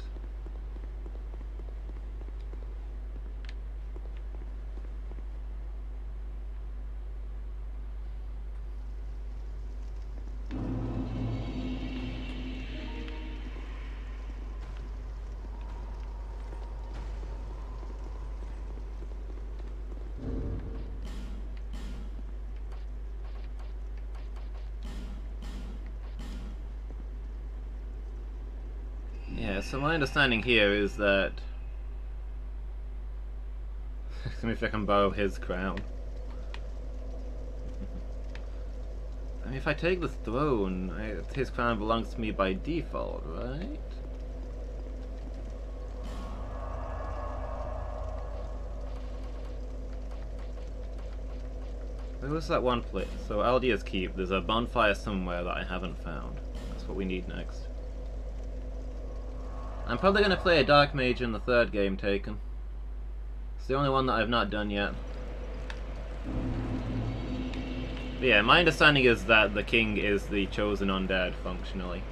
Yeah, so my understanding here is that See if I can borrow his crown. I mean, if I take the throne, his crown belongs to me by default, right? Where was that one place? So Aldia's Keep, there's a bonfire somewhere that I haven't found. That's what we need next. I'm probably going to play a Dark Mage in the third game, Taken. It's the only one that I've not done yet. But yeah, my understanding is that the king is the chosen undead, functionally.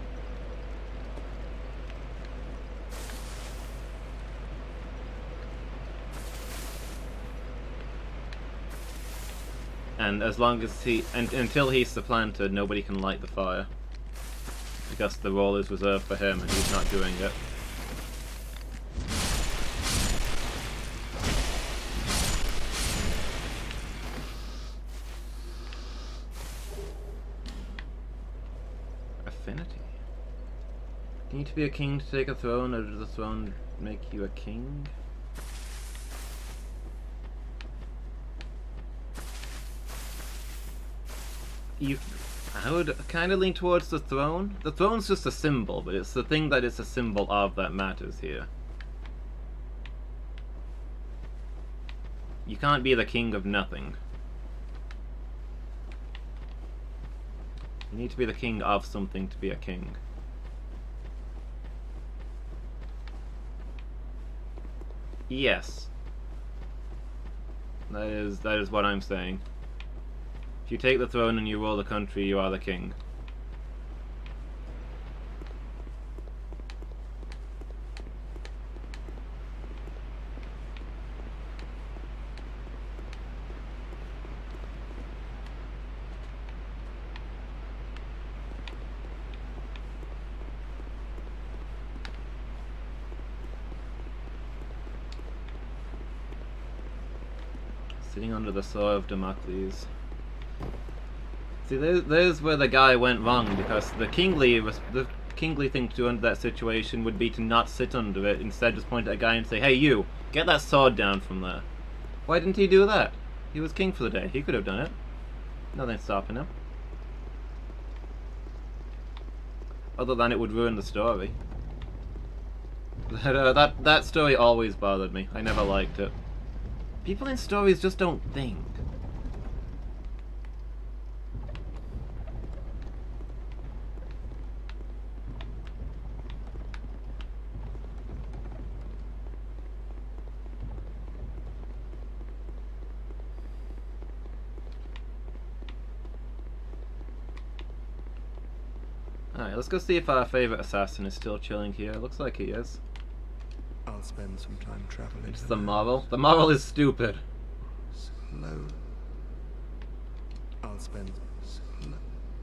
And as long as until he's supplanted, nobody can light the fire. Because the role is reserved for him and he's not doing it. Affinity. You need to be a king to take a throne, or does the throne make you a king? I would kind of lean towards the throne. The throne's just a symbol, but it's the thing that it's a symbol of that matters here. You can't be the king of nothing. You need to be the king of something to be a king. Yes. That is what I'm saying. If you take the throne and you rule the country, you are the king. Sitting under the sword of Damocles. See, there's where the guy went wrong, because the kingly thing to do under that situation would be to not sit under it, instead just point at a guy and say, "Hey you, get that sword down from there." Why didn't he do that? He was king for the day, he could have done it. Nothing stopping him. Other than it would ruin the story. That story always bothered me, I never liked it. People in stories just don't think. Alright, let's go see if our favourite assassin is still chilling here. Looks like he is. I'll spend some time traveling. It's the moral. The moral is stupid. Slow. I'll spend slow.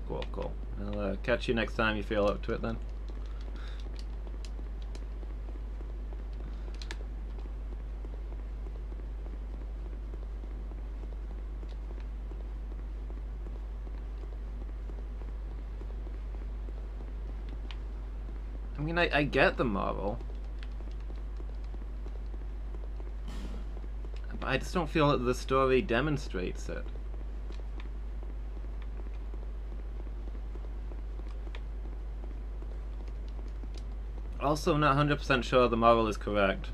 Cool, cool. I'll catch you next time you feel up to it then. I mean, I get the moral. But I just don't feel that the story demonstrates it. Also, not 100% sure the moral is correct.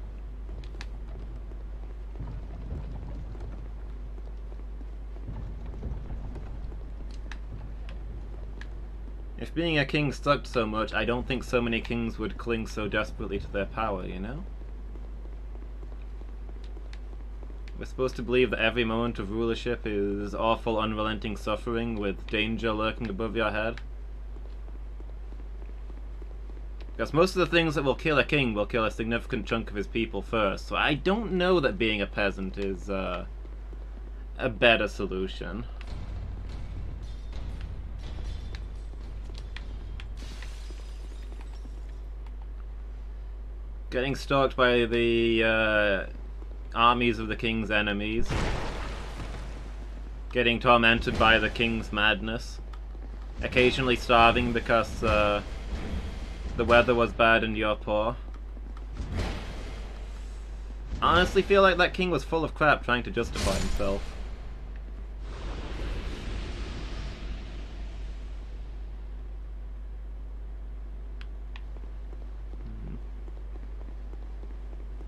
If being a king sucked so much, I don't think so many kings would cling so desperately to their power, you know? We're supposed to believe that every moment of rulership is awful, unrelenting suffering with danger lurking above your head. Because most of the things that will kill a king will kill a significant chunk of his people first, so I don't know that being a peasant is a better solution. Getting stalked by the armies of the king's enemies. Getting tormented by the king's madness. Occasionally starving because the weather was bad and you're poor. I honestly feel like that king was full of crap trying to justify himself.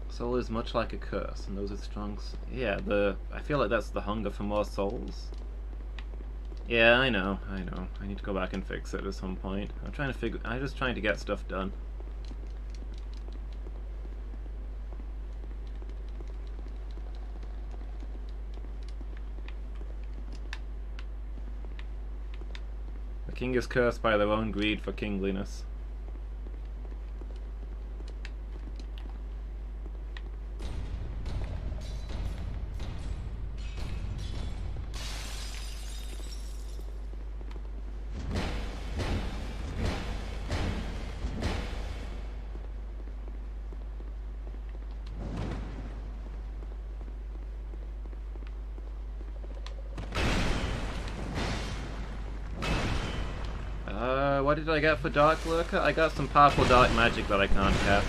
Soul is much like a curse, and those are strong. Yeah, I feel like that's the hunger for more souls. Yeah, I know. I need to go back and fix it at some point. I'm just trying to get stuff done. The king is cursed by their own greed for kingliness. What did I get for Dark Lurker? I got some powerful dark magic that I can't cast.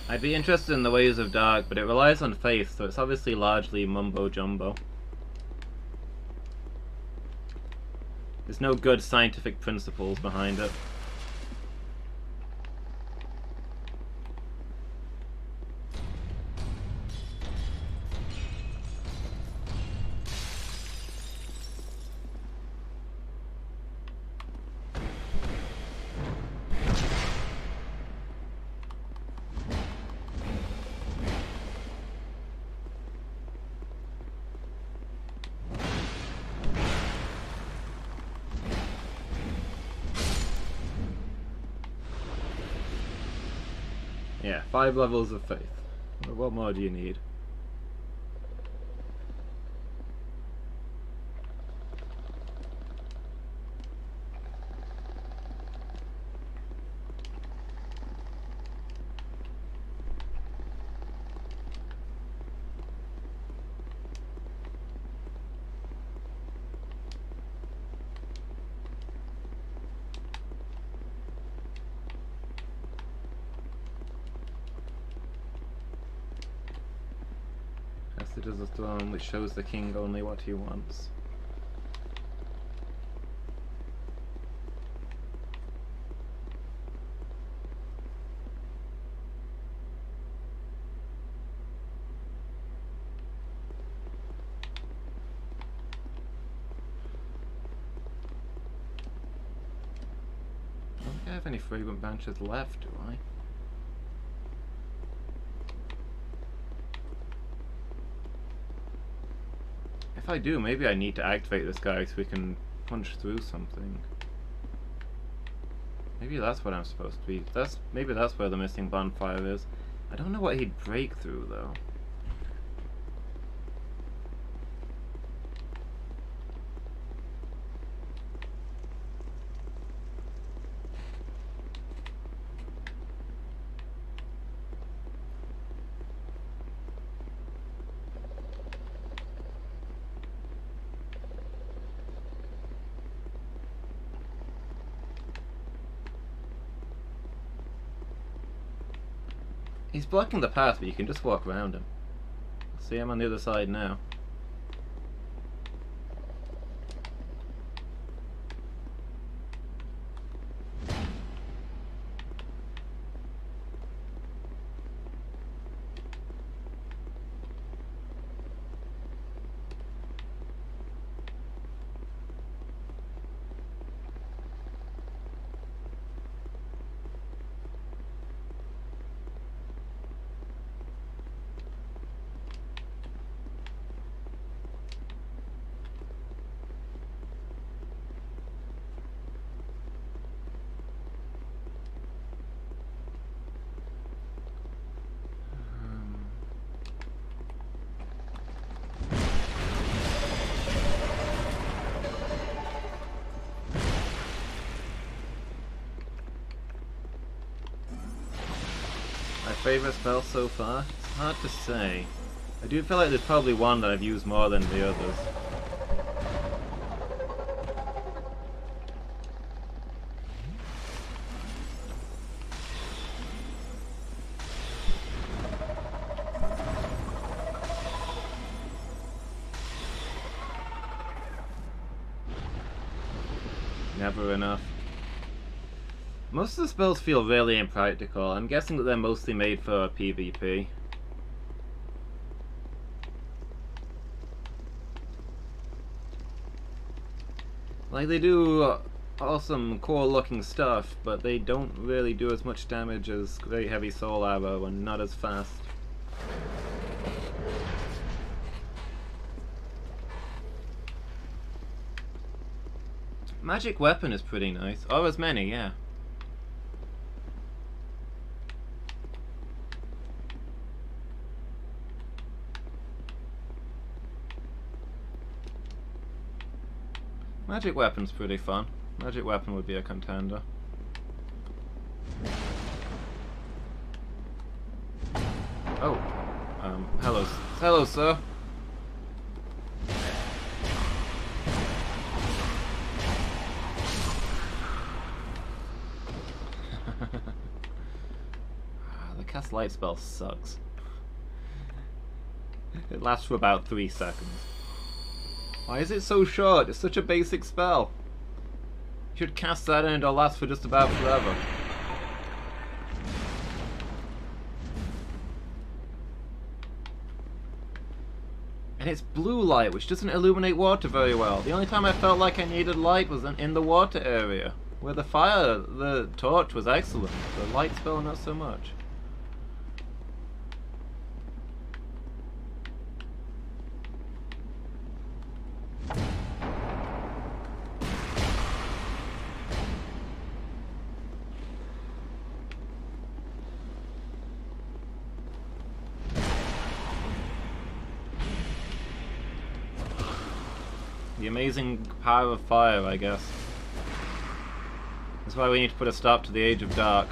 I'd be interested in the ways of dark, but it relies on faith, so it's obviously largely mumbo-jumbo. There's no good scientific principles behind it. Yeah, 5 levels of faith. What more do you need? It is a throne which shows the king only what he wants. I don't think I have any fragrant branches left, do I? If I do, maybe I need to activate this guy so we can punch through something. Maybe that's what I'm supposed to be. Maybe that's where the missing bonfire is. I don't know what he'd break through though. He's blocking the path, but you can just walk around him. See, I'm on the other side now. Favorite spell so far? It's hard to say. I do feel like there's probably one that I've used more than the others. Never enough. Most of the spells feel really impractical. I'm guessing that they're mostly made for PvP. Like, they do awesome, cool-looking stuff, but they don't really do as much damage as Great Heavy Soul Arrow and not as fast. Magic Weapon is pretty nice. Oh, as many, yeah. Magic Weapon's pretty fun. Magic Weapon would be a contender. Oh. Hello, sir. The cast light spell sucks. It lasts for about 3 seconds. Why is it so short? It's such a basic spell. You should cast that and it'll last for just about forever. And it's blue light, which doesn't illuminate water very well. The only time I felt like I needed light was in the water area, where the torch was excellent. The light spell, not so much. The amazing power of fire, I guess. That's why we need to put a stop to the Age of Dark.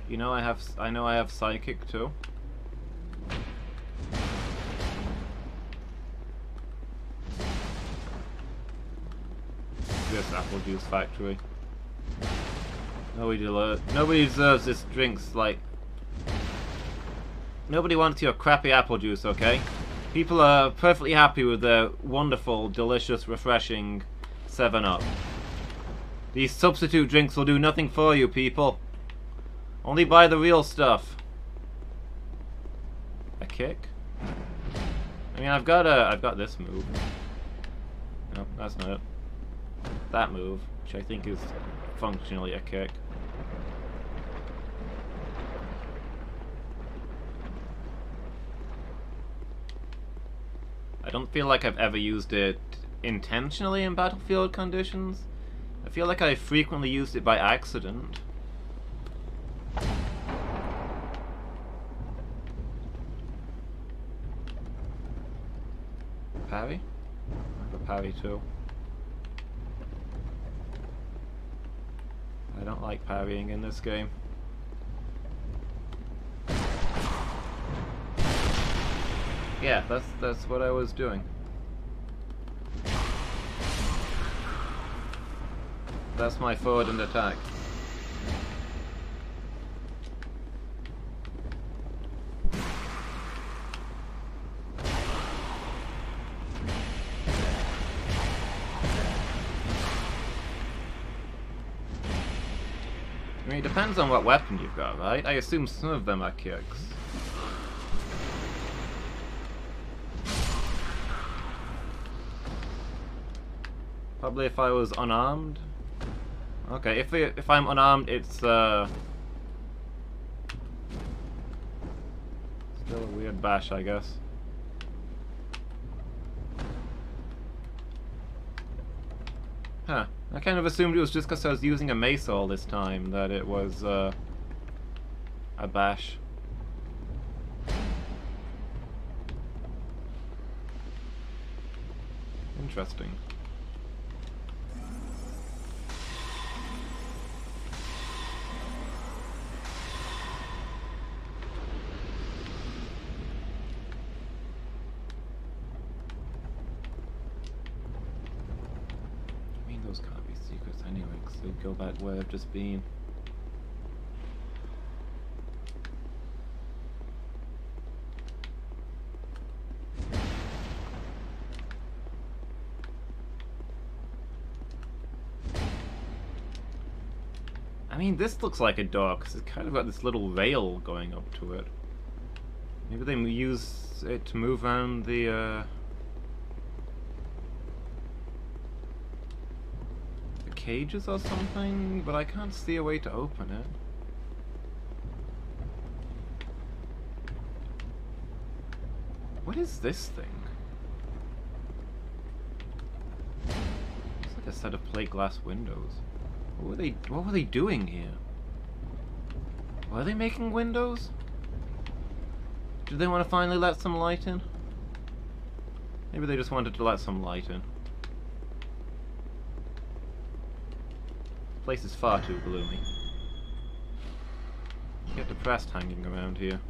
You know I know I have psychic too. This apple juice factory. Nobody deserves this drinks like. Nobody wants your crappy apple juice, okay? People are perfectly happy with their wonderful, delicious, refreshing 7-Up. These substitute drinks will do nothing for you, people. Only buy the real stuff. A kick? I mean, I've got this move. No, that's not it. That move, which I think is functionally a kick. I don't feel like I've ever used it intentionally in battlefield conditions. I feel like I frequently used it by accident. Parry? I have a parry too. I don't like parrying in this game. Yeah, that's what I was doing. That's my forward and attack. I mean, it depends on what weapon you've got, right? I assume some of them are kicks. Probably if I was unarmed. Okay, if I'm unarmed, it's still a weird bash, I guess. Huh. I kind of assumed it was just because I was using a mace all this time that it was a bash. interesting. I mean, those can't be secrets anyway, because they go back where I've just been. I mean, this looks like a door, because it's kind of got this little rail going up to it. Maybe they use it to move around the cages or something, but I can't see a way to open it. What is this thing? It's like a set of plate glass windows. What were they doing here? Were they making windows? Did they want to finally let some light in? Maybe they just wanted to let some light in. This place is far too gloomy. I get depressed hanging around here.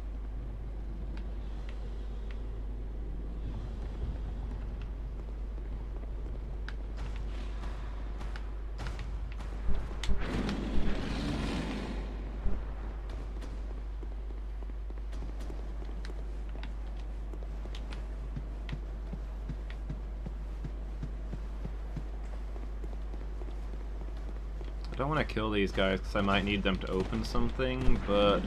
I don't want to kill these guys because I might need them to open something, but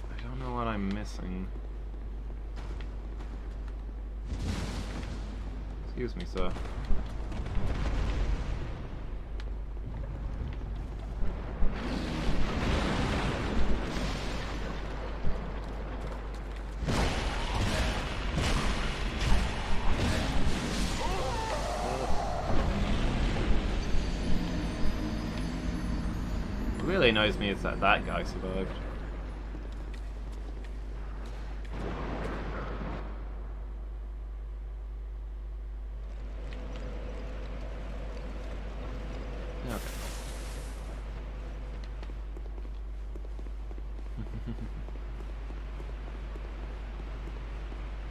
I don't know what I'm missing. Excuse me, sir. What really annoys me is that that guy survived. Okay.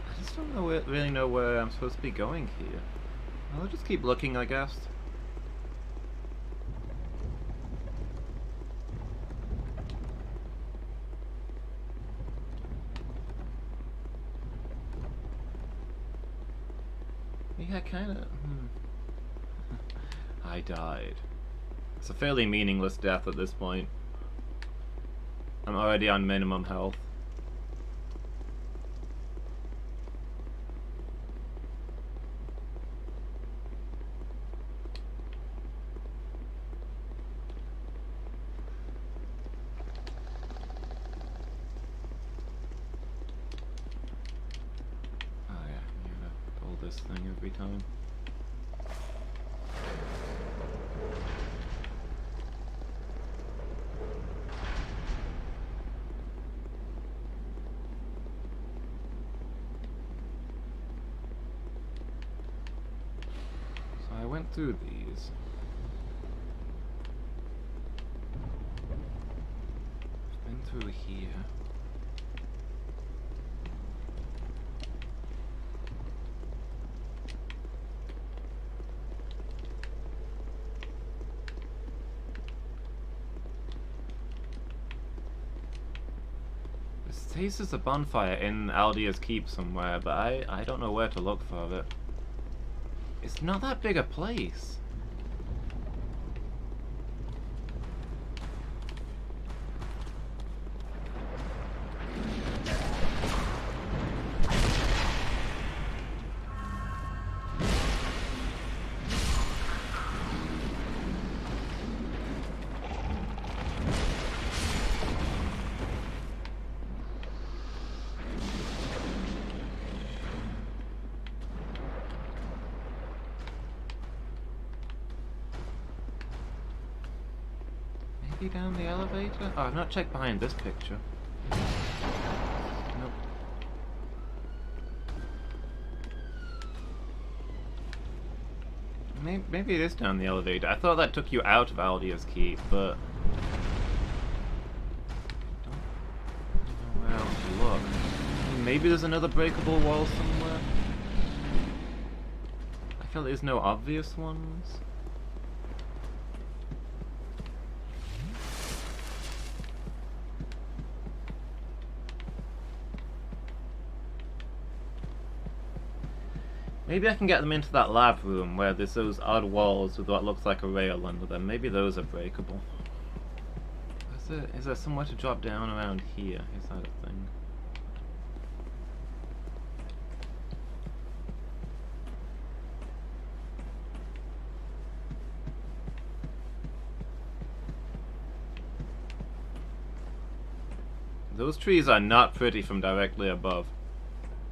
I just don't really know where I'm supposed to be going here. I'll just keep looking, I guess. Yeah, kinda. I died. It's a fairly meaningless death at this point. I'm already on minimum health. This thing every time. So I went through these. I've been through here. It says there's a bonfire in Aldia's keep somewhere, but I don't know where to look for it. It's not that big a place. Down the elevator? Oh, I've not checked behind this picture. Nope. Maybe it is down the elevator. I thought that took you out of Aldia's Keep, but I don't know where else to look. Maybe there's another breakable wall somewhere. I feel there's no obvious ones. Maybe I can get them into that lab room where there's those odd walls with what looks like a rail under them. Maybe those are breakable. Is there somewhere to drop down around here? Is that a thing? Those trees are not pretty from directly above.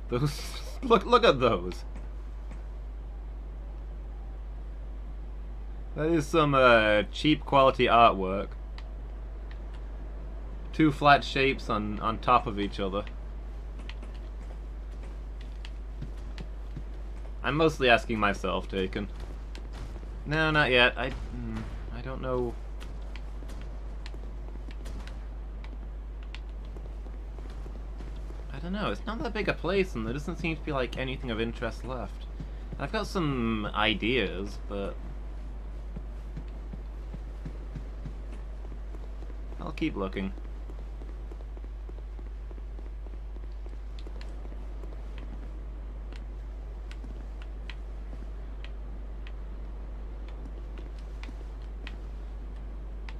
Those look at those. That is some cheap quality artwork. Two flat shapes on top of each other. I'm mostly asking myself, Taken. No, not yet. I don't know. I don't know. It's not that big a place, and there doesn't seem to be like anything of interest left. I've got some ideas, but I'll keep looking.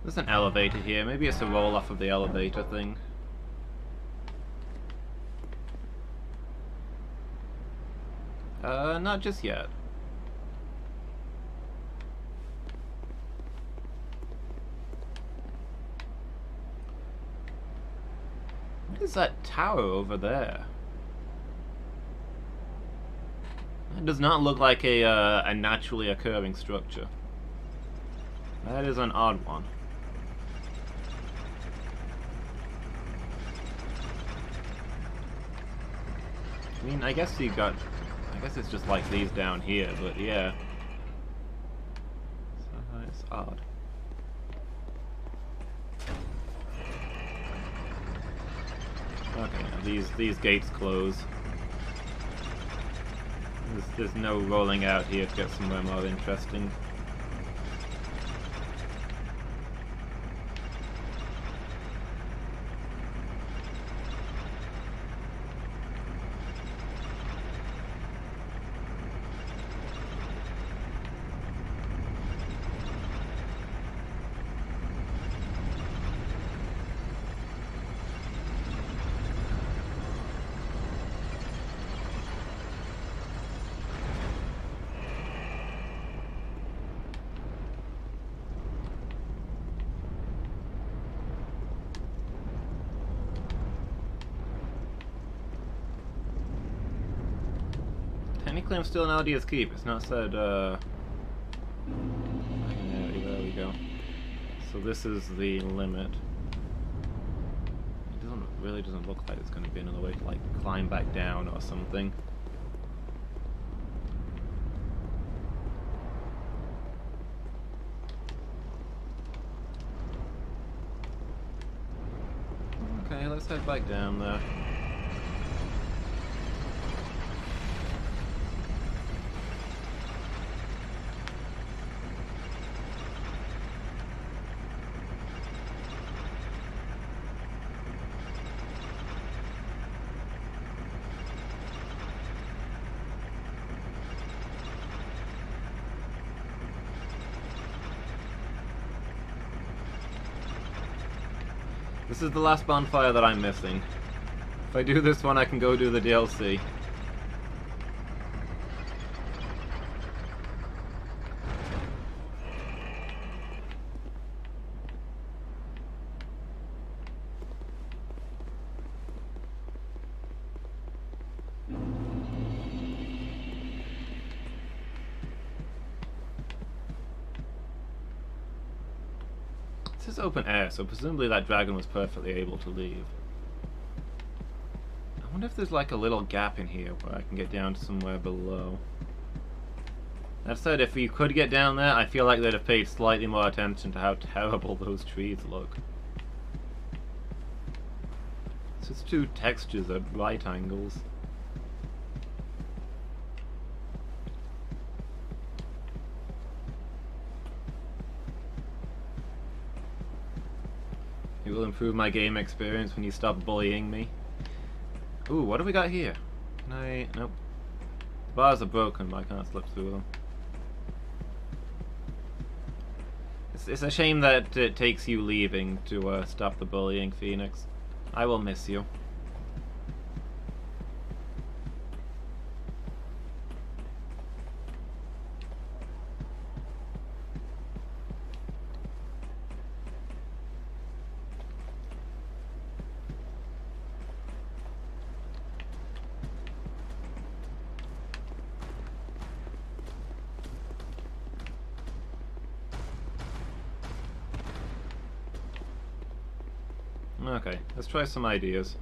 There's an elevator here. Maybe it's a roll off of the elevator thing. Not just yet. What is that tower over there? That does not look like a naturally occurring structure. That is an odd one. I mean, I guess it's just like these down here, but yeah. So it's odd. Okay, now these gates close. There's no rolling out here to get somewhere more interesting. Technically I'm still in Aldia's Keep. It's not said, there we go. So this is the limit. It really doesn't look like it's going to be another way to like climb back down or something. Okay, let's head back down there. This is the last bonfire that I'm missing. If I do this one, I can go do the DLC. This is open air, so presumably that dragon was perfectly able to leave. I wonder if there's like a little gap in here where I can get down to somewhere below. That said, if you could get down there, I feel like they'd have paid slightly more attention to how terrible those trees look. It's just two textures at right angles. It will improve my game experience when you stop bullying me. Ooh, what have we got here? Can I... Nope. The bars are broken, but I can't slip through them. It's a shame that it takes you leaving to stop the bullying, Phoenix. I will miss you. Okay, let's try some ideas.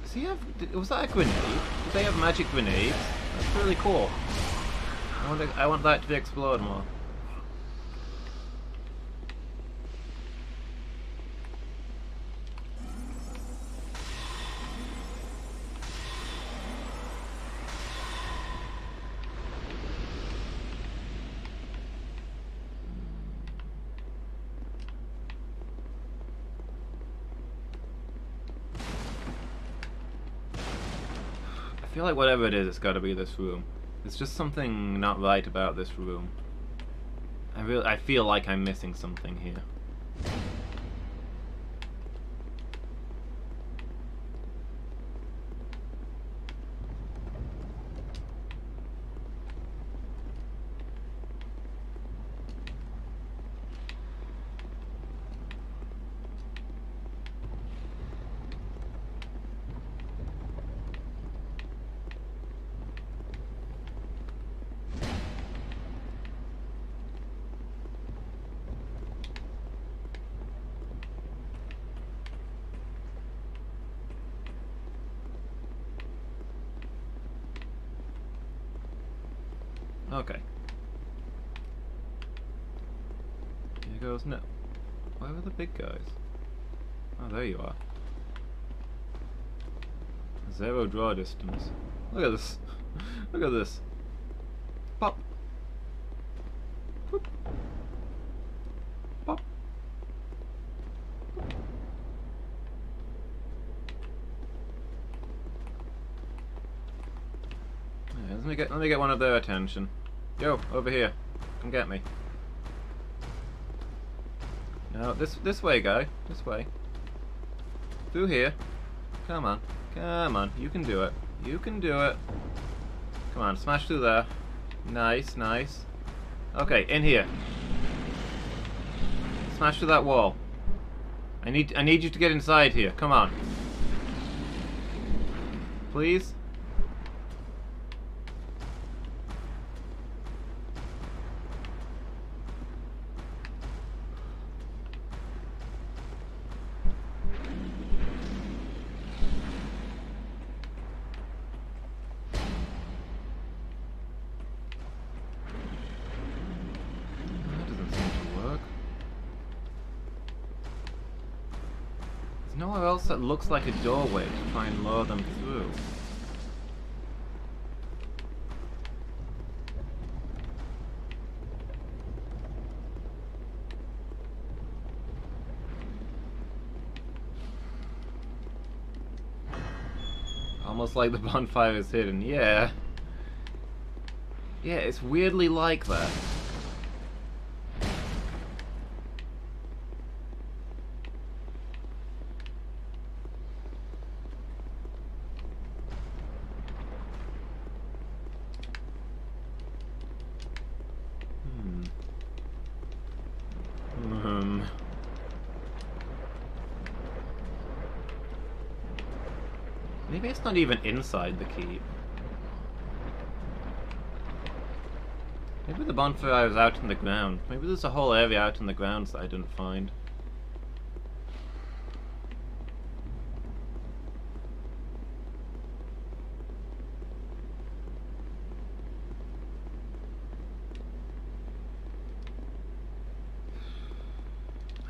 Does he have... Was that a grenade? Did they have magic grenades? That's really cool. I want that to be explored more. I feel like whatever it is, it's got to be this room. There's just something not right about this room. I feel like I'm missing something here. Okay. Here goes no. Where are the big guys? Oh, there you are. Zero draw distance. Look at this. Look at this. Pop. Boop. Pop. Yeah, let me get one of their attention. Yo, over here. Come get me. No, this way, guy. This way. Through here. Come on. Come on. You can do it. You can do it. Come on, smash through there. Nice, nice. Okay, in here. Smash through that wall. I need you to get inside here. Come on. Please? Nowhere else that looks like a doorway to try and lure them through. Almost like the bonfire is hidden. Yeah. Yeah, it's weirdly like that. Maybe it's not even inside the keep. Maybe the bonfire is out in the ground. Maybe there's a whole area out in the grounds that I didn't find.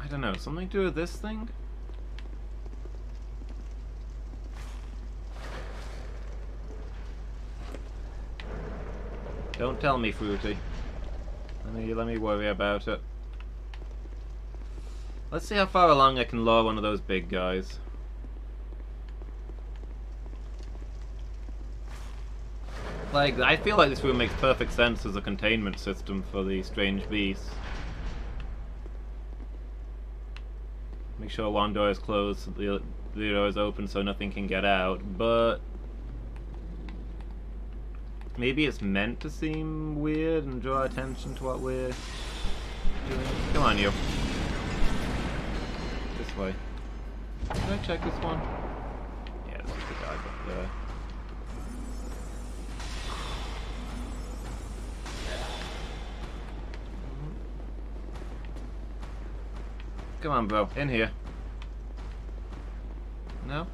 I don't know, something to do with this thing? Don't tell me, Fruity. Let me worry about it. Let's see how far along I can lure one of those big guys. Like, I feel like this room makes perfect sense as a containment system for the strange beasts. Make sure one door is closed, the other door is open so nothing can get out, but maybe it's meant to seem weird and draw attention to what we're doing. Come on, you. This way. Can I check this one? Yeah, this is the guy up there. Come on, bro. In here. No?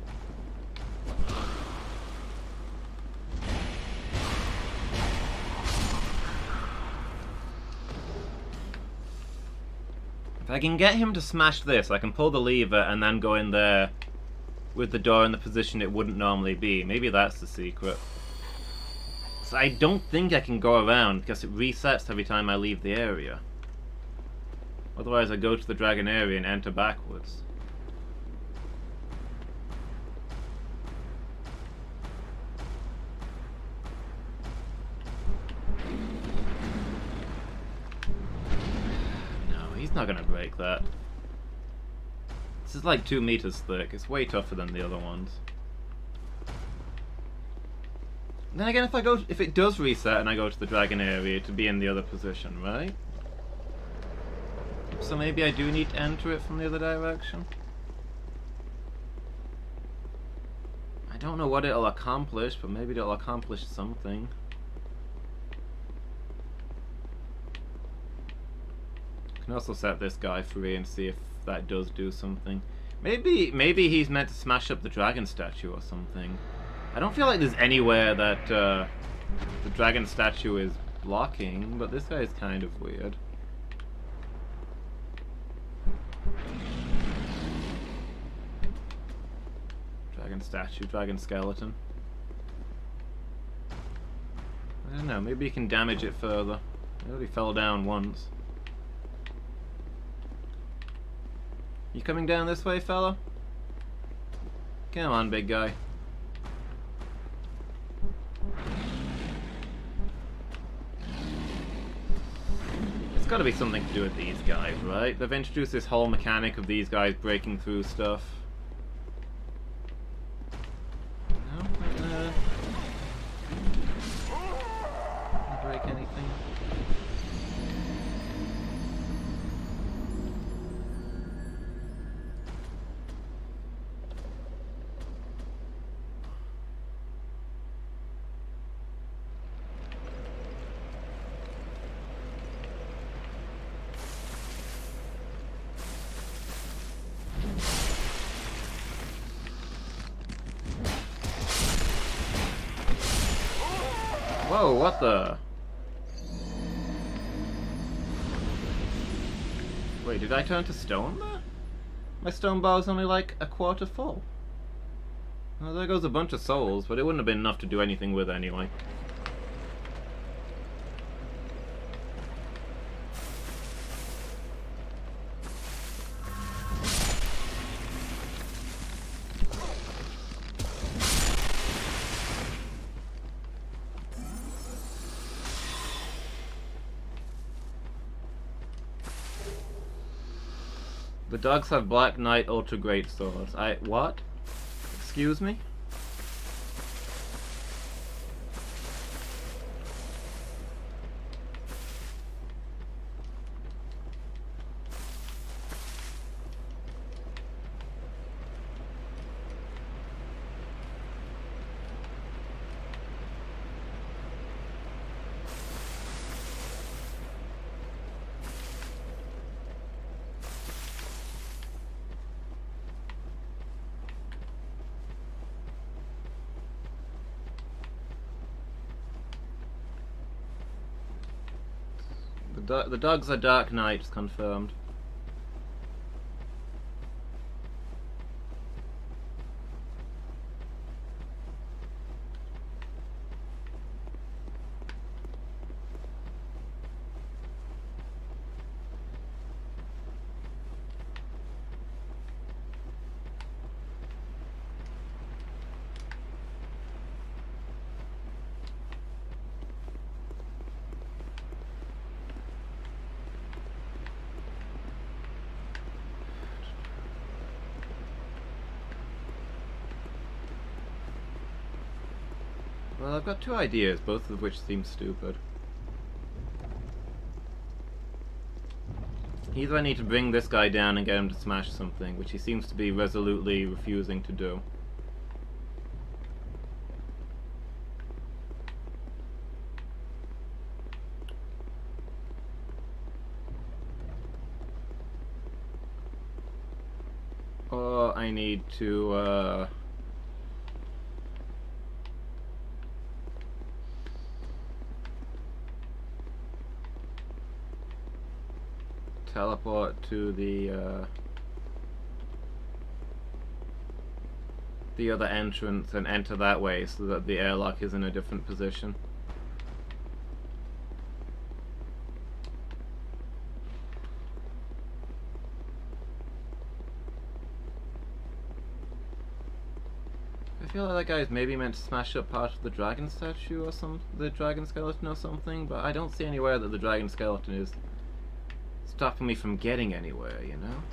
If I can get him to smash this, I can pull the lever and then go in there with the door in the position it wouldn't normally be. Maybe that's the secret. So I don't think I can go around because it resets every time I leave the area. Otherwise I go to the dragon area and enter backwards. He's not gonna break that. This is like 2 meters thick. It's way tougher than the other ones. Then again, if it does reset and I go to the dragon area to be in the other position, right? So maybe I do need to enter it from the other direction. I don't know what it'll accomplish, but maybe it'll accomplish something. I can also set this guy free and see if that does do something. Maybe he's meant to smash up the dragon statue or something. I don't feel like there's anywhere that the dragon statue is blocking, but this guy is kind of weird. Dragon statue, dragon skeleton. I don't know, maybe you can damage it further. It already fell down once. You coming down this way, fella? Come on, big guy. It's gotta be something to do with these guys, right? They've introduced this whole mechanic of these guys breaking through stuff. No? Break anything? Whoa, what the? Wait, did I turn to stone there? My stone bar is only like a quarter full. Well, there goes a bunch of souls, but it wouldn't have been enough to do anything with anyway. The dogs have Black Knight Ultra Great Swords. What? Excuse me? The dogs are Dark Knights, confirmed. Well, I've got two ideas, both of which seem stupid. Either I need to bring this guy down and get him to smash something, which he seems to be resolutely refusing to do. Or I need to, teleport to the other entrance and enter that way so that the airlock is in a different position. I feel like that guy's maybe meant to smash up part of the dragon statue or the dragon skeleton or something, but I don't see anywhere that the dragon skeleton is stopping me from getting anywhere, you know?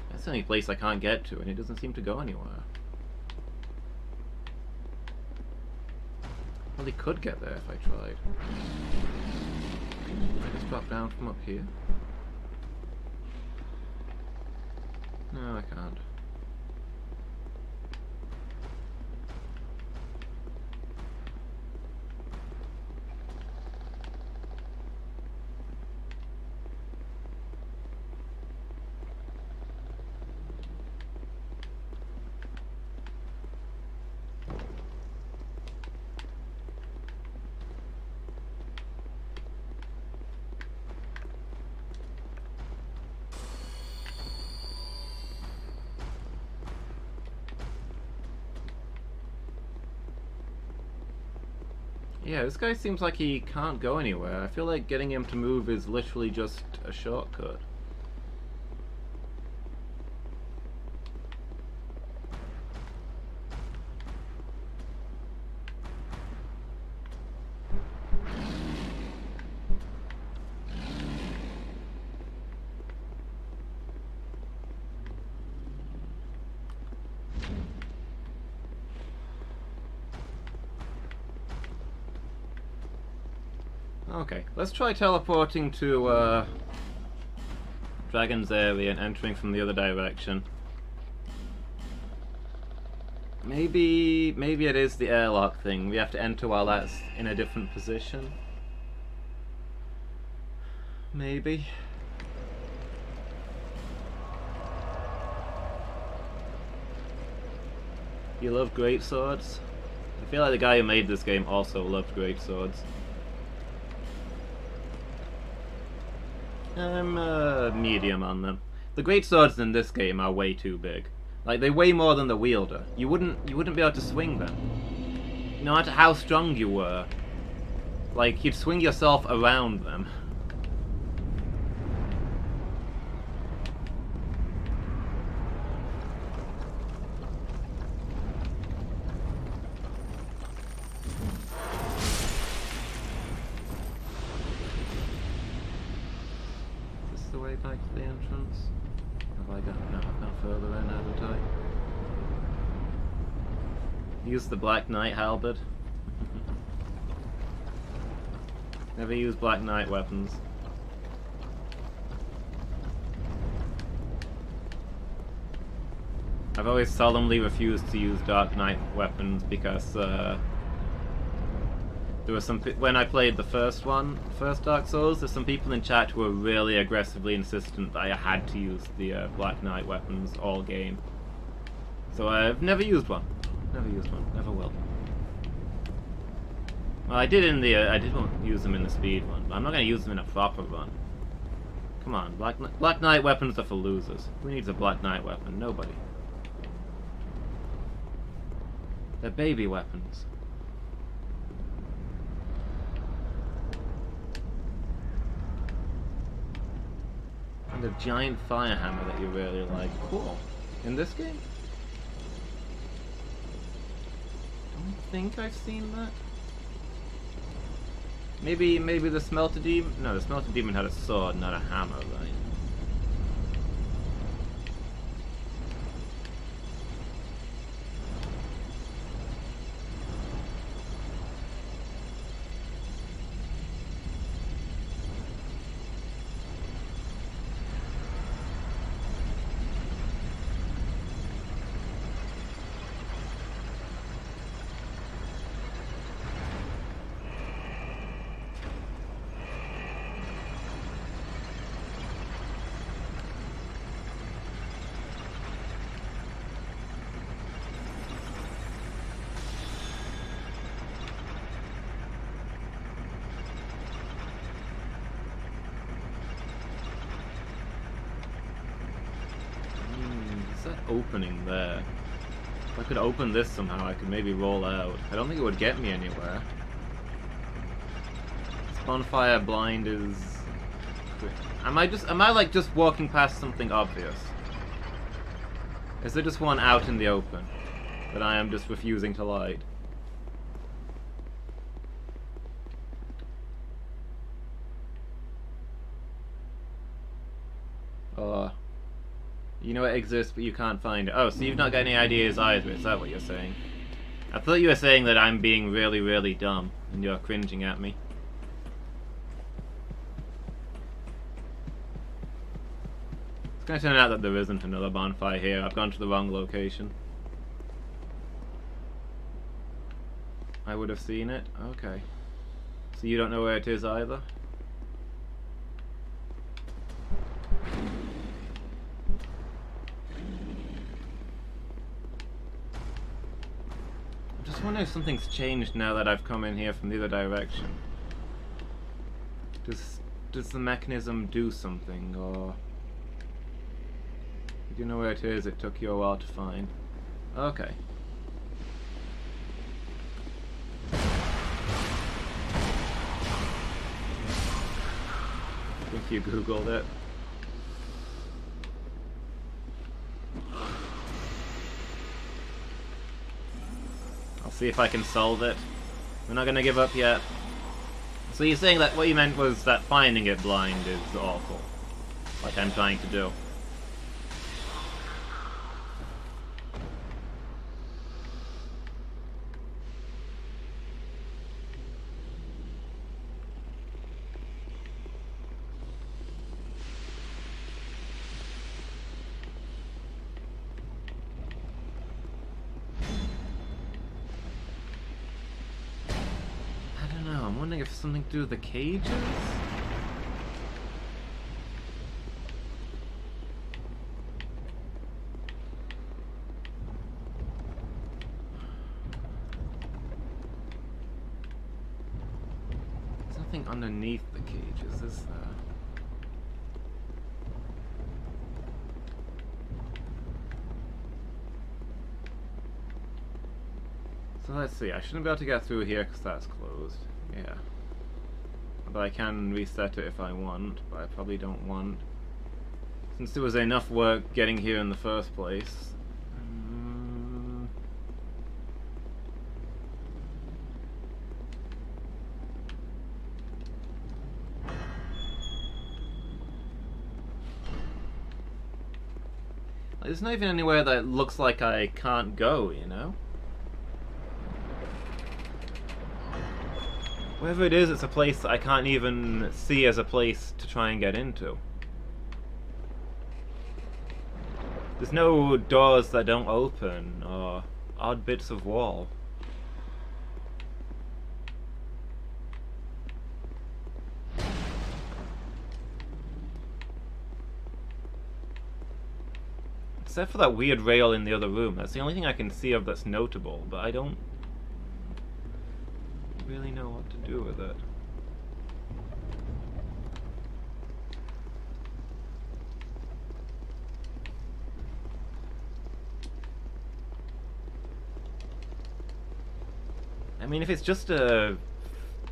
That's the only place I can't get to, and it doesn't seem to go anywhere. Well, he could get there if I tried. Can I just drop down from up here? No, I can't. Yeah, this guy seems like he can't go anywhere. I feel like getting him to move is literally just a shortcut. Okay, let's try teleporting to Dragon's area and entering from the other direction. Maybe it is the airlock thing. We have to enter while that's in a different position. Maybe. You love greatswords? I feel like the guy who made this game also loved greatswords. I'm medium on them. The greatswords in this game are way too big. Like, they weigh more than the wielder. You wouldn't be able to swing them. No matter how strong you were. Like, you'd swing yourself around them. Back to the entrance. Have I got? No, I've gone further in, haven't I? Use the Black Knight halberd. Never use Black Knight weapons. I've always solemnly refused to use Dark Knight weapons because there were some when I played the first Dark Souls, there's some people in chat who were really aggressively insistent that I had to use the Black Knight weapons all game. So I've never used one. Never used one. Never will. Well, I did in the I did use them in the speed run, but I'm not going to use them in a proper run. Come on, Black Knight weapons are for losers. Who needs a Black Knight weapon? Nobody. They're baby weapons. And a giant fire hammer that you really like. Cool. In this game? Don't think I've seen that. Maybe the Smelter Demon? No, the Smelter Demon had a sword, not a hammer, right? Opening there. If I could open this somehow, I could maybe roll out. I don't think it would get me anywhere. This bonfire blind is... Am I like just walking past something obvious? Is there just one out in the open that I am just refusing to light? You know it exists, but you can't find it. Oh, so you've not got any ideas either, is that what you're saying? I thought you were saying that I'm being really, really dumb, and you're cringing at me. It's gonna turn out that there isn't another bonfire here. I've gone to the wrong location. I would have seen it? Okay. So you don't know where it is either? I wonder if something's changed now that I've come in here from the other direction. Does the mechanism do something, or... If you know where it is, it took you a while to find. Okay. I think you googled it. See if I can solve it. We're not gonna give up yet. So you're saying that what you meant was that finding it blind is awful. Like I'm trying to do. I'm wondering if something to do with the cages? There's nothing underneath the cages, is there? So let's see, I shouldn't be able to get through here because that's closed. Yeah. But I can reset it if I want, but I probably don't want. Since there was enough work getting here in the first place. There's not even anywhere that looks like I can't go, you know? Wherever it is, it's a place that I can't even see as a place to try and get into. There's no doors that don't open, or odd bits of wall. Except for that weird rail in the other room. That's the only thing I can see of that's notable, but I don't... really know what to do with it. I mean, if it's just a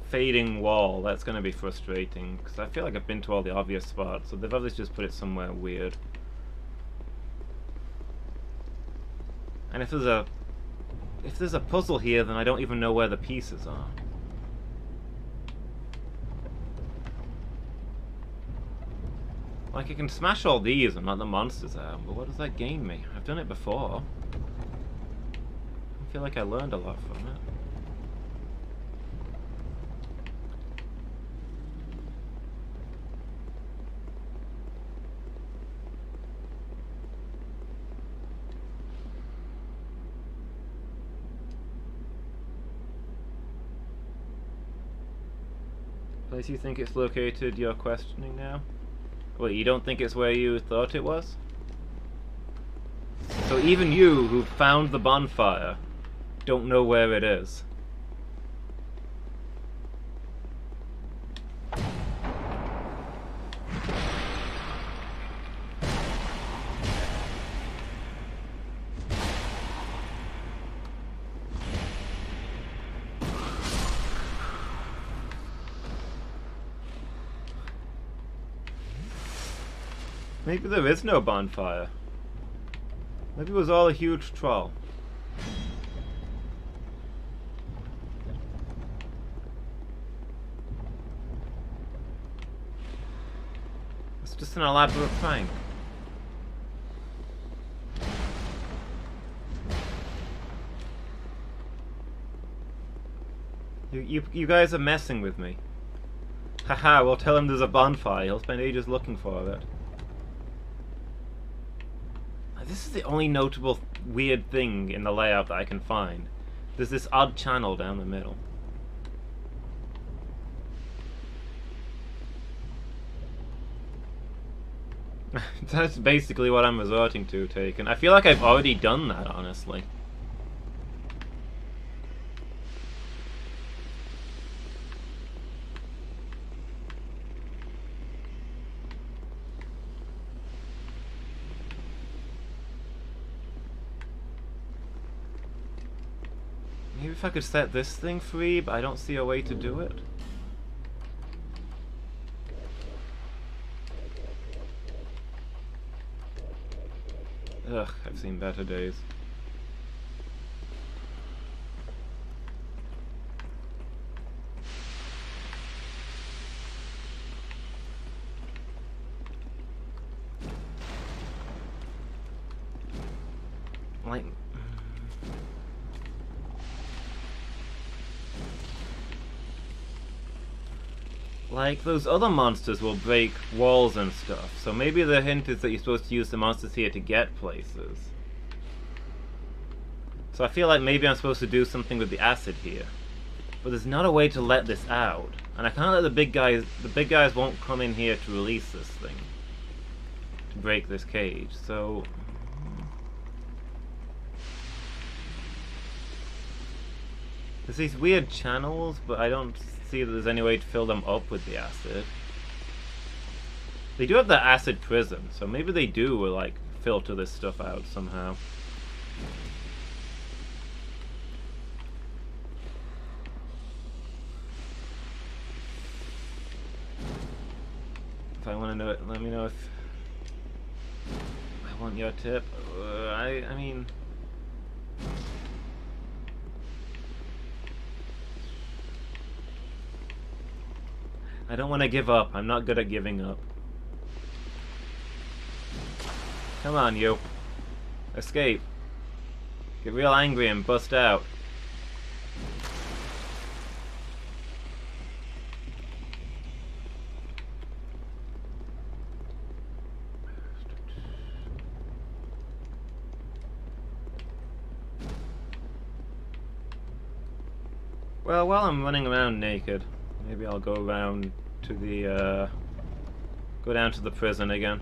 fading wall, that's going to be frustrating, because I feel like I've been to all the obvious spots, so they've obviously just put it somewhere weird. And if there's a puzzle here, then I don't even know where the pieces are. Like, I can smash all these and let the monsters out, but what does that gain me? I've done it before. I feel like I learned a lot from it. Place you think it's located, you're questioning now? Wait, you don't think it's where you thought it was? So even you, who found the bonfire, don't know where it is. Maybe there is no bonfire. Maybe it was all a huge troll. It's just an elaborate prank. You guys are messing with me. Haha, we'll tell him there's a bonfire. He'll spend ages looking for it. This is the only notable weird thing in the layout that I can find. There's this odd channel down the middle. That's basically what I'm resorting to, Taken. I feel like I've already done that, honestly. Maybe if I could set this thing free, but I don't see a way to do it. Ugh, I've seen better days. Like, those other monsters will break walls and stuff, so maybe the hint is that you're supposed to use the monsters here to get places. So I feel like maybe I'm supposed to do something with the acid here. But there's not a way to let this out. And I can't let the big guys won't come in here to release this thing. To break this cage, so... There's these weird channels, but I don't see that there's any way to fill them up with the acid. They do have the acid prism, so maybe they do, like, filter this stuff out somehow. If I want to know it, let me know if... I want your tip. I mean... I don't want to give up. I'm not good at giving up. Come on, you. Escape. Get real angry and bust out. Well, while I'm running around naked, maybe I'll go around to the, go down to the prison again.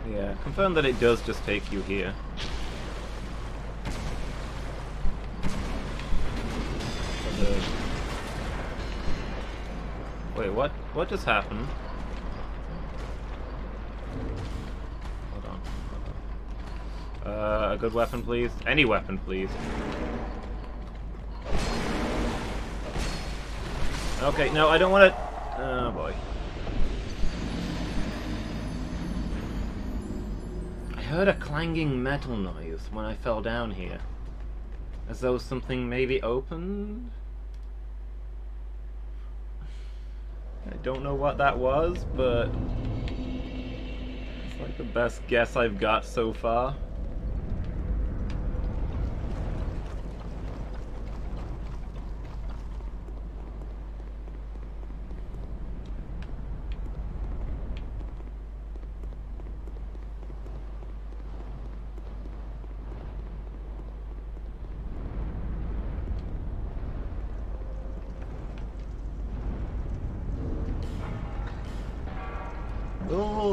Yeah, confirm that it does just take you here. Wait, what? What just happened? Hold on. A good weapon, please. Any weapon, please. Okay, no, I don't want to... Oh, boy. I heard a clanging metal noise when I fell down here. As though something maybe opened? I don't know what that was, but... it's like the best guess I've got so far.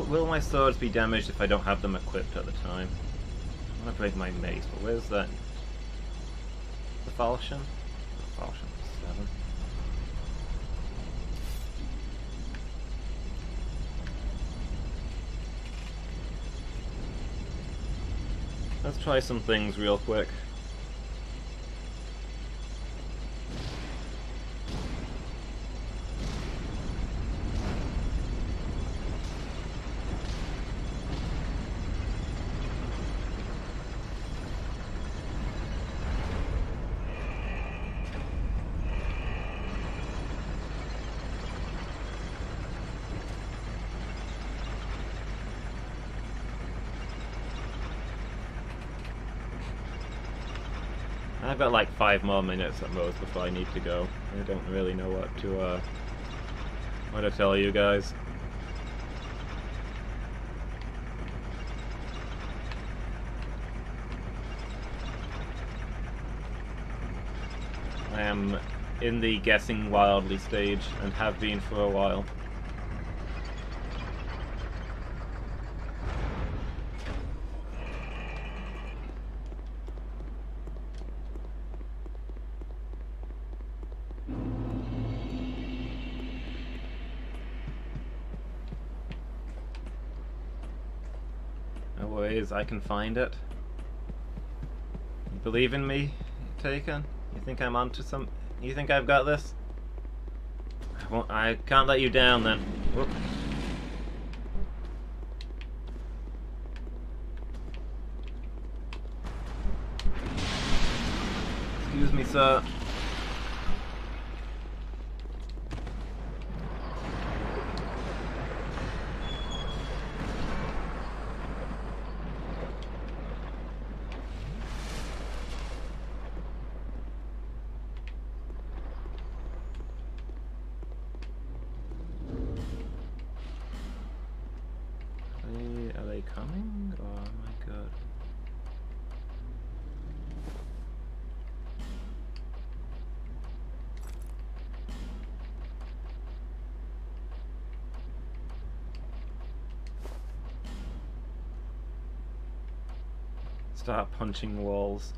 Will my swords be damaged if I don't have them equipped at the time? I'm gonna break my mace, but where's that? The falchion? The falchion 7. Let's try some things real quick. I've got like 5 more minutes at most before I need to go. I don't really know what to tell you guys. I am in the guessing wildly stage and have been for a while. No worries, I can find it. You believe in me, Taken? You think I'm onto some... You think I've got this? I can't let you down then. Whoop. Excuse me, sir. Are they coming? Oh my god. Start punching walls.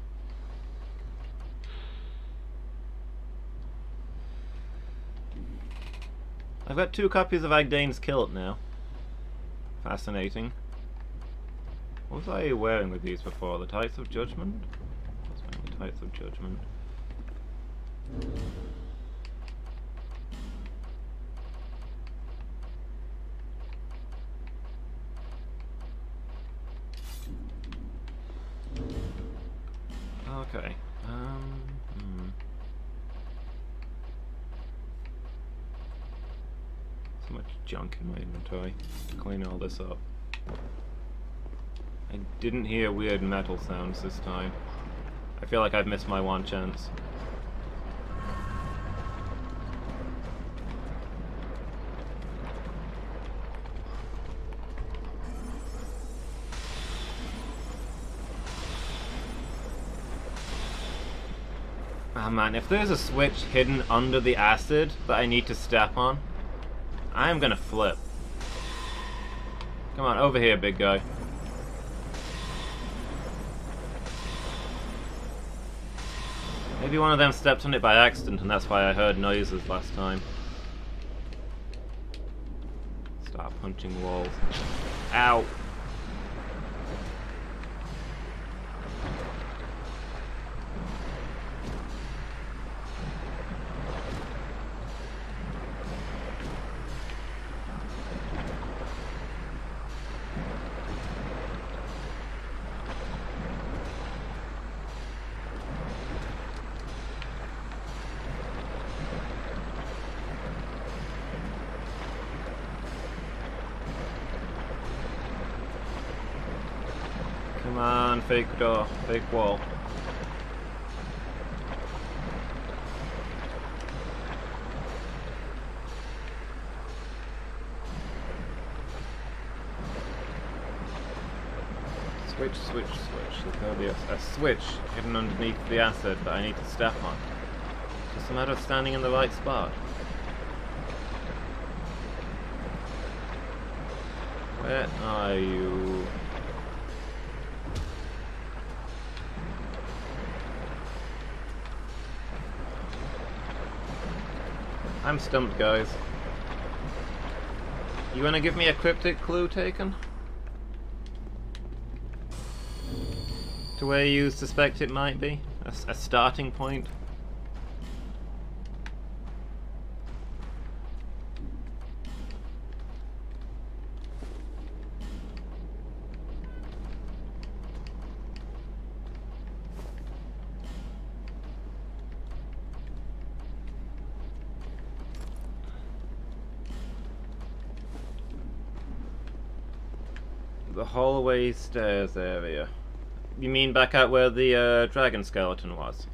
I've got 2 copies of Agdane's Kilt now. Fascinating. What was I wearing with these before? The Tights of Judgment? I was wearing the Tights of Judgment. Okay. So much junk in my inventory. Clean all this up. I didn't hear weird metal sounds this time. I feel like I've missed my one chance. Oh man, if there's a switch hidden under the acid that I need to step on, I am gonna flip. Come on, over here, big guy. Maybe one of them stepped on it by accident and that's why I heard noises last time. Start punching walls. Ow! Come on, fake door, fake wall. Switch, switch, switch. There's gotta be a switch hidden underneath the asset that I need to step on. It's just a matter of standing in the right spot. Where are you? I'm stumped, guys. You wanna give me a cryptic clue, Taken? To where you suspect it might be? A starting point? The hallway stairs area. You mean back out where the dragon skeleton was?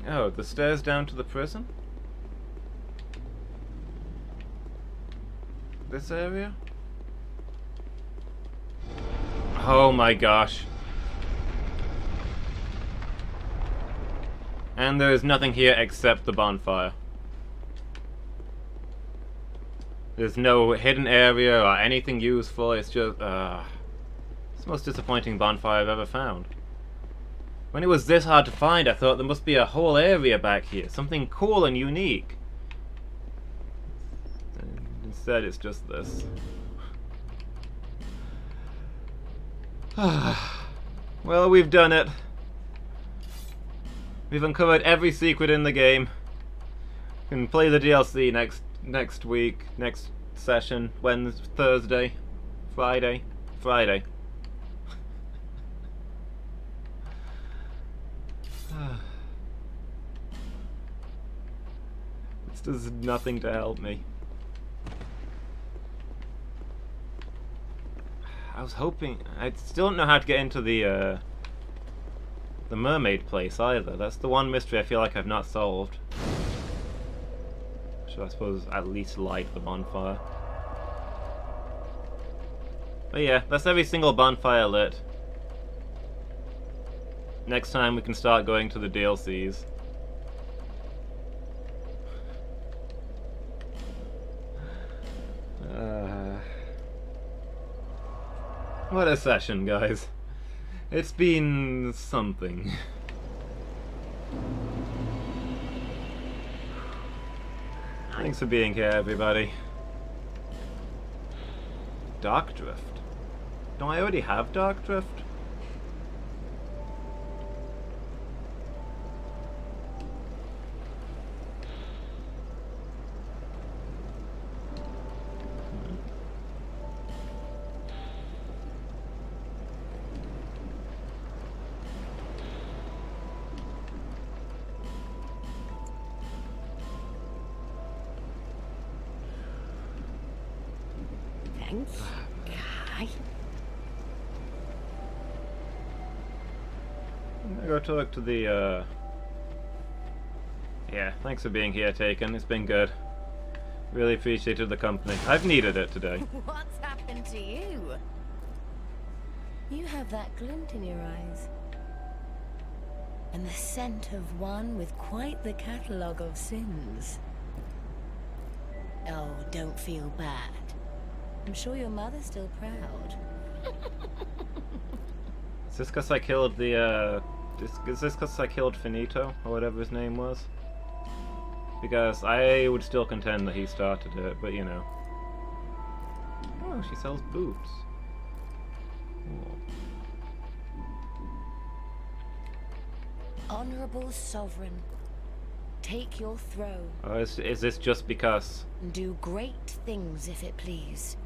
Oh, the stairs down to the prison? This area? Oh my gosh. And there is nothing here except the bonfire. There's no hidden area or anything useful, it's just, it's the most disappointing bonfire I've ever found. When it was this hard to find, I thought there must be a whole area back here, something cool and unique. Instead, it's just this. Well, we've done it. We've uncovered every secret in the game. We can play the DLC next week, next session, Wednesday, Thursday, Friday. This does nothing to help me. I was hoping... I still don't know how to get into the mermaid place either. That's the one mystery I feel like I've not solved. Should I suppose at least light the bonfire. But yeah, that's every single bonfire lit. Next time we can start going to the DLCs. What a session, guys. It's been something. Thanks for being here, everybody. Dark Drift. Don't I already have Dark Drift? Thanks, guy. I'm gonna go talk to the, Yeah, thanks for being here, Taken. It's been good. Really appreciated the company. I've needed it today. What's happened to you? You have that glint in your eyes. And the scent of one with quite the catalogue of sins. Oh, don't feel bad. I'm sure your mother's still proud. Is this because I killed the, is this because I killed Finito, or whatever his name was? Because I would still contend that he started it, but you know. Oh, she sells boots. Cool. Honorable Sovereign, take your throne. Oh, is this just because... Do great things if it please.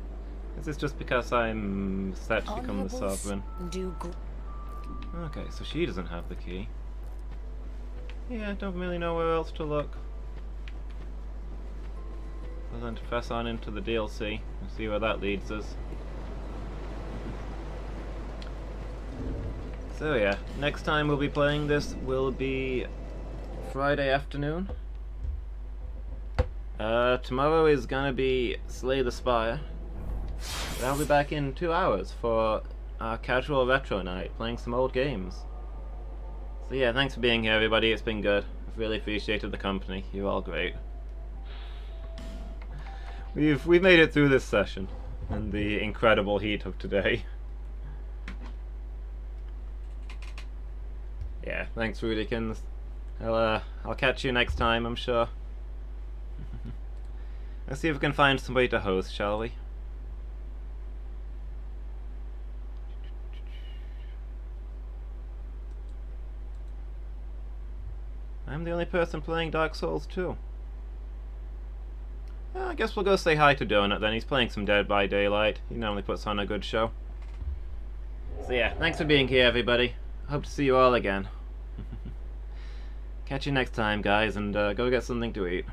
Is this just because I'm set to become the Honorables, sovereign? Okay, so she doesn't have the key. Yeah, I don't really know where else to look. Other than to press on into the DLC and see where that leads us. So yeah, next time we'll be playing this will be Friday afternoon. Tomorrow is gonna be Slay the Spire. But I'll be back in 2 hours for our casual retro night, playing some old games. So yeah, thanks for being here everybody, it's been good. I've really appreciated the company, you're all great. We've made it through this session, and the incredible heat of today. Yeah, thanks Rudikins. I'll catch you next time, I'm sure. Let's see if we can find somebody to host, shall we? I'm the only person playing Dark Souls 2. I guess we'll go say hi to Donut then. He's playing some Dead by Daylight. He normally puts on a good show. So yeah, thanks for being here everybody. Hope to see you all again. Catch you next time guys, and go get something to eat.